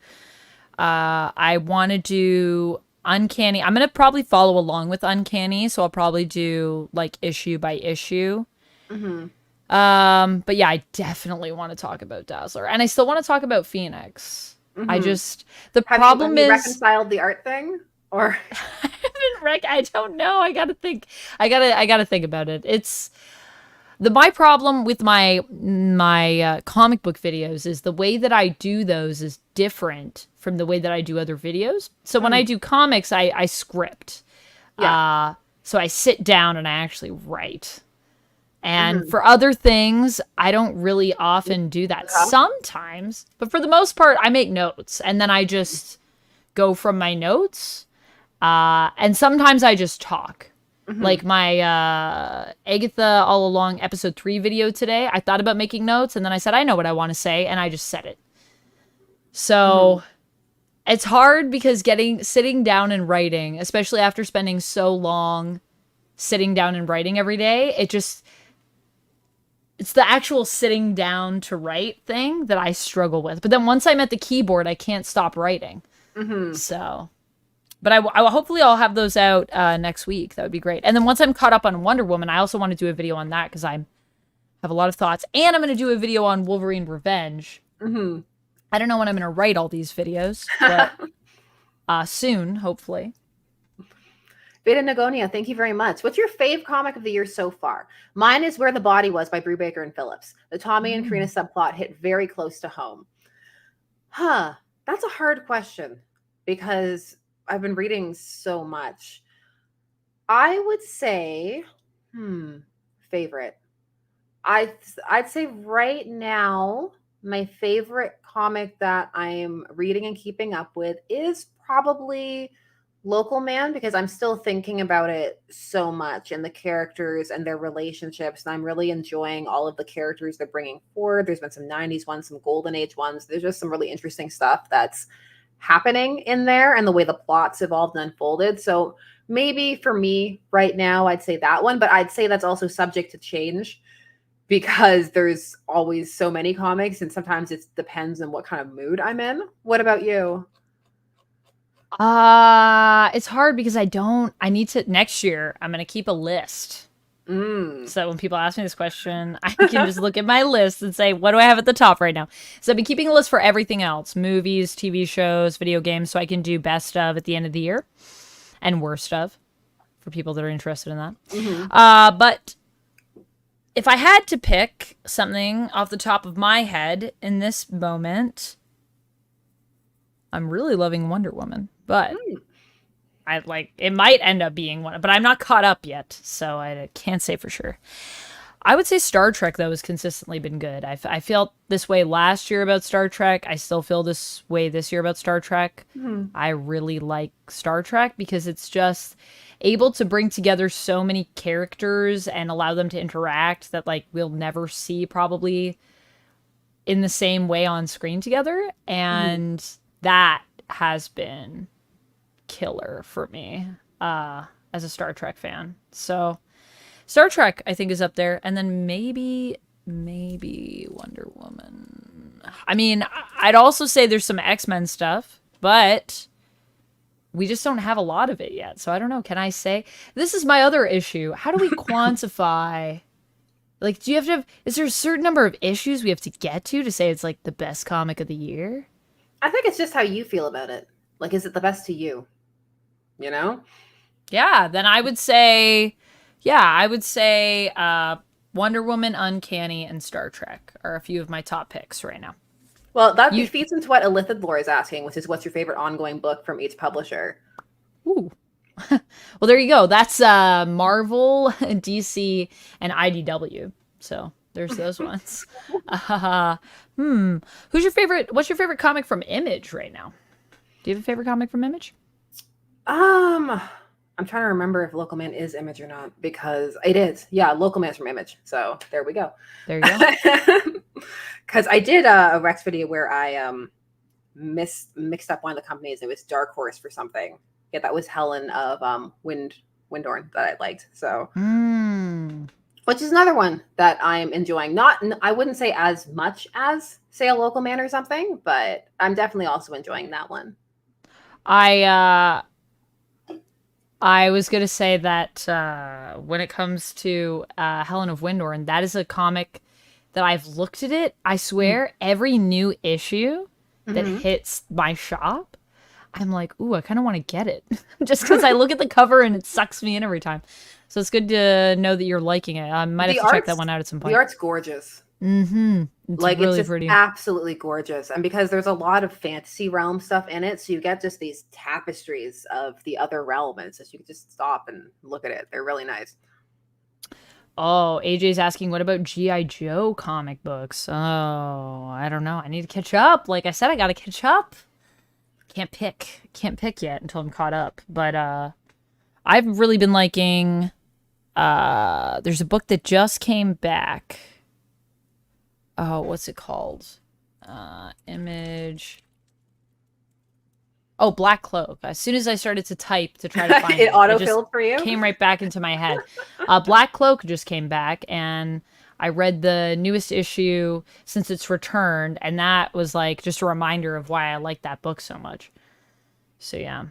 I want to do Uncanny. I'm going to probably follow along with Uncanny, so I'll probably do like issue by issue. But yeah, I definitely want to talk about Dazzler. And I still want to talk about Phoenix. The problem is... Have you reconciled the art thing? Or... I don't know. I gotta think. I gotta think about it. It's my problem with my comic book videos is the way that I do those is different from the way that I do other videos. So when I do comics, I script. Yeah. So I sit down and I actually write. And for other things, I don't really often do that. Sometimes, but for the most part, I make notes and then I just go from my notes. And sometimes I just talk. Like my Agatha All Along episode 3 video today, I thought about making notes, and then I said, I know what I want to say, and I just said it. So it's hard because sitting down and writing, especially after spending so long sitting down and writing every day, it's the actual sitting down to write thing that I struggle with. But then once I'm at the keyboard, I can't stop writing. So, but hopefully I'll have those out next week. That would be great. And then once I'm caught up on Wonder Woman, I also want to do a video on that because I have a lot of thoughts. And I'm going to do a video on Wolverine Revenge. I don't know when I'm going to write all these videos, but soon, hopefully. Veda Nagonia, thank you very much. What's your fave comic of the year so far? Mine is Where the Body Was by Brubaker and Phillips. The Tommy and Karina subplot hit very close to home. That's a hard question because I've been reading so much. I would say, favorite. I'd say right now, my favorite comic that I'm reading and keeping up with is probably Local Man, because I'm still thinking about it so much and the characters and their relationships. And I'm really enjoying all of the characters they're bringing forward. There's been some 90s ones, some golden age ones. There's just some really interesting stuff that's happening in there and the way the plots evolved and unfolded. So maybe for me right now, I'd say that one, but I'd say that's also subject to change because there's always so many comics and sometimes it depends on what kind of mood I'm in. What about you? It's hard because next year, I'm going to keep a list. So when people ask me this question, I can just look at my list and say, what do I have at the top right now? So I've been keeping a list for everything else, movies, TV shows, video games, so I can do best of at the end of the year and worst of for people that are interested in that. But if I had to pick something off the top of my head in this moment, I'm really loving Wonder Woman, but it might end up being one, but I'm not caught up yet, so I can't say for sure. I would say Star Trek, though, has consistently been good. I felt this way last year about Star Trek. I still feel this way this year about Star Trek. I really like Star Trek because it's just able to bring together so many characters and allow them to interact that we'll never see probably in the same way on screen together. And that has been killer for me as a Star Trek fan. So Star Trek, I think, is up there. And then maybe Wonder Woman. I mean, I'd also say there's some X-Men stuff, but we just don't have a lot of it yet. So I don't know. Can I say? This is my other issue. How do we quantify? Do you have to have... Is there a certain number of issues we have to get to say it's, the best comic of the year? I think it's just how you feel about it. Is it the best to you? You know? Yeah, then I would say... Wonder Woman, Uncanny, and Star Trek are a few of my top picks right now. Well, that feeds into what Elithid Lore is asking, which is what's your favorite ongoing book from each publisher? Ooh. Well, there you go. That's Marvel, DC, and IDW. So there's those ones. What's your favorite comic from Image right now? Do you have a favorite comic from Image? I'm trying to remember if Local Man is Image or not, because it is. Yeah, Local Man's from Image. So there we go. There you go. Because I did a Rex video where I mixed up one of the companies. It was Dark Horse for something. Yeah, that was Helen of Windorn that I liked. So, which is another one that I'm enjoying. I wouldn't say as much as, say, a Local Man or something, but I'm definitely also enjoying that one. I was going to say that when it comes to Helen of Windorn, that is a comic that I've looked at it. I swear, every new issue that hits my shop, I'm like, ooh, I kind of want to get it. Just because I look at the cover and it sucks me in every time. So it's good to know that you're liking it. I might have to check that one out at some point. The art's gorgeous. It's really it's just pretty. Absolutely gorgeous. And because there's a lot of fantasy realm stuff in it, so you get just these tapestries of the other realm, and so you can just stop and look at it. They're really nice. Oh, AJ's asking, what about G.I. Joe comic books? Oh, I don't know. I need to catch up. Like I said, I gotta catch up. Can't pick yet until I'm caught up. But I've really been liking There's a book that just came back. Oh, what's it called? Image. Oh, Black Cloak. As soon as I started to type to try to find it it just autofilled for you. came right back into my head. Black Cloak just came back, and I read the newest issue since it's returned, and that was like just a reminder of why I like that book so much. So yeah.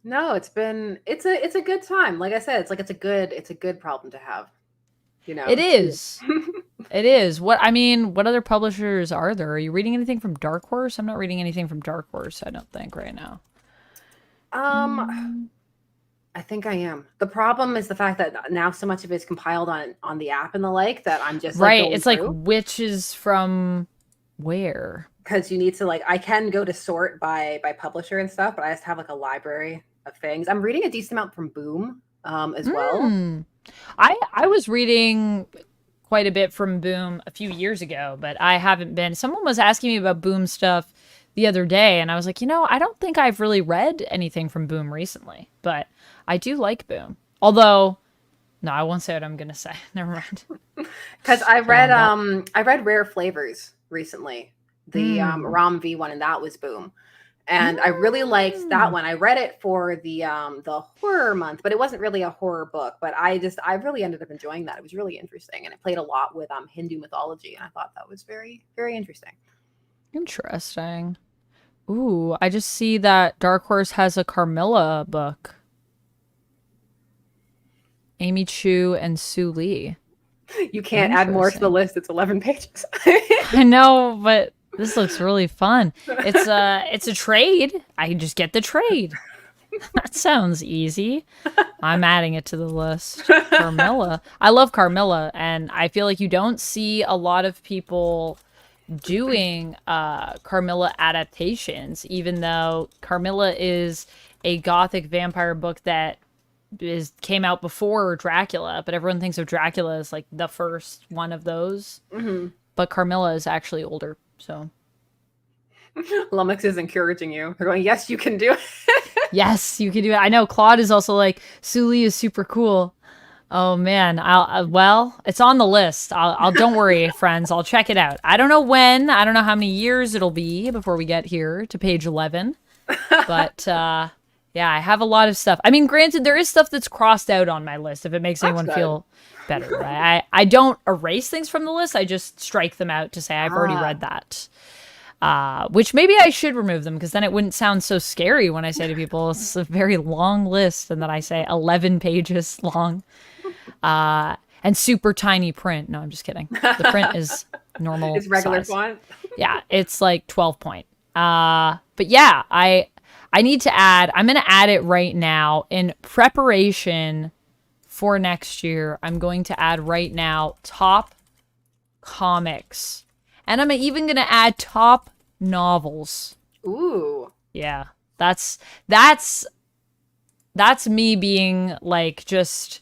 No, it's a good time. Like I said, it's a good problem to have. You know, It is. It is. What other publishers are there? Are you reading anything from Dark Horse? I'm not reading anything from Dark Horse, I don't think, right now. I think I am. The problem is the fact that now so much of it is compiled on the app and the like that I'm just right. It's like which is from where? Because you need to I can go to sort by publisher and stuff, but I just have like a library of things. I'm reading a decent amount from Boom as well. I was reading quite a bit from Boom a few years ago, but I haven't been. Someone was asking me about Boom stuff the other day, and I was like, I don't think I've really read anything from Boom recently, but I do like Boom. Although, no, I won't say what I'm gonna say. Never mind. Because I read Rare Flavors recently, the Rom V one, and that was Boom. And I really liked that one. I read it for the horror month, but it wasn't really a horror book. But I really ended up enjoying that. It was really interesting, and it played a lot with Hindu mythology, and I thought that was very, very interesting. Interesting. Ooh, I just see that Dark Horse has a Carmilla book. Amy Chu and Sue Lee. You can't add more to the list. It's 11 pages. I know, but this looks really fun. It's a trade. I can just get the trade. That sounds easy. I'm adding it to the list. Carmilla. I love Carmilla, and I feel like you don't see a lot of people doing Carmilla adaptations, even though Carmilla is a gothic vampire book that came out before Dracula, but everyone thinks of Dracula as like the first one of those. Mm-hmm. But Carmilla is actually older, so. Lumix is encouraging you. They're going, yes, you can do it. Yes, you can do it. I know Claude is also like, Sully is super cool. Oh man, well, it's on the list. I'll don't worry, friends. I'll check it out. I don't know when. I don't know how many years it'll be before we get here to page 11. But yeah, I have a lot of stuff. I mean, granted, there is stuff that's crossed out on my list if it makes anyone feel better. Right? I don't erase things from the list. I just strike them out to say I've already read that. Which maybe I should remove them, because then it wouldn't sound so scary when I say to people, it's a very long list, and then I say 11 pages long. And super tiny print. No, I'm just kidding. The print is normal. It's regular size. font. Yeah, it's like 12 point. But yeah, I need to add. I'm going to add it right now in preparation for next year. I'm going to add right now top comics, and I'm even going to add top novels. Ooh. Yeah, that's me being like just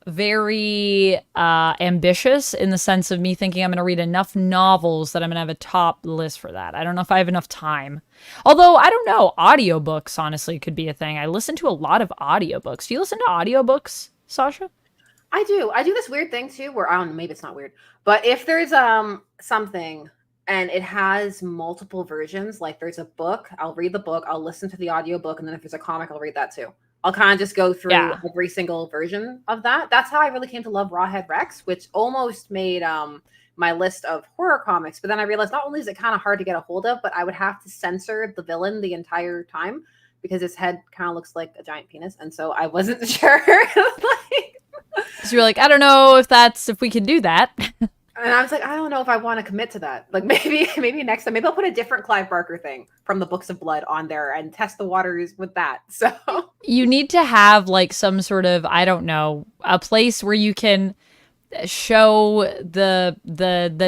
very ambitious, in the sense of me thinking I'm going to read enough novels that I'm going to have a top list for that. I don't know if I have enough time. Although, I don't know, audiobooks honestly could be a thing. I listen to a lot of audiobooks. Do you listen to audiobooks, Sasha? I do. I do this weird thing too where, I don't know, maybe it's not weird, but if there's something and it has multiple versions, like there's a book, I'll read the book, I'll listen to the audiobook, and then if there's a comic, I'll read that too. I'll kind of just go through every single version of that. That's how I really came to love Rawhead Rex, which almost made my list of horror comics. But then I realized not only is it kind of hard to get a hold of, but I would have to censor the villain the entire time because his head kind of looks like a giant penis. And so I wasn't sure. So you're like, I don't know if we can do that. And I was like, I don't know if I want to commit to that. Like maybe next time, maybe I'll put a different Clive Barker thing from the Books of Blood on there and test the waters with that. So you need to have like some sort of, I don't know, a place where you can show the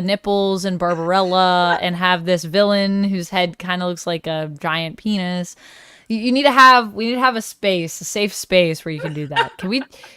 nipples and Barbarella and have this villain whose head kind of looks like a giant penis. We need to have a space, a safe space where you can do that.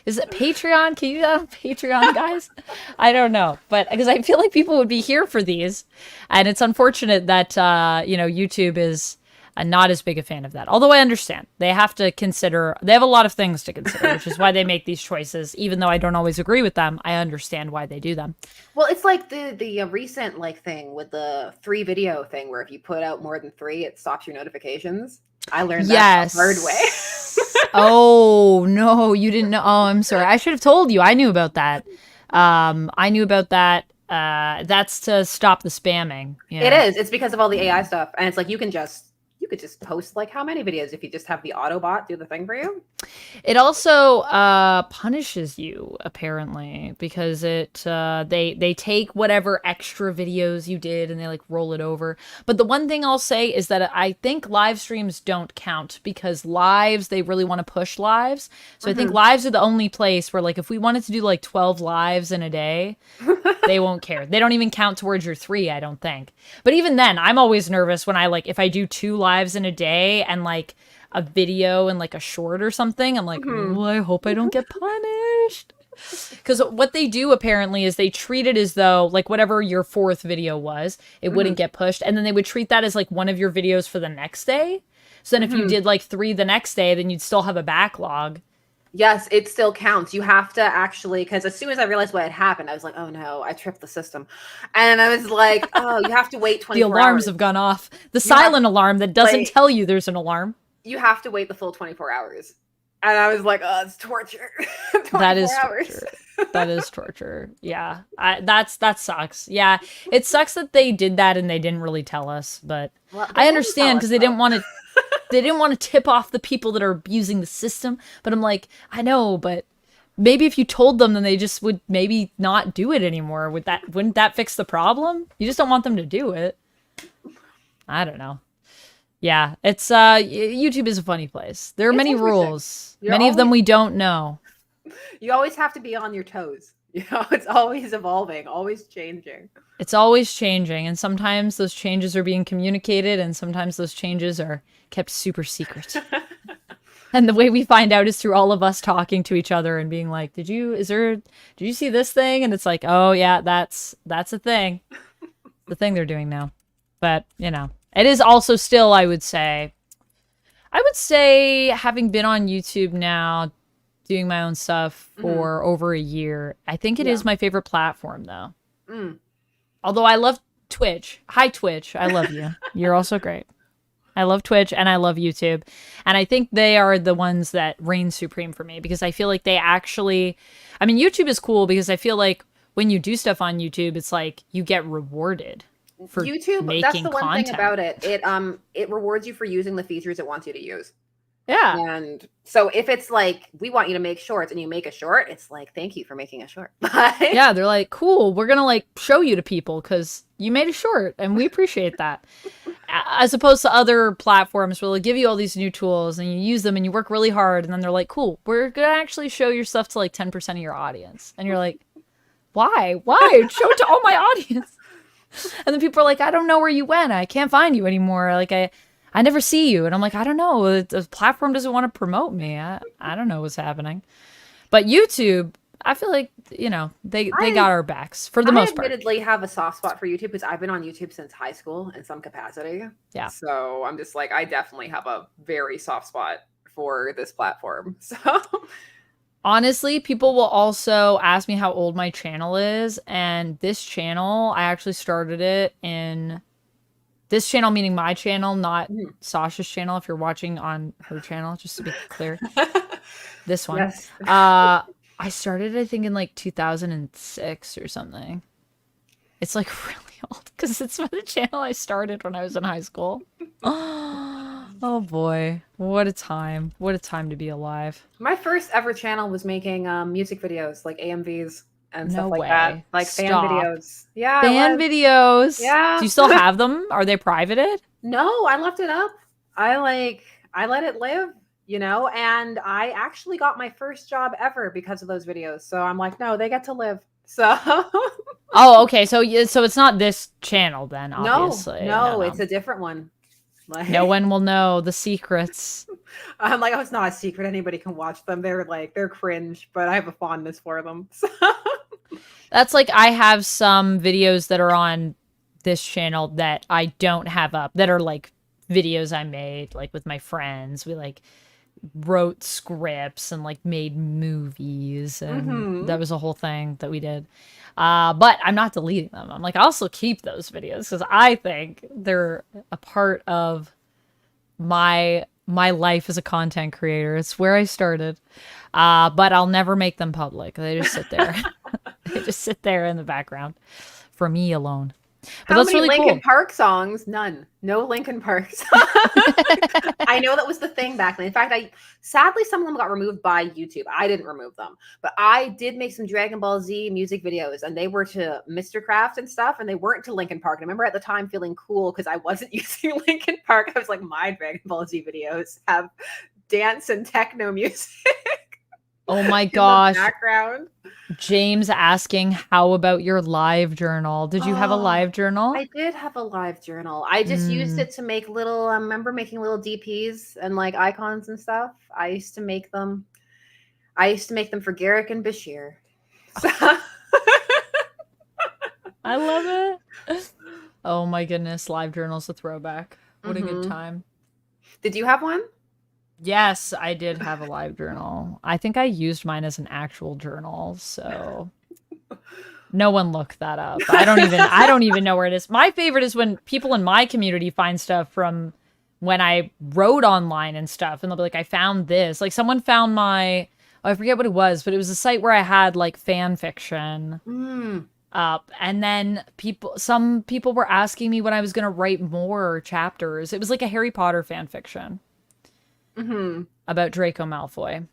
Is it Patreon? Can you do that on Patreon, guys? I don't know. But because I feel like people would be here for these. And it's unfortunate that, YouTube is I'm not as big a fan of that. Although I understand. They have a lot of things to consider, which is why they make these choices. Even though I don't always agree with them, I understand why they do them. Well, it's like the recent like thing with the 3 video thing where if you put out more than 3, it stops your notifications. I learned that the hard way. Oh, no, you didn't know. Oh, I'm sorry. I should have told you. I knew about that. I knew about that. That's to stop the spamming. Yeah. It is. It's because of all the AI stuff. And it's like you could just post like how many videos if you just have the Autobot do the thing for you? It also punishes you apparently because they take whatever extra videos you did and they like roll it over. But the one thing I'll say is that I think live streams don't count because lives, they really want to push lives. So I think lives are the only place where like if we wanted to do like 12 lives in a day, they won't care. They don't even count towards your 3, I don't think. But even then, I'm always nervous when if I do 2 lives in a day and like a video and like a short or something, I'm like, oh, I hope I don't get punished. Because what they do apparently is they treat it as though like whatever your 4th video was, it wouldn't get pushed. And then they would treat that as like one of your videos for the next day. So then if you did like 3 the next day, then you'd still have a backlog. Yes, it still counts. You have to actually, because as soon as I realized what had happened, I was like, oh no, I tripped the system. And I was like, oh, you have to wait 24 hours. The alarms have gone off. The silent alarm that doesn't tell you there's an alarm. You have to wait the full 24 hours. And I was like, oh, it's torture. That is torture. That is torture. Yeah. That sucks. Yeah. It sucks that they did that and they didn't really tell us, but I understand because they didn't want to they didn't want to tip off the people that are abusing the system. But I'm like, I know, but maybe if you told them, then they just would maybe not do it anymore. Wouldn't that fix the problem? You just don't want them to do it. I don't know. Yeah, it's YouTube is a funny place. There are many rules. Many of them we don't know. You always have to be on your toes. You know, it's always evolving, always changing. It's always changing, and sometimes those changes are being communicated, and sometimes those changes are kept super secret. And the way we find out is through all of us talking to each other and being like, did you see this thing? And it's like, oh yeah, that's a thing. The thing they're doing now. But, you know, it is also still, I would say, having been on YouTube now, doing my own stuff for over a year, I think it is my favorite platform, though. Although I love Twitch. Hi, Twitch. I love you. You're also great. I love Twitch and I love YouTube. And I think they are the ones that reign supreme for me because I feel like they actually... I mean, YouTube is cool because I feel like when you do stuff on YouTube, it's like you get rewarded for YouTube, making that's the one content. thing about it. It rewards you for using the features it wants you to use. Yeah. And so if it's like, we want you to make shorts and you make a short, it's like, thank you for making a short. Yeah, they're like, cool, we're going to like show you to people because you made a short and we appreciate that. As opposed to other platforms where they'll give you all these new tools and you use them and you work really hard and then they're like, cool, we're going to actually show your stuff to like 10% of your audience. And you're like, why? Show it to all my audience. And then people are like, I don't know where you went. I can't find you anymore. Like, I never see you. And I'm like, I don't know. The platform doesn't want to promote me. I don't know what's happening. But YouTube, I feel like, you know, they got our backs for the most part. I admittedly have a soft spot for YouTube because I've been on YouTube since high school in some capacity. Yeah. So I'm just like, I definitely have a very soft spot for this platform. So honestly, people will also ask me how old my channel is. And this channel, I actually started it in... This channel, meaning my channel, not Sasha's channel, if you're watching on her channel, just to be clear. This one. Yes. I started, I think, in like 2006 or something. It's like really old because it's the channel I started when I was in high school. Oh boy. What a time. What a time to be alive. My first ever channel was making music videos, like AMVs. And no stuff like way. that. Like Stop. fan videos. Yeah. Fan videos. Yeah. Do you still have them? Are they privated? No, I left it up. I let it live, you know, and I actually got my first job ever because of those videos. So I'm like, no, they get to live. So Oh, okay. So it's not this channel then, obviously. No, it's a different one. Like, no one will know the secrets. I'm like, oh, it's not a secret. Anybody can watch them. They're cringe, but I have a fondness for them. So. That's like, I have some videos that are on this channel that I don't have up that are like videos I made like with my friends. We like wrote scripts and like made movies, and Mm-hmm. that was a whole thing that we did. But I'm not deleting them. I'm like, I'll still keep those videos because I think they're a part of my life as a content creator. It's where I started. But I'll never make them public. They just sit there. They just sit there in the background for me alone. But How that's many really Linkin cool. Park songs? None. No Linkin Park songs. I know that was the thing back then. In fact, I sadly some of them got removed by YouTube. I didn't remove them, but I did make some Dragon Ball Z music videos, and they were to Mr. Craft and stuff, and they weren't to Linkin Park. And I remember at the time feeling cool because I wasn't using Linkin Park. I was like, my Dragon Ball Z videos have dance and techno music Oh my in the gosh. background. James asking, how about your live journal? Did you have a Oh, live journal? I did have a live journal. I just used Mm. it to make little, I remember making little DPs and like icons and stuff. I used to make them. I used to make them for Garrick and Bashir. So, I love it. Oh my goodness, live journal's a throwback. What a good mhm. time. Did you have one? Yes, I did have a live journal. I think I used mine as an actual journal, so no one looked that up. I don't even know where it is. My favorite is when people in my community find stuff from when I wrote online and stuff, and they'll be like, I found this. Like someone found my, oh, I forget what it was, but it was a site where I had like fan fiction Mm, up, and then some people were asking me when I was going to write more chapters. It was like a Harry Potter fan fiction hmm about Draco Malfoy.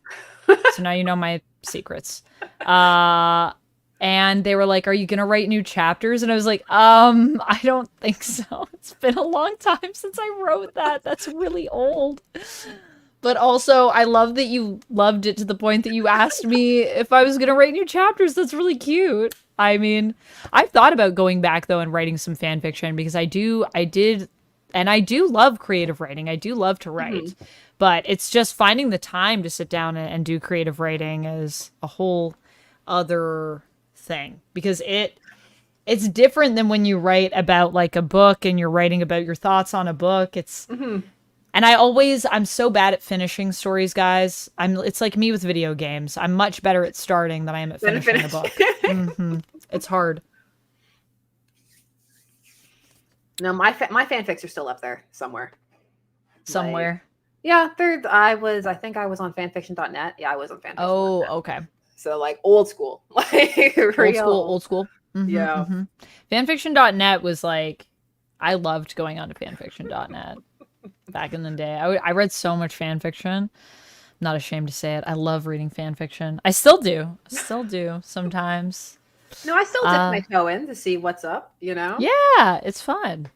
So now you know my secrets. Uh and they were like, "Are you going to write new chapters?" And I was like, I don't think so. It's been a long time since I wrote that. That's really old." But also, I love that you loved it to the point that you asked me if I was going to write new chapters. That's really cute. I mean, I've thought about going back though and writing some fan fiction because I did, and I do love creative writing. I do love to hmm write, but it's just finding the time to sit down and do creative writing is a whole other thing because it's different than when you write about like a book and you're writing about your thoughts on a book. hmm And I'm so bad at finishing stories, guys. It's like me with video games. I'm much better at starting than I am at Then finishing a finish. book. It's hard. No, my fanfics are still up there somewhere. Like, Somewhere. yeah, third. I think I was on fanfiction.net. Yeah, I was on Oh, fanfiction.net. okay. So like old school, like Old real school, old. old school. Yeah. Fanfiction.net was like, I loved going on to fanfiction.net back in the day. I read so much fanfiction. I'm not ashamed to say it. I love reading fanfiction. I still do. I still do sometimes. No, I still dip Uh, my toe in to see what's up, you know? yeah, it's fun.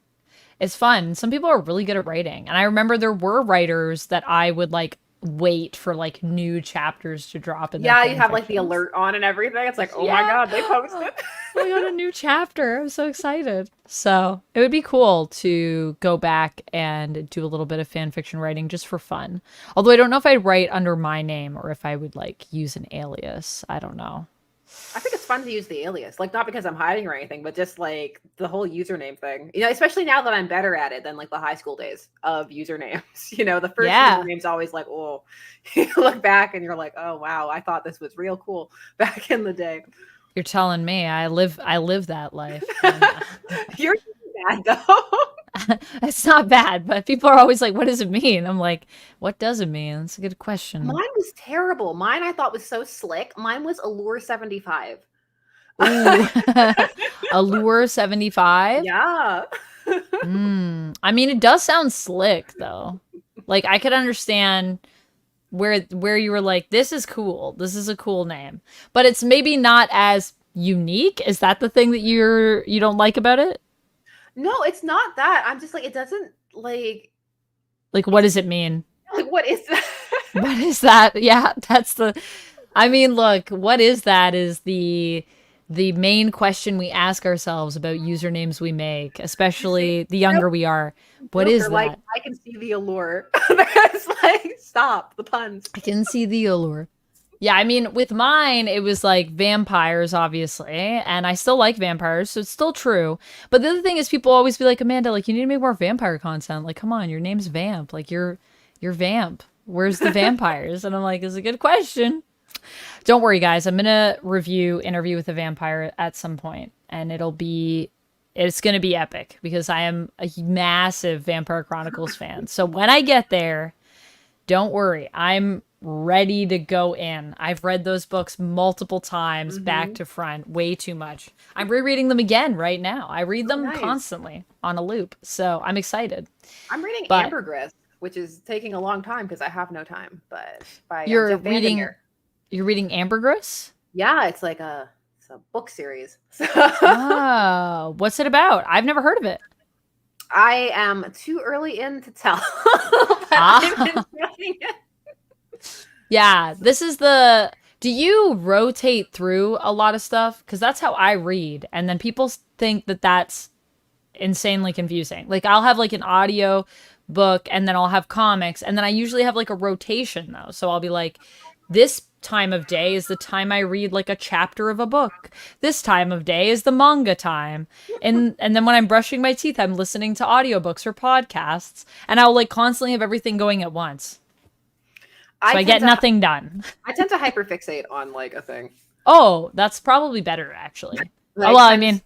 It's fun. Some people are really good at writing. And I remember there were writers that I would like wait for like new chapters to drop in their Yeah, you fan have like the fictions. alert on and everything. It's like, oh my Yeah. God, they posted. We got a new chapter. I'm so excited. So it would be cool to go back and do a little bit of fan fiction writing just for fun. Although I don't know if I'd write under my name or if I would like use an alias. I don't know. I think it's fun to use the alias, like not because I'm hiding or anything, but just like the whole username thing. You know, especially now that I'm better at it than like the high school days of usernames. You know, the first Yeah. username's always like, oh, you look back and you're like, oh wow, I thought this was real cool back in the day. You're telling me I live that life. And, You're bad though. it's not bad, but people are always like, what does it mean? I'm like, what does it mean? That's a good question. Mine was terrible. Mine I thought was so slick. Mine was Allure 75. Ooh. Allure 75? Yeah. I mean, it does sound slick though. Like I could understand where you were like, this is cool. This is a cool name. But it's maybe not as unique. Is that the thing that you don't like about it? No, it's not that. I'm just like, it doesn't Like what does it mean? like what is that? What is that? Yeah, that's the I mean, look, what is that is the main question we ask ourselves about usernames we make, especially the younger we are. What is Joker, like that? I can see the allure. There's like stop the puns. I can see the allure. Yeah, I mean, with mine, it was like vampires, obviously, and I still like vampires, so it's still true. But the other thing is, people always be like, Amanda, like, you need to make more vampire content. Like, come on, your name's Vamp. Like, you're Vamp. Where's the vampires? And I'm like, it's a good question. Don't worry, guys. I'm gonna review Interview with a Vampire at some point, and it's gonna be epic because I am a massive Vampire Chronicles fan. So when I get there, don't worry. I'm ready to go in. I've read those books multiple times, back to front, way too much. I'm rereading them again right now. I read them constantly on a loop. So I'm excited. I'm reading Ambergris, which is taking a long time because I have no time. But by Jeff Vandermeer. You're reading Ambergris? Yeah, it's like it's a book series. Oh, what's it about? I've never heard of it. I am too early in to tell. But I'm enjoying it. Yeah, this is the... Do you rotate through a lot of stuff? Because that's how I read. And then people think that that's insanely confusing. Like, I'll have like an audio book and then I'll have comics. And then I usually have like a rotation though. So I'll be like, this time of day is the time I read like a chapter of a book. This time of day is the manga time. And then when I'm brushing my teeth, I'm listening to audiobooks or podcasts. And I'll like constantly have everything going at once. So I get nothing done. I tend to hyperfixate on like a thing. Oh, that's probably better actually. Like, well, I mean.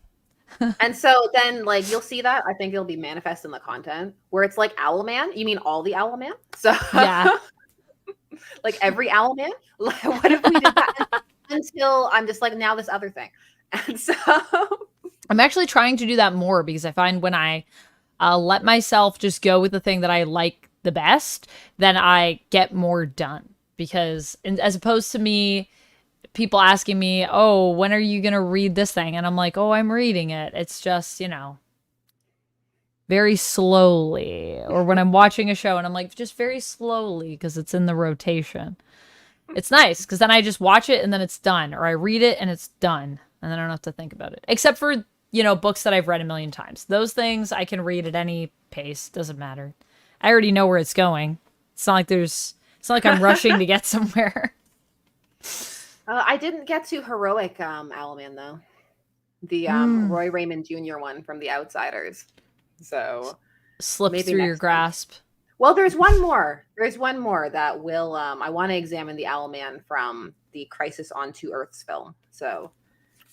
And so then like you'll see that. I think it'll be manifest in the content where it's like Owlman. You mean all the Owlman? So yeah. Like every Owlman? Like, what if we did that until I'm just like now this other thing? And so I'm actually trying to do that more because I find when I let myself just go with the thing that I like the best, then I get more done. Because as opposed to me, people asking me, oh, when are you going to read this thing? And I'm like, oh, I'm reading it. It's just, very slowly. Or when I'm watching a show and I'm like, just very slowly because it's in the rotation. It's nice because then I just watch it and then it's done. Or I read it and it's done. And then I don't have to think about it. Except for, books that I've read a million times. Those things I can read at any pace. Doesn't matter. I already know where it's going. It's not like I'm rushing to get somewhere. I didn't get to heroic Owlman though. The Roy Raymond Jr. one from The Outsiders. So slipped through your grasp. Well, there's one more. There's one more that will I want to examine the Owlman from the Crisis on Two Earths film. So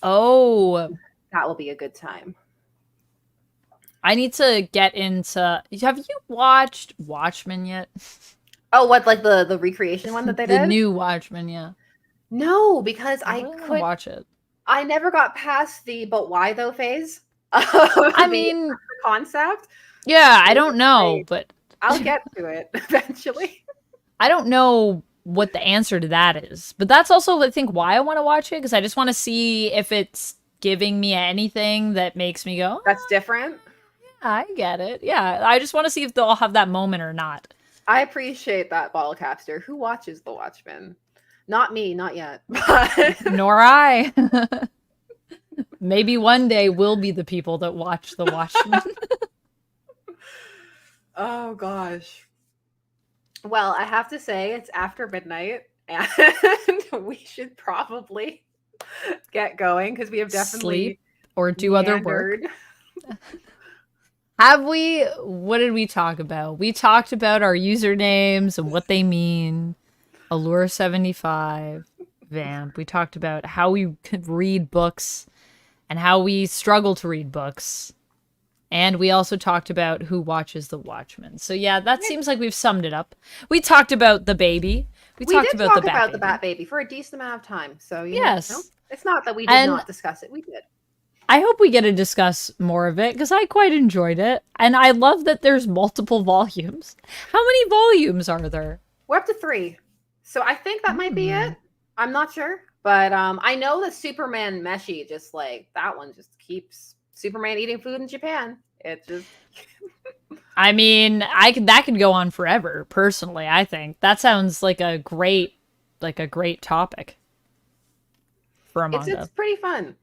that will be a good time. I need to get into... Have you watched Watchmen yet? Oh, what, like the recreation one that they did? The new Watchmen, yeah. No, because I couldn't watch it. I never got past the but why though phase. I mean, the concept. Yeah, I don't know, but I'll get to it eventually. I don't know what the answer to that is, but that's also I think why I want to watch it because I just want to see if it's giving me anything that makes me go, that's different. I get it. Yeah, I just want to see if they'll have that moment or not. I appreciate that, Ballcaster. Who watches The Watchmen? Not me, not yet. Nor I. Maybe one day we'll be the people that watch The Watchmen. Oh, gosh. Well, I have to say, it's after midnight, and we should probably get going because we have definitely sleep or do other work. What did we talk about? We talked about our usernames and what they mean. Allure75, Vamp. We talked about how we could read books and how we struggle to read books. And we also talked about who watches The Watchmen. So yeah, that seems like we've summed it up. We talked about the baby. We talked did about talk the about the Bat Baby for a decent amount of time. So yes, it's not that we did not discuss it. We did. I hope we get to discuss more of it because I quite enjoyed it. And I love that there's multiple volumes. How many volumes are there? We're up to 3. So I think that might be it. I'm not sure. But I know that Superman Meshi just like that one just keeps Superman eating food in Japan. It just I mean, that could go on forever, personally, I think. That sounds like a great topic for a manga. It's pretty fun.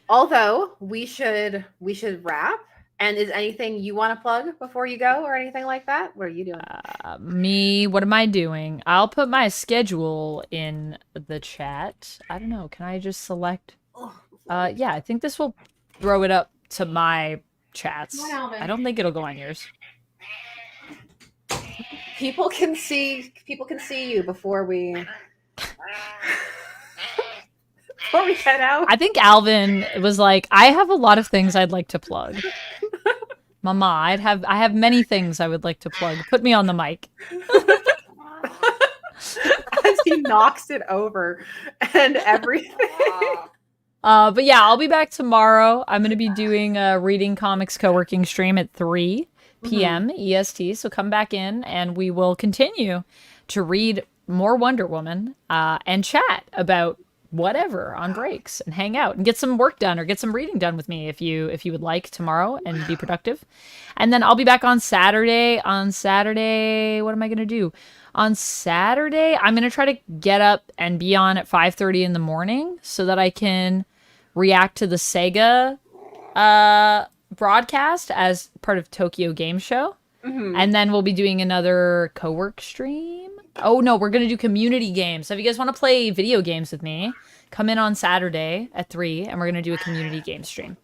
Although we should wrap And is anything you want to plug before you go or anything like that? What are you doing? Me, what am I doing? I'll put my schedule in the chat. I don't know. Can I just select? Yeah, I think this will throw it up to my chats. I don't think it'll go on yours. People can see you before we head out. I think Alvin was like, I have a lot of things I'd like to plug. Mama, I have many things I would like to plug. Put me on the mic. As he knocks it over and everything. But yeah, I'll be back tomorrow. I'm gonna be doing a reading comics co-working stream at 3 p.m. EST. So come back in and we will continue to read more Wonder Woman and chat about whatever on breaks and hang out and get some work done or get some reading done with me if you would like tomorrow and be productive. And then I'll be back on Saturday. On Saturday, what am I gonna do? On Saturday, I'm gonna try to get up and be on at 5:30 in the morning so that I can react to the Sega broadcast as part of Tokyo Game Show. And then we'll be doing another co-work stream. Oh no, we're gonna do community games. So if you guys want to play video games with me, come in on Saturday at 3 and we're gonna do a community game stream.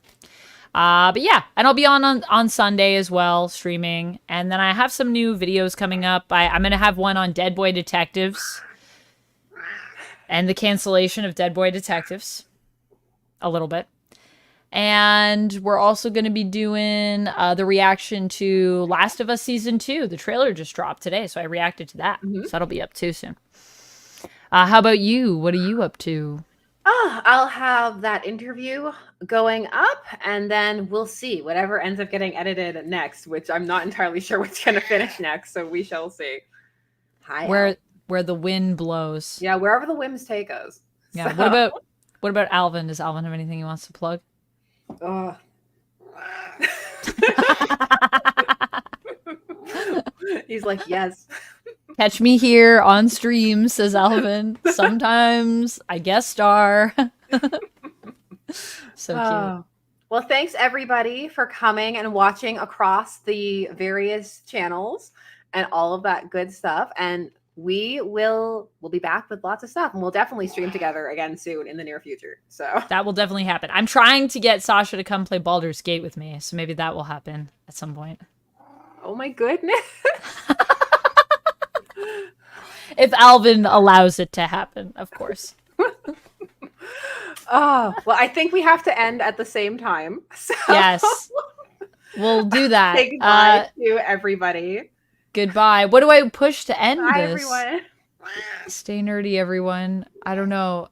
But yeah, and I'll be on Sunday as well, streaming. And then I have some new videos coming up. I'm gonna have one on Dead Boy Detectives and the cancellation of Dead Boy Detectives a little bit. And we're also going to be doing the reaction to Last of Us Season 2. The trailer just dropped today, so I reacted to that. So that'll be up too soon. How about you? What are you up to? I'll have that interview going up, and then we'll see whatever ends up getting edited next, which I'm not entirely sure what's going to finish next, so we shall see. Where the wind blows. Yeah, wherever the whims take us. Yeah. So. What about Alvin? Does Alvin have anything he wants to plug? He's like, yes. Catch me here on stream, says Alvin. Sometimes I guest star. So cute. Well, thanks everybody for coming and watching across the various channels and all of that good stuff. And we'll be back with lots of stuff, and we'll definitely stream together again soon in the near future. So that will definitely happen. I'm trying to get Sasha to come play Baldur's Gate with me, so maybe that will happen at some point. Oh my goodness. If Alvin allows it to happen, of course. Oh, well, I think we have to end at the same time. So yes. We'll do that. Say goodbye to everybody. Goodbye. What do I push to end Bye, this? everyone. Stay nerdy, everyone. I don't know.